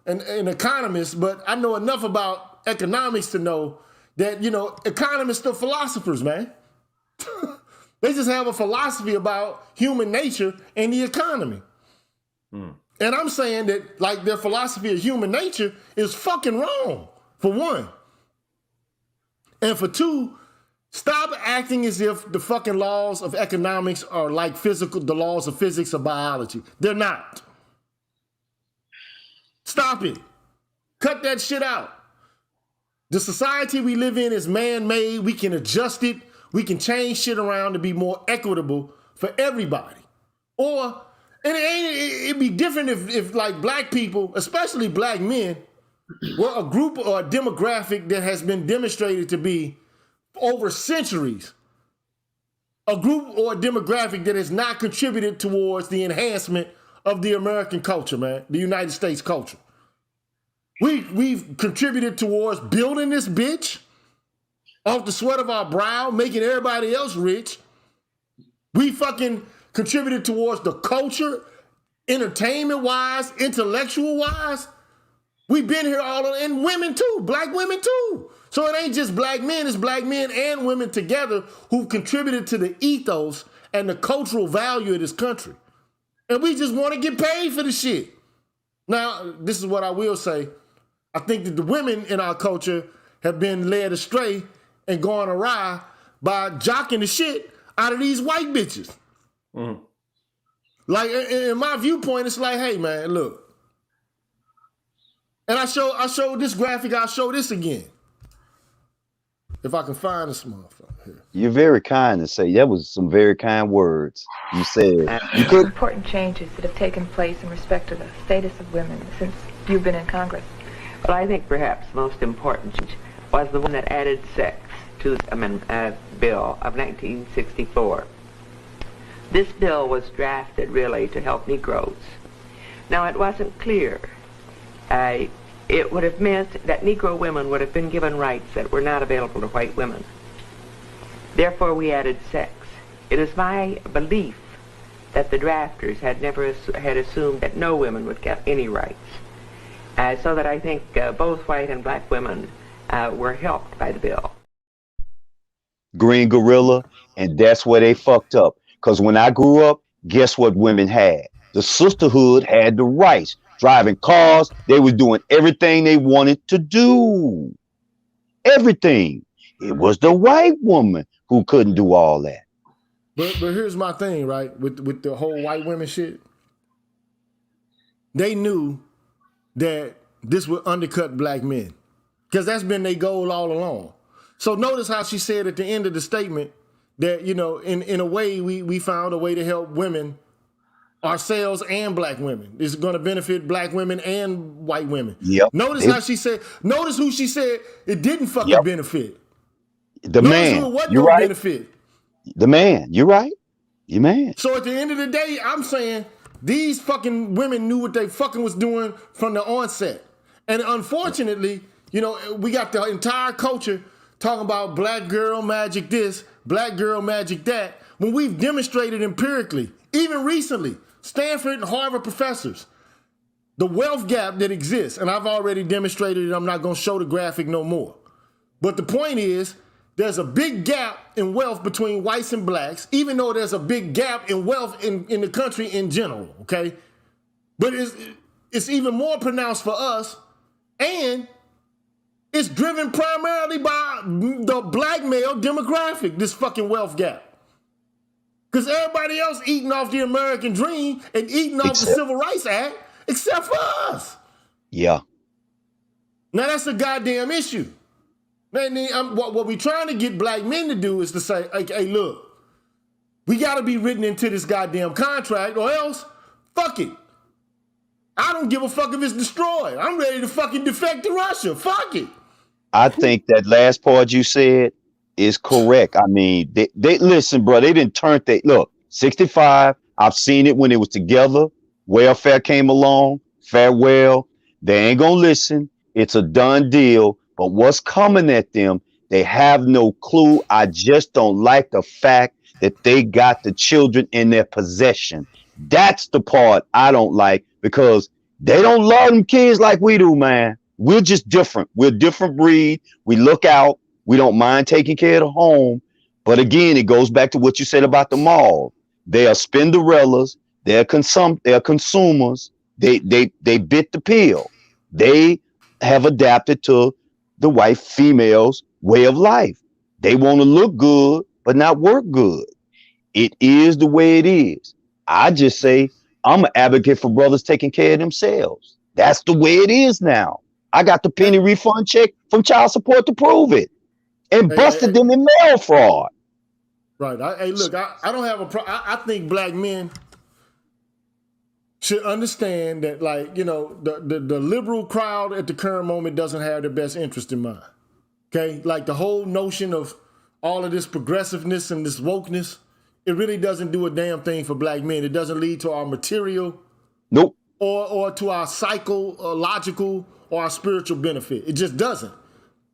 an economist, but I know enough about economics to know that, economists are philosophers, man. They just have a philosophy about human nature and the economy. And I'm saying that, like, their philosophy of human nature is fucking wrong, for one. And for two, stop acting as if the fucking laws of economics are like the laws of physics or biology. They're not. Stop it. Cut that shit out. The society we live in is man-made. We can adjust it. We can change shit around to be more equitable for everybody. It'd be different if like black people, especially black men, were a group or a demographic that has been demonstrated to be over centuries, a group or a demographic that has not contributed towards the enhancement of the American culture, man, the United States culture. We've contributed towards building this bitch off the sweat of our brow, making everybody else rich. We fucking contributed towards the culture, entertainment-wise, intellectual-wise. We've been here and women too, black women too. So it ain't just black men, it's black men and women together who've contributed to the ethos and the cultural value of this country. And we just want to get paid for the shit. Now, this is what I will say. I think that the women in our culture have been led astray and gone awry by jocking the shit out of these white bitches. Mm-hmm. Like, in my viewpoint, it's like, hey, man, look. And I showed this graphic. I'll show this again. If I can find this motherfucker here. You're very kind to say. That was some very kind words. You said you could. Important changes that have taken place in respect to the status of women since you've been in Congress. Well, I think perhaps most important was the one that added sex to the bill of 1964. This bill was drafted really to help Negroes. Now, it wasn't clear. It would have meant that Negro women would have been given rights that were not available to white women. Therefore, we added sex. It is my belief that the drafters had never had assumed that no women would get any rights. So that I think both white and black women were helped by the bill. Green Gorilla, and that's where they fucked up. Because when I grew up, guess what women had? The sisterhood had the rights. Driving cars, they was doing everything they wanted to do. Everything. It was the white woman who couldn't do all that. But here's my thing, right? With the whole white women shit. They knew that this would undercut black men. Because that's been their goal all along. So notice how she said at the end of the statement that, you know, in a way, we found a way to help women, ourselves and black women. It's going to benefit black women and white women. Yep. Notice how she said, notice who she said it didn't fucking benefit. The notice man. who it wasn't You're gonna right. benefit. The man. You're right. You man. So at the end of the day, I'm saying these fucking women knew what they fucking was doing from the onset. And unfortunately, you know, we got the entire culture talking about black girl magic this, black girl magic that, when we've demonstrated empirically, even recently, Stanford and Harvard professors, the wealth gap that exists, and I've already demonstrated it, I'm not gonna show the graphic no more. But the point is, there's a big gap in wealth between whites and blacks, even though there's a big gap in wealth in the country in general, okay? But it's even more pronounced for us, and it's driven primarily by the black male demographic, this fucking wealth gap. Because everybody else eating off the American dream and eating off the Civil Rights Act, except for us. Yeah. Now that's a goddamn issue. What we're trying to get black men to do is to say, hey, look, we got to be written into this goddamn contract or else, fuck it. I don't give a fuck if it's destroyed. I'm ready to fucking defect to Russia. Fuck it. I think that last part you said is correct. I mean, they listen, bro, they didn't turn look, 65, I've seen it when it was together. Welfare came along, farewell. They ain't gonna listen. It's a done deal. But what's coming at them, they have no clue. I just don't like the fact that they got the children in their possession. That's the part I don't like, because they don't love them kids like we do, man. We're just different. We're a different breed. We look out. We don't mind taking care of the home. But again, it goes back to what you said about the mall. They are spinderellas. They're consumers. They bit the pill. They have adapted to the white female's way of life. They want to look good, but not work good. It is the way it is. I just say I'm an advocate for brothers taking care of themselves. That's the way it is now. I got the penny refund check from child support to prove it, and busted them in mail fraud. Right. Look, I don't have a problem. I think black men should understand that, like, you know, the liberal crowd at the current moment doesn't have their best interest in mind. Okay? Like the whole notion of all of this progressiveness and this wokeness, it really doesn't do a damn thing for black men. It doesn't lead to our material. Nope. Or to our psychological or our spiritual benefit. It just doesn't.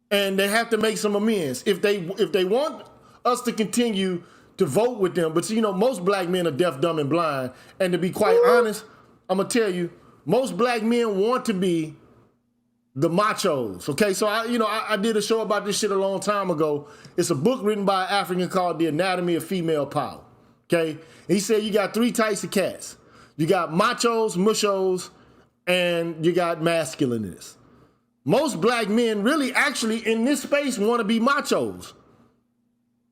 And they have to make some amends if they want us to continue to vote with them. But you know, most black men are deaf, dumb, and blind. And to be quite honest, I'm gonna tell you, most black men want to be the machos. Okay, so I did a show about this shit a long time ago. It's a book written by an African called The Anatomy of Female Power. Okay, and he said you got three types of cats. You got machos, mushos, and you got masculineness. Most black men really actually in this space want to be machos.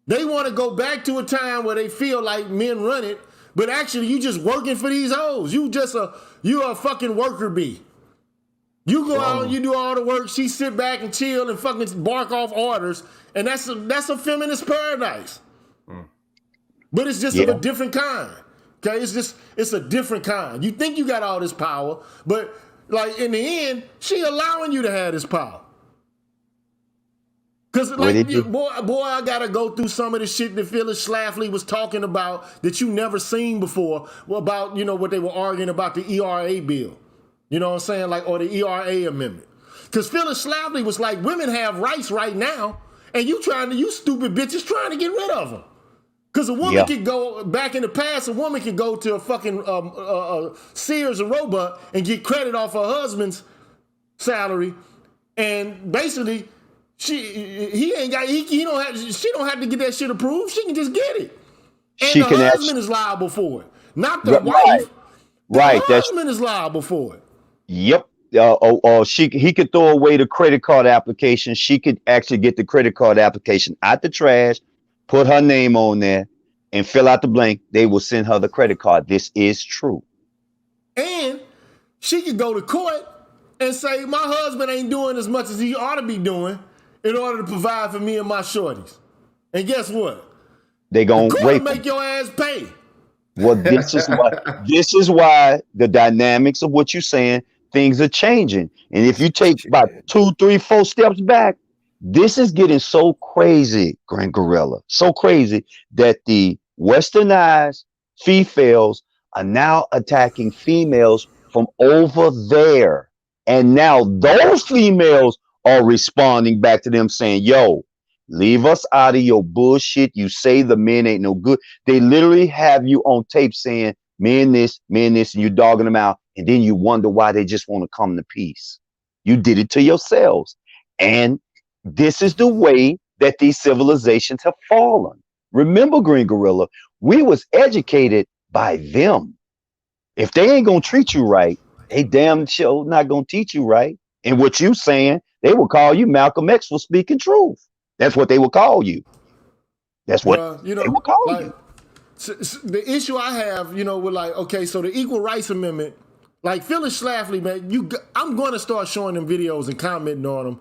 They want to go back to a time where they feel like men run it, but actually you just working for these hoes. You're a fucking worker bee. You go out and you do all the work. She sit back and chill and fucking bark off orders, and that's a feminist paradise. But it's just of a different kind. Okay, it's a different kind. You think you got all this power, but like in the end, she allowing you to have this power. Cause like boy, I gotta go through some of the shit that Phyllis Schlafly was talking about that you never seen before about what they were arguing about the ERA bill. You know what I'm saying? Like, or the ERA amendment. Because Phyllis Schlafly was like, women have rights right now, and you stupid bitches trying to get rid of them. Because a woman could go, back in the past, a woman could go to a fucking Sears or Roebuck and get credit off her husband's salary, and basically, she don't have to get that shit approved. She can just get it. And the husband is liable for it. Not the wife. The husband is liable for it. Yep. He could throw away the credit card application. She could actually get the credit card application out the trash, put her name on there, and fill out the blank. They will send her the credit card. This is true. And she could go to court and say, my husband ain't doing as much as he ought to be doing in order to provide for me and my shorties. And guess what? They gonna rape make your ass pay. Well, this is why the dynamics of what you're saying, things are changing. And if you take about 2, 3, 4 steps back, this is getting so crazy, Grand Gorilla, so crazy that the westernized females are now attacking females from over there. And now those females are responding back to them saying, yo, leave us out of your bullshit. You say the men ain't no good. They literally have you on tape saying men this, and you're dogging them out. And then you wonder why they just want to come to peace. You did it to yourselves. And this is the way that these civilizations have fallen. Remember, Green Gorilla, we was educated by them. If they ain't going to treat you right, they damn sure not going to teach you right. And what you saying, they will call you Malcolm X for speaking truth. That's what they will call you. That's what they will call you. So the issue I have, with like, okay, so the Equal Rights Amendment, like Phyllis Schlafly, man, I'm going to start showing them videos and commenting on them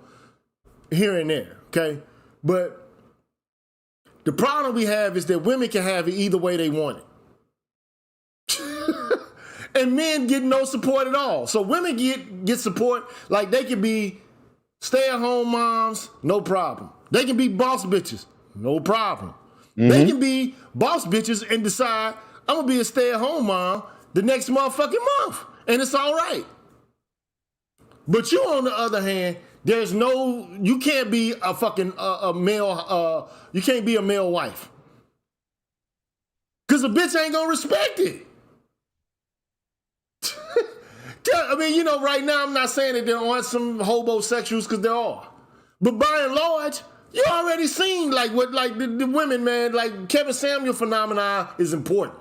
here and there, okay? But the problem we have is that women can have it either way they want it. And men get no support at all. So women get support, like they can be stay-at-home moms, no problem. They can be boss bitches, no problem. They can be boss bitches and decide, I'm gonna be a stay-at-home mom the next motherfucking month, and it's all right. But you, on the other hand, you can't be a fucking a male, you can't be a male wife. Because a bitch ain't gonna respect it. I mean, right now I'm not saying that there aren't some homosexuals, because there are. But by and large, you already seen like what the women, man, like Kevin Samuel phenomenon is important.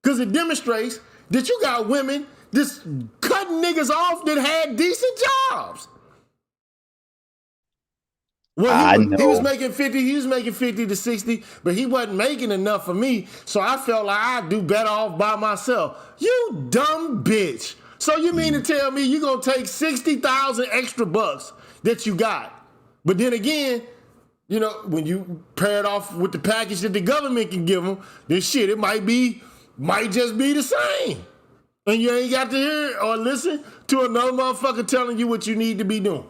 Because it demonstrates that you got women just cutting niggas off that had decent jobs. Well, he was making 50 to 60, but he wasn't making enough for me, so I felt like I'd do better off by myself. You dumb bitch. So you mean to tell me you gonna take 60,000 extra bucks that you got? But then again, when you pair it off with the package that the government can give them, then shit, it might just be the same. And you ain't got to hear or listen to another motherfucker telling you what you need to be doing.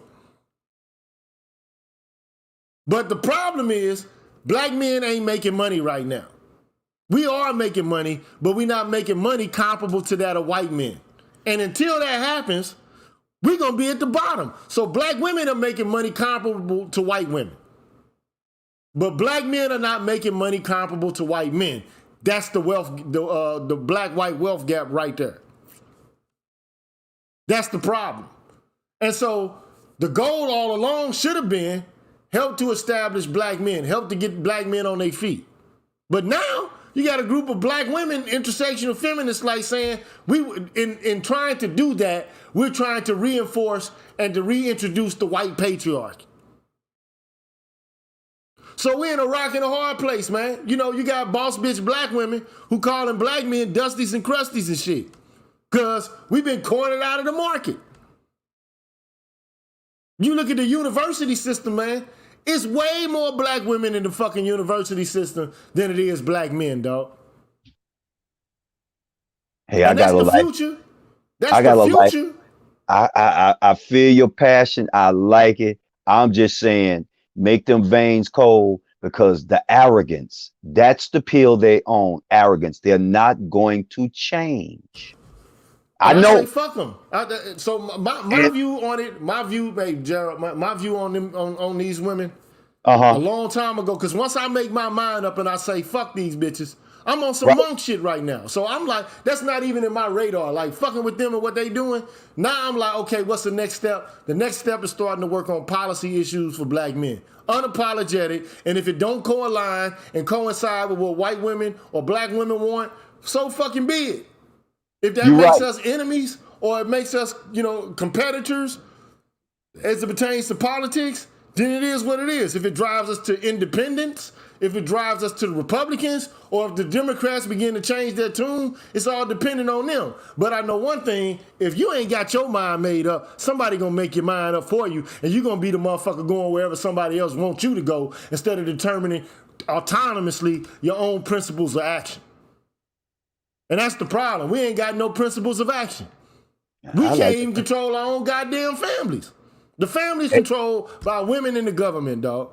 But the problem is, black men ain't making money right now. We are making money, but we're not making money comparable to that of white men. And until that happens, we're going to be at the bottom. So black women are making money comparable to white women. But black men are not making money comparable to white men. That's the the black-white wealth gap right there. That's the problem. And so the goal all along should have been help to establish black men, help to get black men on their feet. But now you got a group of black women, intersectional feminists, like saying, in trying to do that, we're trying to reinforce and to reintroduce the white patriarchy. So we're in a rock and a hard place, man. You got boss bitch black women who calling black men dusties and crusties and shit. Because we've been cornered out of the market. You look at the university system, man. It's way more black women in the fucking university system than it is black men, dog. Hey, And that's the future. That's I the got a life. future. I feel your passion. I like it. I'm just saying, make them veins cold because the arrogance, that's the pill they own. Arrogance. They're not going to change. I And I say know. fuck them. So my view on it, my view, babe, Gerald, my view on them on these women, a long time ago. Because once I make my mind up and I say fuck these bitches, I'm on some monk shit right now. So I'm like, that's not even in my radar. Like fucking with them and what they doing. Now I'm like, okay, what's the next step? The next step is starting to work on policy issues for black men. Unapologetic. And if it don't co-align and coincide with what white women or black women want, so fucking be it. If that makes us enemies or it makes us, competitors as it pertains to politics, then it is what it is. If it drives us to independence, if it drives us to the Republicans, or if the Democrats begin to change their tune, it's all dependent on them. But I know one thing, if you ain't got your mind made up, somebody gonna make your mind up for you, and you gonna be the motherfucker going wherever somebody else wants you to go instead of determining autonomously your own principles of action. And that's the problem. We ain't got no principles of action. We can't even control our own goddamn families. The family's controlled by women in the government, dog.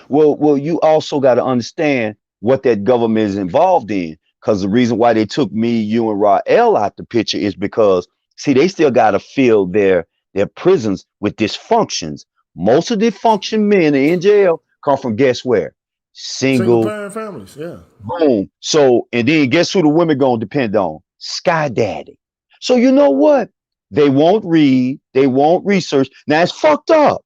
Well, you also got to understand what that government is involved in. Because the reason why they took me, you, and Rael out the picture is because, see, they still got to fill their prisons with dysfunctions. Most of the dysfunction men in jail come from, guess where? Single parent families, yeah. Boom. So, and then guess who the women gonna depend on? Sky Daddy. So you know what? They won't read, they won't research. Now it's fucked up.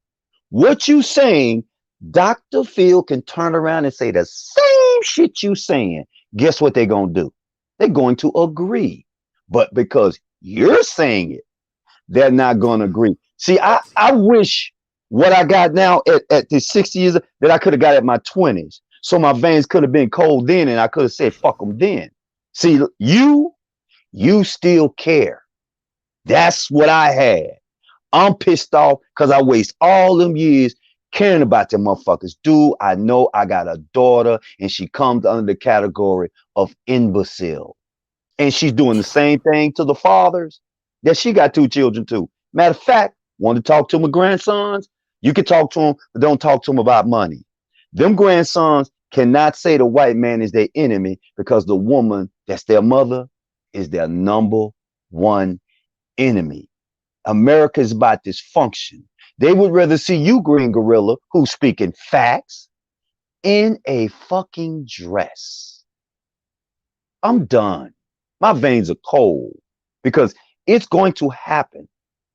What you saying, Dr. Phil can turn around and say the same shit you saying. Guess what they're gonna do? They're going to agree. But because you're saying it, they're not gonna agree. See, I wish what I got now at the 60 years that I could have got at my 20s. So my veins could have been cold then and I could have said, fuck them then. See, you still care. That's what I had. I'm pissed off because I waste all them years caring about them motherfuckers. Dude, I know I got a daughter and she comes under the category of imbecile. And she's doing the same thing to the fathers that she got 2 children too. Matter of fact, want to talk to my grandsons? You can talk to them, but don't talk to them about money. Them grandsons cannot say the white man is their enemy because the woman that's their mother is their number one enemy. America is about dysfunction. They would rather see you, Green Gorilla, who's speaking facts, in a fucking dress. I'm done. My veins are cold because it's going to happen.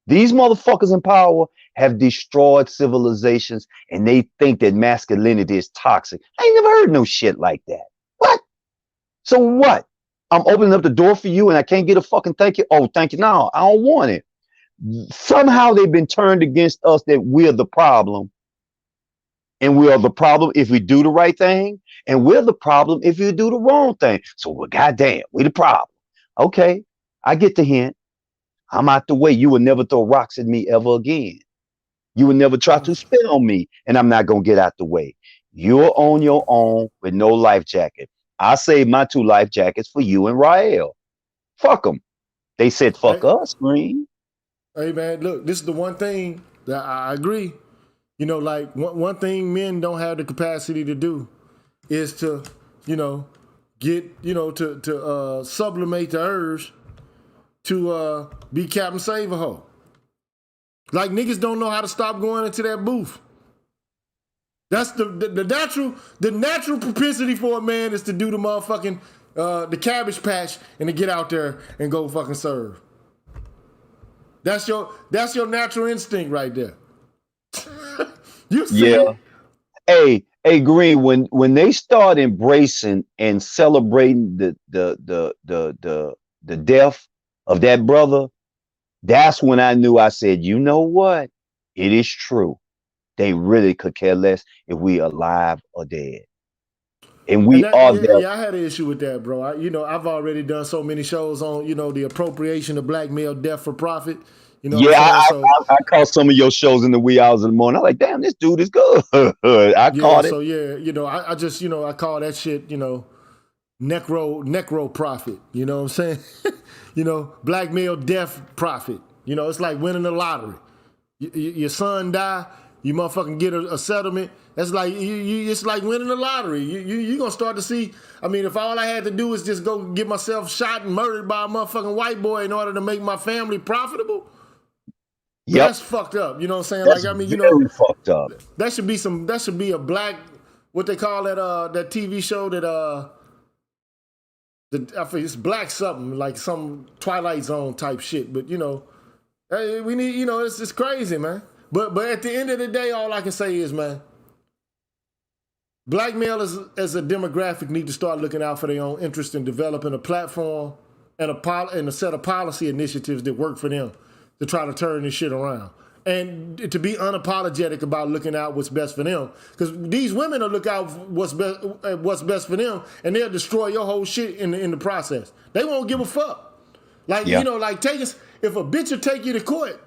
These motherfuckers in power have destroyed civilizations and they think that masculinity is toxic. I ain't never heard no shit like that. What? So what? I'm opening up the door for you and I can't get a fucking thank you. Oh, thank you. No, I don't want it. Somehow they've been turned against us that we're the problem. And we are the problem if we do the right thing. And we're the problem if you do the wrong thing. So, well, goddamn, we the problem. Okay, I get the hint. I'm out the way. You will never throw rocks at me ever again. You will never try to spit on me, and I'm not going to get out the way. You're on your own with no life jacket. I saved my 2 life jackets for you and Rael. Fuck them. They said, fuck us, Green. Hey, man, look, this is the one thing that I agree. Like one thing men don't have the capacity to do is to, get, to sublimate the urge to be Captain Save-A-Ho. Like niggas don't know how to stop going into that booth. That's the natural propensity for a man is to do the motherfucking the cabbage patch and to get out there and go fucking serve. That's your natural instinct right there. You see it. Hey, Green, when they start embracing and celebrating the death of that brother, that's when I knew. I said, you know what? It is true. They really could care less if we alive or dead. And we are there. Yeah, I had an issue with that, bro. I've already done so many shows on, the appropriation of black male death for profit. You know what I'm saying? So I caught some of your shows in the wee hours in the morning. I'm like, damn, this dude is good. I caught it. So yeah, I just, I call that shit, necro profit. You know what I'm saying? Black male death profit. It's like winning the lottery. Your son die, you motherfucking get a settlement. That's like it's like winning the lottery. You gonna start to see. I mean, if all I had to do is just go get myself shot and murdered by a motherfucking white boy in order to make my family profitable, that's fucked up. You know what I'm saying? That's very fucked up. That should be a black, what they call that TV show that I think it's black something, like some Twilight Zone type shit. But hey, we need, it's crazy, man. But at the end of the day, all I can say is, man, black males as a demographic need to start looking out for their own interest in developing a platform and a set of policy initiatives that work for them to try to turn this shit around. And to be unapologetic about looking out what's best for them. Because these women will look out what's best for them, and they'll destroy your whole shit in the process. They won't give a fuck. Like, like if a bitch will take you to court,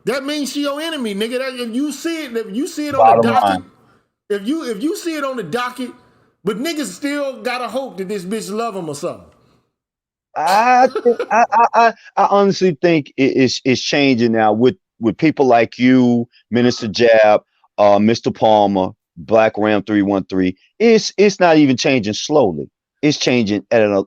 that means she your enemy, nigga. If you see it on the docket, if you see it on the docket, but niggas still gotta hope that this bitch love him or something. I honestly think it's changing now with people like you, Minister Jab, Mr. Palmer, Black Ram 313. It's not even changing slowly. It's changing at an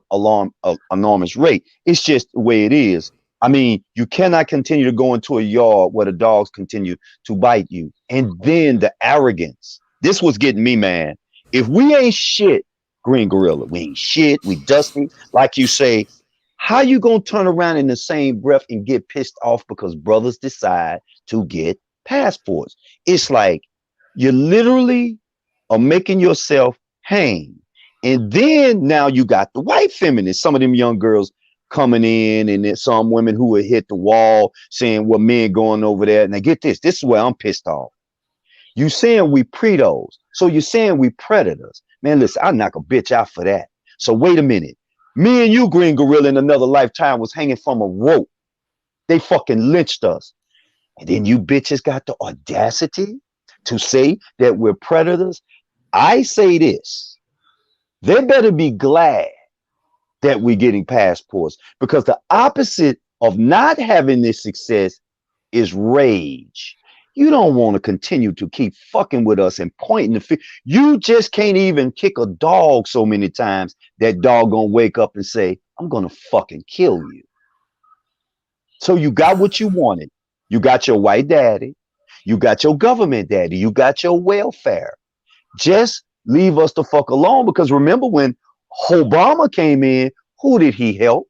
enormous rate. It's just the way it is. I mean, you cannot continue to go into a yard where the dogs continue to bite you. And then the arrogance. This was getting me, man. If we ain't shit, Green Gorilla, we ain't shit, we dusty, like you say, how you gonna turn around in the same breath and get pissed off because brothers decide to get passports? It's like you literally are making yourself hang. And then now you got the white feminists, some of them young girls coming in, and then some women who would hit the wall saying, well, men going over there. And now get this is where I'm pissed off. You saying we pretos, so you're saying we predators. Man, listen, I knock a bitch out for that. So wait a minute. Me and you, Green Gorilla, in another lifetime was hanging from a rope. They fucking lynched us. And then you bitches got the audacity to say that we're predators. I say this. They better be glad that we're getting passports, because the opposite of not having this success is rage. You don't want to continue to keep fucking with us and pointing the finger. You just can't even kick a dog so many times that dog gonna wake up and say, I'm gonna fucking kill you. So you got what you wanted. You got your white daddy. You got your government daddy. You got your welfare. Just leave us the fuck alone, because remember when Obama came in, who did he help?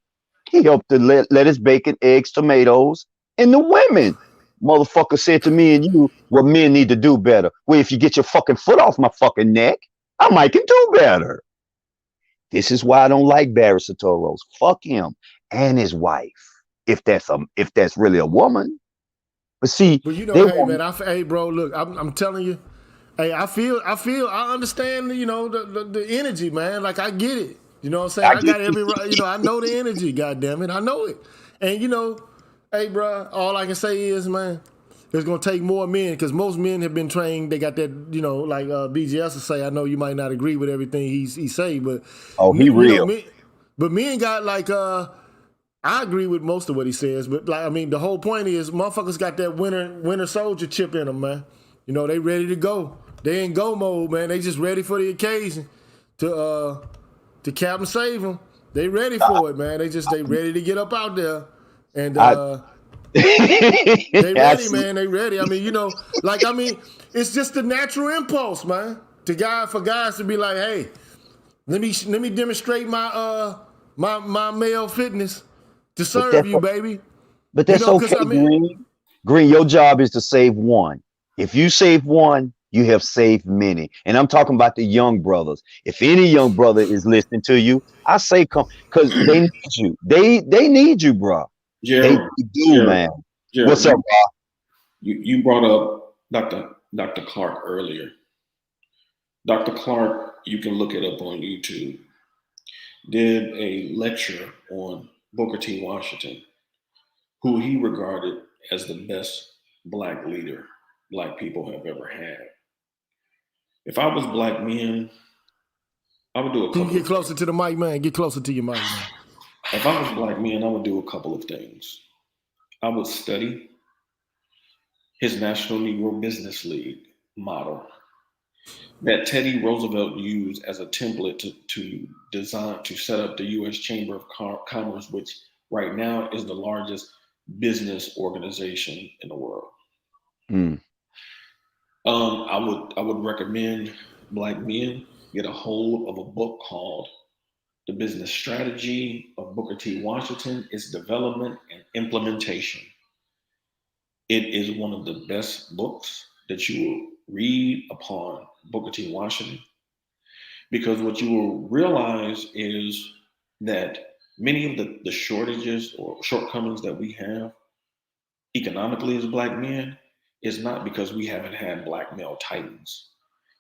He helped the lettuce, bacon, eggs, tomatoes, and the women. Motherfucker said to me and you, what men need to do better. Well, if you get your fucking foot off my fucking neck, I might can do better. This is why I don't like Barry Sotoros. Fuck him and his wife, if that's really a woman. But see, hey man, hey bro, look, I'm telling you, hey, I understand, the energy, man. Like I get it. You know what I'm saying? I got every right, I know the energy, goddamn it. I know it. And hey bro, all I can say is, man, it's gonna take more men, because most men have been trained. They got that, like BGS will say. I know you might not agree with everything he say, but he real. But men got like I agree with most of what he says, but like, I mean, the whole point is motherfuckers got that winter soldier chip in them, man. They ready to go. They in go mode, man. They just ready for the occasion to cap and save them. They ready for it, man. They ready to get up out there. And they ready, man. They ready. I mean, it's just the natural impulse, man. For guys to be like, hey, let me demonstrate my my male fitness to serve you, baby. But that's okay, Green. Your job is to save one. If you save one, you have saved many. And I'm talking about the young brothers. If any young brother is listening to you, I say come, because they need you. They need you, bro. Gerald, they do, man. Gerald, what's up, bro? You brought up Dr. Clark earlier. Dr. Clark, you can look it up on YouTube, did a lecture on Booker T. Washington. who he regarded as the best Black leader Black people have ever had. If I was Black men, I would do a couple. Can you get closer to the mic, man? Get closer to your mic, man. If I was Black men, I would do a couple of things. I would study his National Negro Business League model that Teddy Roosevelt used as a template to design to set up the U.S. Chamber of Commerce, which right now is the largest business organization in the world. I would recommend Black men get a hold of a book called The Business Strategy of Booker T. Washington, Its Development and Implementation. It is one of the best books that you will read upon Booker T. Washington, because what you will realize is that many of the shortages or shortcomings that we have economically as Black men is not because we haven't had Black male titans.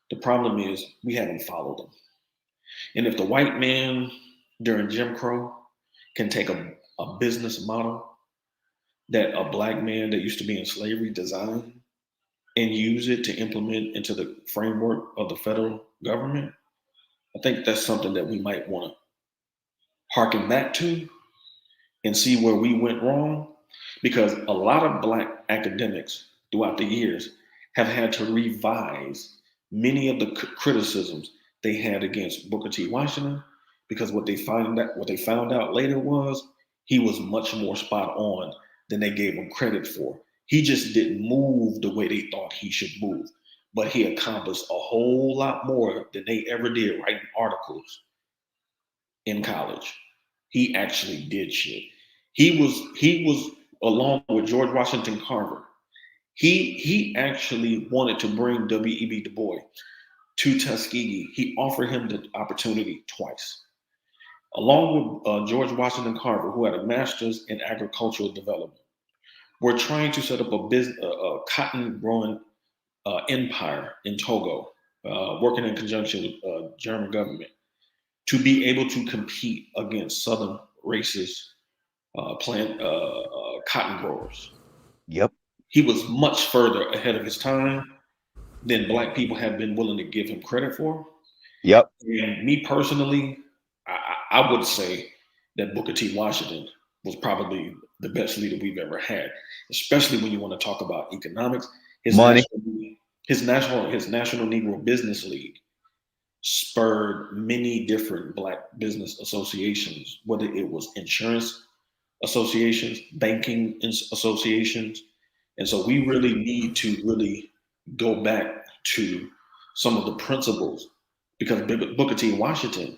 The problem is we haven't followed them. And if the white man during Jim Crow can take a business model that a Black man that used to be in slavery designed and use it to implement into the framework of the federal government, I think that's something that we might want to harken back to and see where we went wrong, because a lot of Black academics throughout the years have had to revise many of the criticisms they had against Booker T. Washington, because what they found out later was he was much more spot on than they gave him credit for. He just didn't move the way they thought he should move, but he accomplished a whole lot more than they ever did writing articles in college. He actually did shit. He was along with George Washington Carver. He actually wanted to bring W.E.B. Du Bois to Tuskegee. He offered him the opportunity twice. Along with George Washington Carver, who had a master's in agricultural development, we're trying to set up a cotton growing empire in Togo, working in conjunction with German government, to be able to compete against Southern racist cotton growers. Yep. He was much further ahead of his time than Black people have been willing to give him credit for. Yep. And me personally, I would say that Booker T. Washington was probably the best leader we've ever had, especially when you want to talk about economics. His money. His National Negro Business League spurred many different Black business associations, whether it was insurance associations, banking associations. And so we really need to really go back to some of the principles, because Booker T. Washington,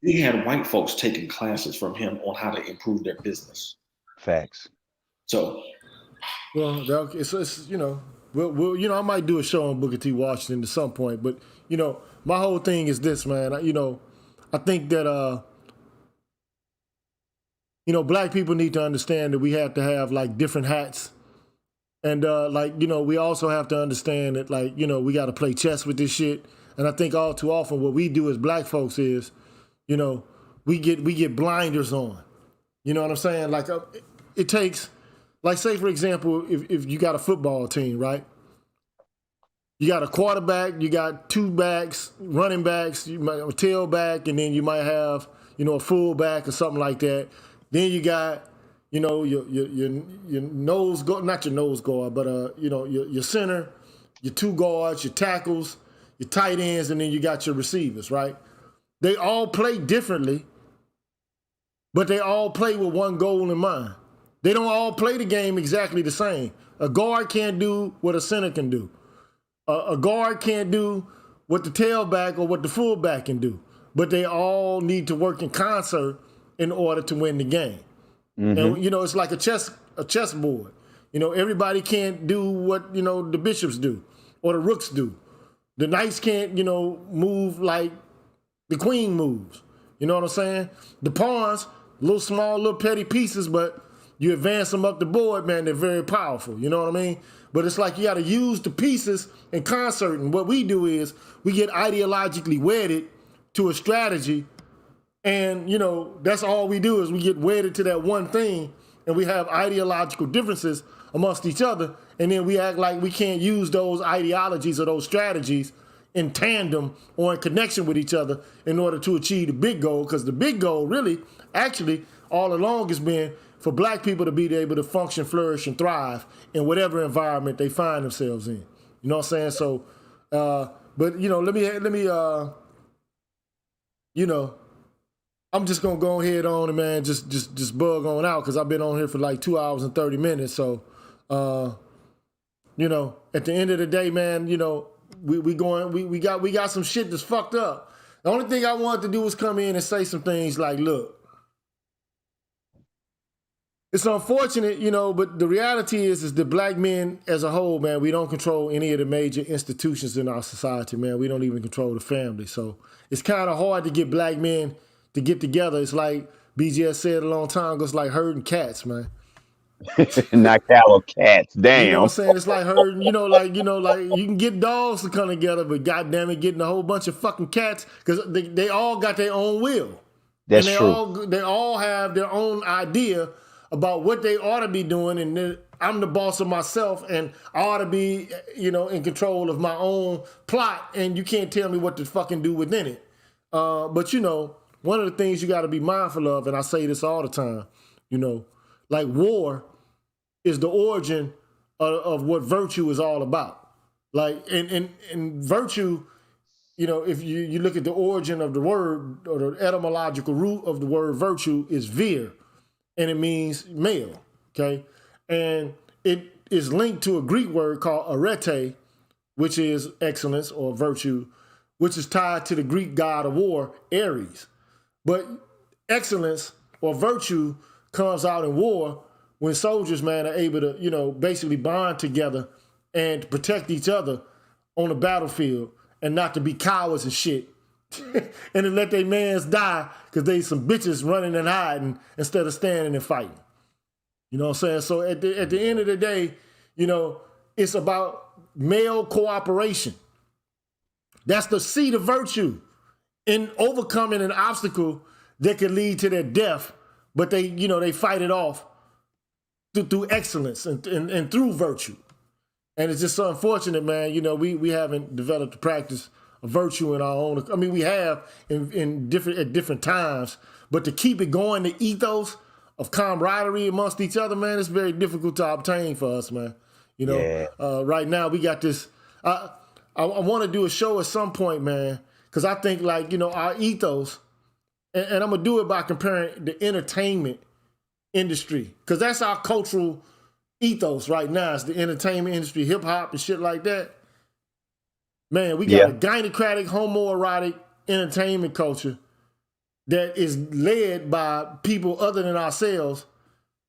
he had white folks taking classes from him on how to improve their business. Facts. So, well, it's you know, we'll I might do a show on Booker T. Washington at some point, but my whole thing is this, man. I think that Black people need to understand that we have to have like different hats. And we also have to understand that we got to play chess with this shit. And I think all too often what we do as Black folks is, we get blinders on. You know what I'm saying? Like it takes, like say for example, if you got a football team, right? You got a quarterback, you got two backs, running backs, you might have a tailback, and then you might have a fullback or something like that. Then you got your nose guard, not your nose guard, but your center, your two guards, your tackles, your tight ends, and then you got your receivers, right? They all play differently, but they all play with one goal in mind. They don't all play the game exactly the same. A guard can't do what a center can do. A guard can't do what the tailback or what the fullback can do, but they all need to work in concert in order to win the game. Mm-hmm. And it's like a chessboard. Everybody can't do what the bishops do or the rooks do. The knights can't move like the queen moves. You know what I'm saying? The pawns, little petty pieces, but you advance them up the board, man, they're very powerful. You know what I mean? But it's like you got to use the pieces in concert. And what we do is we get ideologically wedded to a strategy. And, that's all we do is we get wedded to that one thing. and we have ideological differences amongst each other, and then we act like we can't use those ideologies or those strategies in tandem or in connection with each other in order to achieve the big goal, because the big goal really, actually, all along has been for black people to be able to function, flourish, and thrive in whatever environment they find themselves in. You know what I'm saying? So, but, you know, let me you know, I'm just gonna go ahead on and, man, just bug on out, because I've been on here for like 2 hours and 30 minutes. So, you know, at the end of the day, man, you know, we got some shit that's fucked up. The only thing I wanted to do was come in and say some things like, look, it's unfortunate, you know, but the reality is that black men as a whole, man, we don't control any of the major institutions in our society, man. We don't even control the family. So it's kind of hard to get black men to get together. It's like BGS said a long time ago, it's like herding cats, man. Not cattle, cats. Damn. You know what I'm saying? It's like herding, you know, like you can get dogs to come together, but goddamn it, getting a whole bunch of fucking cats, because they all got their own will. That's and true. They all have their own idea about what they ought to be doing, and I'm the boss of myself, and I ought to be, you know, in control of my own plot, and you can't tell me what to fucking do within it. But, you know, one of the things you got to be mindful of, and I say this all the time, you know, like war is the origin of what virtue is all about. Like, and virtue, you know, if you look at the origin of the word, or the etymological root of the word virtue is vir, and it means male, okay? And it is linked to a Greek word called arete, which is excellence or virtue, which is tied to the Greek god of war, Ares. But excellence or virtue comes out in war when soldiers, man, are able to, you know, basically bond together and protect each other on the battlefield, and not to be cowards and shit. And to let their mans die because they some bitches running and hiding instead of standing and fighting. You know what I'm saying? So at the end of the day, you know, it's about male cooperation. That's the seed of virtue in overcoming an obstacle that could lead to their death, but they, you know, they fight it off through excellence and through virtue. And it's just so unfortunate, man. You know, we haven't developed the practice of virtue in our own. I mean, we have at different times, but to keep it going, the ethos of camaraderie amongst each other, man, it's very difficult to obtain for us, man. You know, right now we got this. I want to do a show at some point, man, because I think, like, you know, our ethos, and I'm gonna do it by comparing the entertainment industry, because that's our cultural ethos right now. It's the entertainment industry, hip hop and shit like that. Man, we got a gynocratic, homoerotic entertainment culture that is led by people other than ourselves,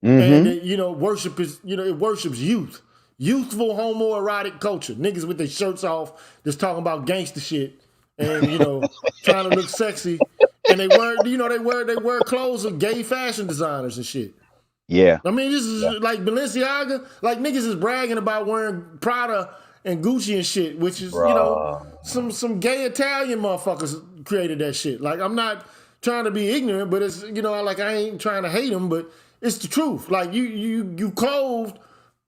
and that, you know, it worships youth, youthful homoerotic culture. Niggas with their shirts off, just talking about gangster shit, and, you know, trying to look sexy, and they wear clothes of gay fashion designers and shit. Yeah, I mean, this is like Balenciaga. Like, niggas is bragging about wearing Prada and Gucci and shit, which is, you know, some gay Italian motherfuckers created that shit. Like, I'm not trying to be ignorant, but it's, you know, like, I ain't trying to hate them, but it's the truth. Like, you clothed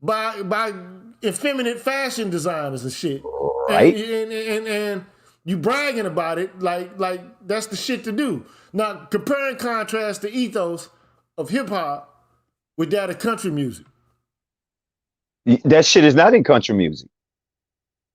by effeminate fashion designers and shit, right? And you bragging about it, like that's the shit to do. Now, compare and contrast the ethos of hip hop with that of country music. That shit is not in country music.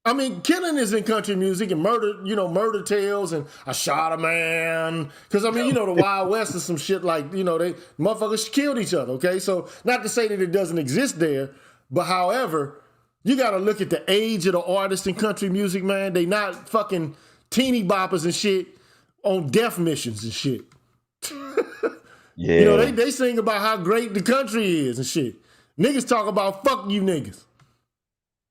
I mean, killing is in country music, and murder tales, and I shot a man. Because, I mean, you know, the Wild West is some shit like, you know, they motherfuckers killed each other, okay? So, not to say that it doesn't exist there, but however, you got to look at the age of the artists in country music, man. They not fucking teeny boppers and shit on death missions and shit. Yeah. You know, they sing about how great the country is and shit. Niggas talk about fuck you niggas.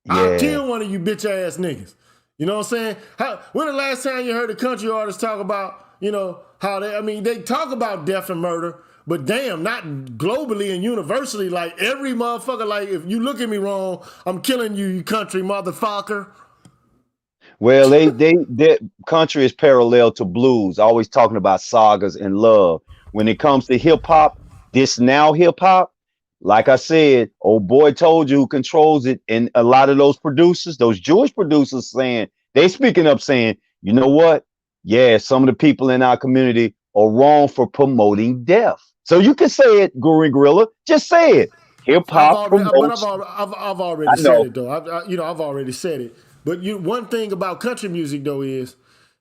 Yeah. I'll kill one of you bitch ass niggas. You know what I'm saying? When the last time you heard a country artist talk about, you know, how they talk about death and murder, but damn, not globally and universally. Like, every motherfucker, like, if you look at me wrong, I'm killing you, you country motherfucker. Well, their country is parallel to blues, always talking about sagas and love. When it comes to hip hop, this now hip hop, Like I said, old boy told you who controls it, and a lot of those producers, those Jewish producers, saying they speaking up, saying, you know what? Yeah, some of the people in our community are wrong for promoting death. So you can say it, Green Gorilla. Just say it. Hip I've hop already, but promotes. I've I already said know. it though. I've already said it. But one thing about country music though is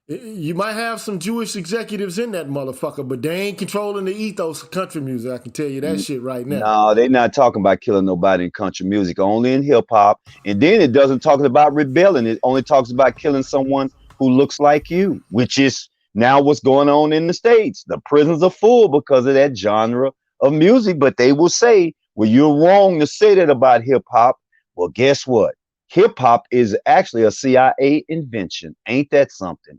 you might have some Jewish executives in that motherfucker, but they ain't controlling the ethos of country music. I can tell you that shit right now. No, they're not talking about killing nobody in country music, only in hip hop. And then it doesn't talk about rebelling. It only talks about killing someone who looks like you, which is now what's going on in the States. The prisons are full because of that genre of music, but they will say, well, you're wrong to say that about hip hop. Well, guess what? Hip hop is actually a CIA invention. Ain't that something?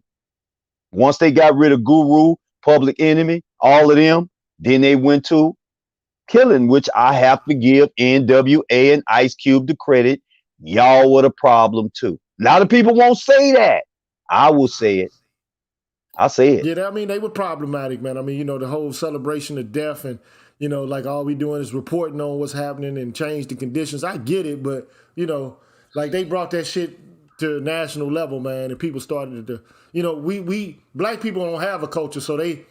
Once they got rid of Guru, Public Enemy, all of them, then they went to killing, which I have to give NWA and Ice Cube the credit. Y'all were the problem too. A lot of people won't say that. I will say it. I'll say it. Yeah, I mean, they were problematic, man. I mean, the whole celebration of death and, like all we doing is reporting on what's happening and change the conditions. I get it, but, like they brought that shit to national level, man, and people started to, we black people don't have a culture, so they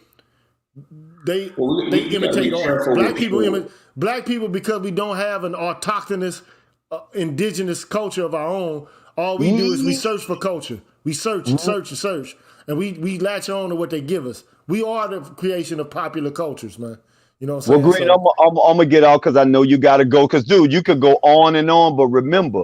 imitate art. Black people, because we don't have an autochthonous, indigenous culture of our own, all we do is we search for culture. We search and search and search. And we latch on to what they give us. We are the creation of popular cultures, man. You know what I'm saying? Well, Green, I'm going to get off because I know you got to go. Because, dude, you could go on and on. But remember,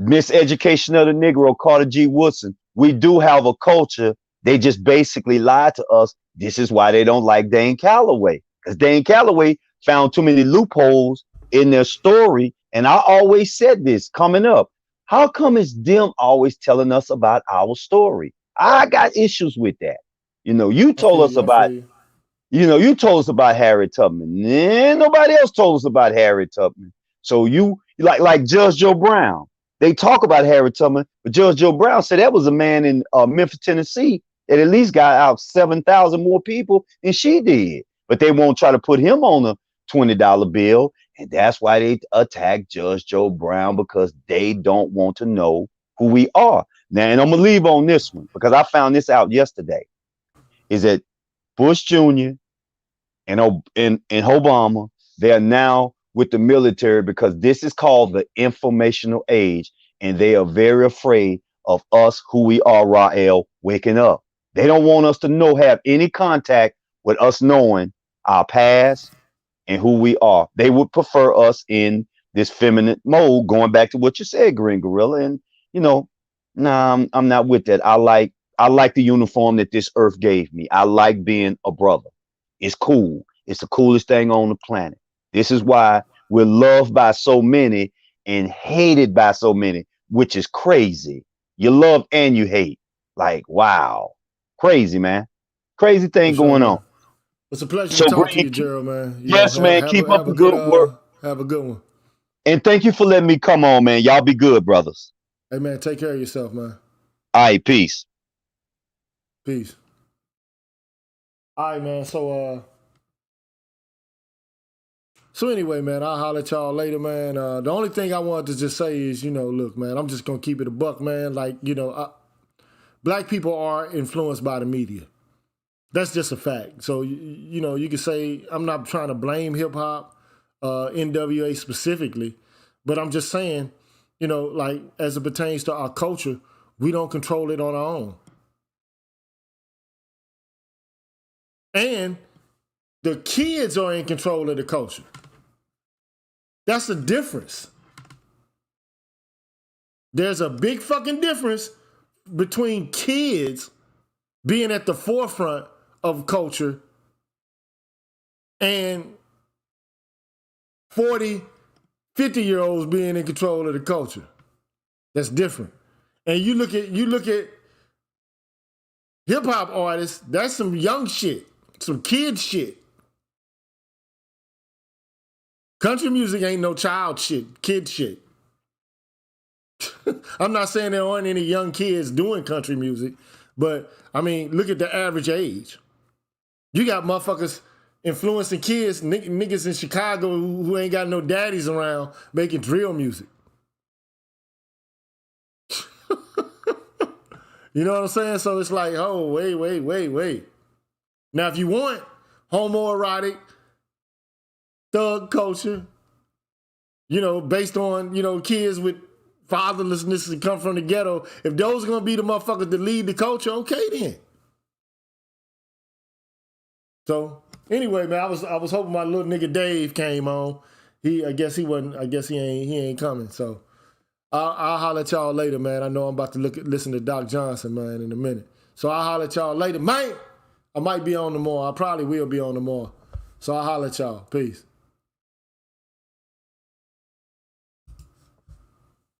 Miseducation of the Negro, Carter G. Woodson, we do have a culture. They just basically lied to us. This is why they don't like Dane Calloway. Because Dane Calloway found too many loopholes in their story. And I always said this coming up. How come it's them always telling us about our story? I got issues with that. You told us about, you told us about Harriet Tubman. Nobody else told us about Harriet Tubman. So you like Judge Joe Brown. They talk about Harriet Tubman, but Judge Joe Brown said that was a man in Memphis, Tennessee that at least got out 7,000 more people than she did. But they won't try to put him on a $20 bill. And that's why they attack Judge Joe Brown, because they don't want to know who we are. Now, and I'm going to leave on this one because I found this out yesterday, is that Bush Jr. and Obama, they are now with the military because this is called the informational age. And they are very afraid of us, who we are, Rael, waking up. They don't want us to have any contact with us knowing our past and who we are. They would prefer us in this feminine mode, going back to what you said, Green Gorilla. And, nah, I'm not with that. I like the uniform that this earth gave me. I like being a brother. It's cool. It's the coolest thing on the planet. This is why we're loved by so many and hated by so many, which is crazy. You love and you hate. Like, wow. Crazy, man. Crazy thing going on. It's a pleasure to talk to you, Gerald, man. Yes, man. Keep up the good work. Have a good one. And thank you for letting me come on, man. Y'all be good, brothers. Hey, man, take care of yourself, man. All right, peace. Peace. All right, man. So anyway, man, I'll holler at y'all later, man. The only thing I wanted to just say is, look, man, I'm just going to keep it a buck, man. Like, black people are influenced by the media. That's just a fact. So, you can say, I'm not trying to blame hip hop, NWA specifically, but I'm just saying, like as it pertains to our culture, we don't control it on our own. And the kids are in control of the culture. That's the difference. There's a big fucking difference between kids being at the forefront of culture and 40, 50-year-olds being in control of the culture. That's different. And you look at hip hop artists, that's some young shit, some kid shit. Country music ain't no child shit, kid shit. I'm not saying there aren't any young kids doing country music, but I mean, look at the average age. You got motherfuckers influencing kids, niggas in Chicago who ain't got no daddies around making drill music. You know what I'm saying? So it's like, oh, wait. Now, if you want homoerotic, thug culture, based on, kids with fatherlessness and come from the ghetto, if those are going to be the motherfuckers that lead the culture, okay then. So, anyway, man, I was hoping my little nigga Dave came on. I guess he ain't coming. So, I'll holler at y'all later, man. I know I'm about to listen to Doc Johnson, man, in a minute. So I'll holler at y'all later. Man, I might be on tomorrow. I probably will be on tomorrow. So I'll holler at y'all. Peace.